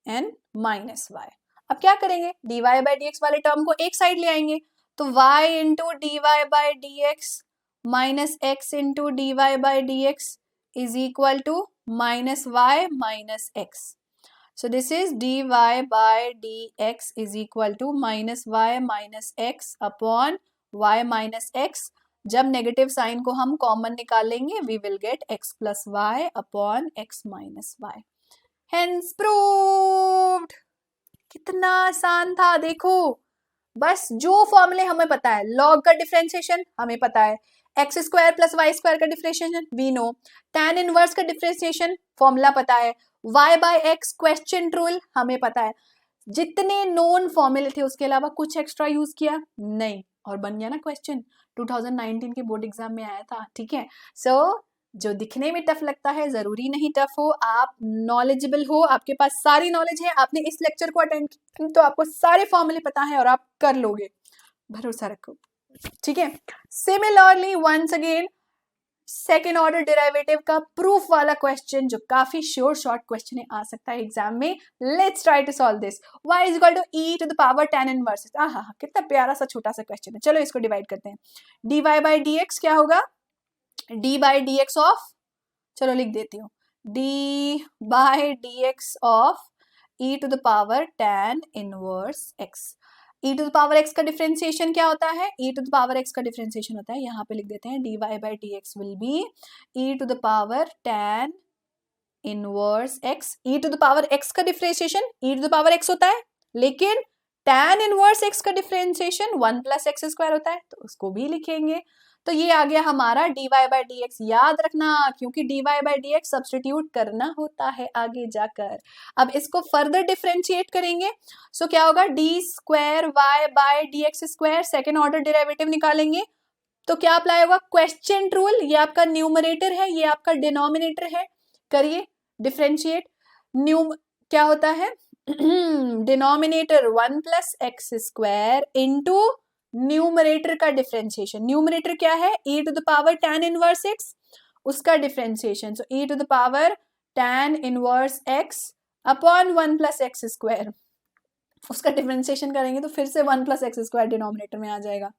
and minus y. अब क्या करेंगे, dy बाय डी एक्स वाले टर्म को एक साइड ले आएंगे, तो y into d y by d x minus x into d y by d x is equal to minus y minus x. So this is dy by dx is equal to minus y minus x upon y minus x, जब negative sign को हम common निकालेंगे we will get x plus y upon x minus y. Hence proved. कितना आसान था देखो, बस जो फॉर्मूले हमें पता है, लॉग का डिफरेंशिएशन हमें पता है, x square plus y square का differentiation we know, tan inverse का डिफरेंशिएशन फॉर्मूला पता है, y by x quotient rule हमें पता है, जितने नोन फॉर्मूले थे उसके अलावा कुछ एक्स्ट्रा यूज किया नहीं, और बन गया ना क्वेश्चन। 2019 के बोर्ड एग्जाम में आया था, ठीक है। सो जो दिखने में टफ लगता है जरूरी नहीं टफ हो, आप नॉलेजेबल हो, आपके पास सारी नॉलेज है, आपने इस लेक्चर को अटेंड किया तो आपको सारे फॉर्मूले पता है और आप कर लोगे, भरोसा रखो, ठीक है। Similarly once again second order derivative का प्रूफ वाला क्वेश्चन जो काफी श्योर शॉर्ट क्वेश्चन है, आ सकता है एग्जाम में। Let's try to solve this. y is equal to e to the power tan inverse. आहा, कितना प्यारा सा छोटा सा क्वेश्चन है। चलो इसको डिवाइड करते हैं। dy बाई dx क्या होगा, d बाई dx ऑफ, चलो लिख देती हूँ, d by dx of e to the power tan inverse x। e to the power x का डिफरेंशिएशन क्या होता है, e to the power x का डिफरेंशिएशन होता है, यहाँ पे लिख देते हैं dy by dx will be e to the power tan inverse x। e to the power x का differentiation e to the power x होता है, लेकिन tan इनवर्स x का डिफरेंशिएशन 1 प्लस एक्स स्क्वायर होता है, तो उसको भी लिखेंगे। तो ये आ गया हमारा dy बाई dx। याद रखना, क्योंकि dy बाई dx सब्स्टिट्यूट करना होता है आगे जाकर। अब इसको फर्दर डिफरेंशिएट करेंगे, सो क्या होगा, d square y by d x square, second order derivative निकालेंगे तो क्या अप्लाई होगा, क्वेश्चन रूल। ये आपका न्यूमरेटर है, ये आपका डिनोमिनेटर है, करिए डिफरेंशिएट। क्या होता है, denominator 1 plus x square into numerator का डिफरेंशिएशन। न्यूमरेटर क्या है, e to the power tan inverse x, उसका differentiation, so e to the power tan inverse x upon 1 plus x square, उसका डिफरेंशिएशन करेंगे तो फिर से 1 प्लस एक्स स्क्वायर डिनोमिनेटर में आ जाएगा।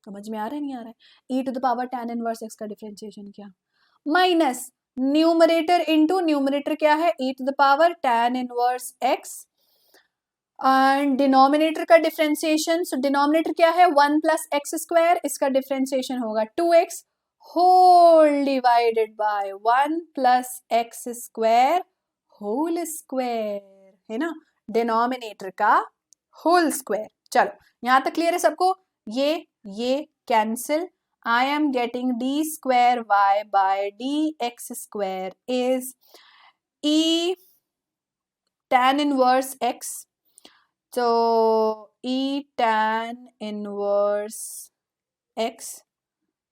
समझ में आ रहा है नहीं आ रहा है, e to the power tan inverse x का डिफरेंशिएशन क्या, माइनस न्यूमरेटर इंटू न्यूमरेटर क्या है, e to the power tan inverse x and denominator का डिफरेंशिएशन, सो डिनोमिनेटर क्या है 1 प्लस एक्स स्क्वायर, इसका डिफरेंशिएशन होगा 2x whole divided by 1 plus x square whole square, है ना, डिनोमिनेटर का होल स्क्वायर। चलो यहां तक क्लियर है सबको, ये cancel, I am getting d square y by d x square is e tan inverse x, तो e tan इनवर्स x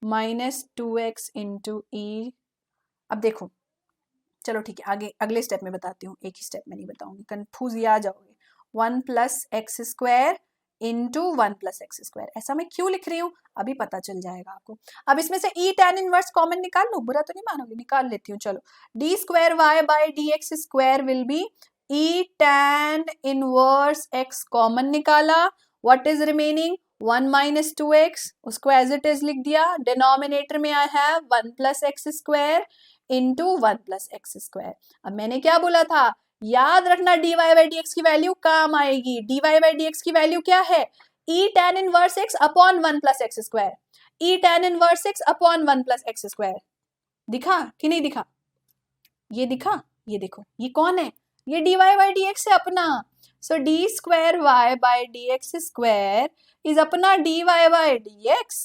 माइनस 2x इंटू e। अब देखो, चलो ठीक है, आगे अगले स्टेप में बताती हूँ, एक ही स्टेप में नहीं बताऊंगी, कंफ्यूज आ जाओगे। 1 plus x square into 1 plus x square, ऐसा मैं क्यों लिख रही हूँ अभी पता चल जाएगा आपको। अब इसमें से e tan इनवर्स कॉमन निकाल लो, बुरा तो नहीं मानोगे, निकाल लेती हूँ। चलो d square y by d x square will be e tan inverse x common निकाला, what is remaining 1 minus 2x, उसको एज इट इज लिख दिया। डिनोमिनेटर में I have 1 plus x square into 1 plus x square. अब मैंने क्या बोला था, याद रखना dy बाई dx की वैल्यू काम आएगी। dy बाई dx की वैल्यू क्या है, e tan inverse x upon 1 plus x square, e tan inverse x upon 1 plus x square. दिखा कि नहीं दिखा, ये दिखा, ये देखो ये कौन है, ये dy बाई dx है अपना। So d square y by d x square is अपना dy बाई dx,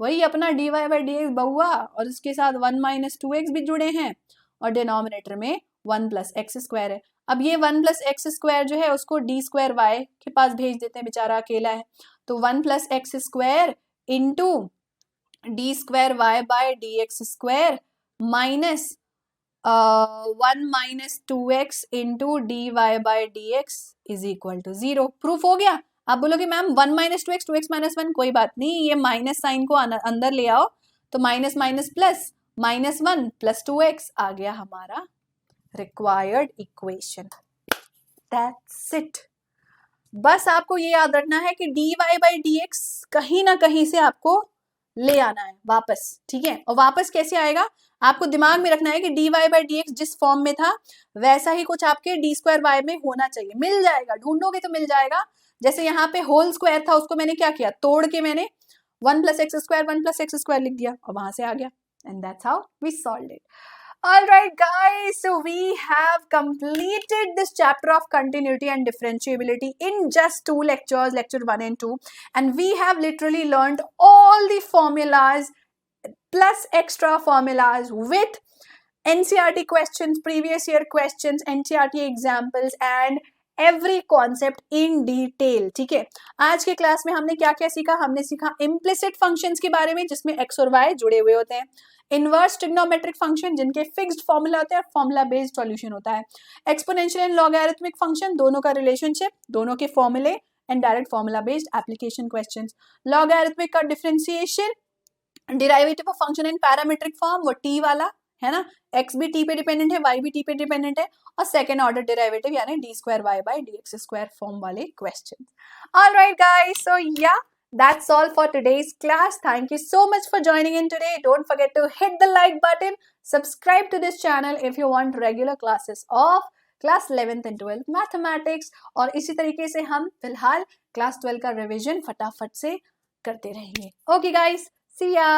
वही अपना dy बाई dx बहुआ, और उसके साथ 1 माइनस 2x भी जुड़े हैं, और डिनोमिनेटर में 1 प्लस एक्स स्क्वायर है। अब ये 1 प्लस एक्स स्क्वायर जो है उसको डी स्क्वायर वाई के पास भेज देते हैं, बेचारा अकेला है, तो 1 plus x square into d square y by d x square minus 1 minus 2x into d y by d x is equal to 0। Proof हो गया। आप बोलोगे ma'am 1 minus 2x 2x minus 1, कोई बात नहीं, ये माइनस साइन को अंदर ले आओ, तो minus minus plus, minus 1 plus 2x आ गया हमारा रिक्वायर्ड इक्वेशन। That's it. बस आपको ये याद रखना है कि d y by d x कहीं ना कहीं से आपको ले आना है वापस, ठीक है। और वापस कैसे आएगा, आपको दिमाग में रखना है कि d y by d x जिस फॉर्म में था वैसा ही कुछ आपके डी स्क्वायर वाई में होना चाहिए, मिल जाएगा, ढूंढोगे तो मिल जाएगा। जैसे यहाँ पे होल स्क्वायर था, उसको मैंने क्या किया, तोड़ के मैंने 1 + x² लिख दिया और वहां से आ गया, and that's how we solved it. All right guys, so we have completed this chapter of continuity and differentiability in just 2 lectures, lecture 1 and 2, and we have literally learned all the formulas plus extra formulas with NCERT questions, previous year questions, NCERT examples and every concept in detail. ठीक है, आज के class में हमने क्या क्या सीखा? हमने सीखा implicit functions के बारे में जिसमें x और y जुड़े हुए होते हैं, इनवर्स ट्रिग्नोमेट्रिक फंक्शन जिनके फिक्स्ड फॉर्मूला होते हैं और फॉर्मूला बेस्ड सॉल्यूशन होता है, एक्सपोनेंशियल एंड लॉगरिथमिक फंक्शन दोनों का रिलेशनशिप, दोनों के फॉर्मूले and direct formula based application questions, logarithmic का differentiation, derivative of function in parametric form वो t वाला है ना, x भी t पे डिपेंडेंट है, y भी t पे डिपेंडेंट है, और सेकेंड ऑर्डर डेरिवेटिव यानी d2y/dx² फॉर्म वाले क्वेश्चन. ऑलराइट गाइस, सो या that's all for today's class. Thank you so much for joining in today. Don't forget to hit the like button, subscribe to this channel if you want regular classes of class 11th and 12th mathematics. और इसी तरीके से हम फिलहाल class 12 का revision फटाफट से करते रहेंगे. Okay guys, see ya.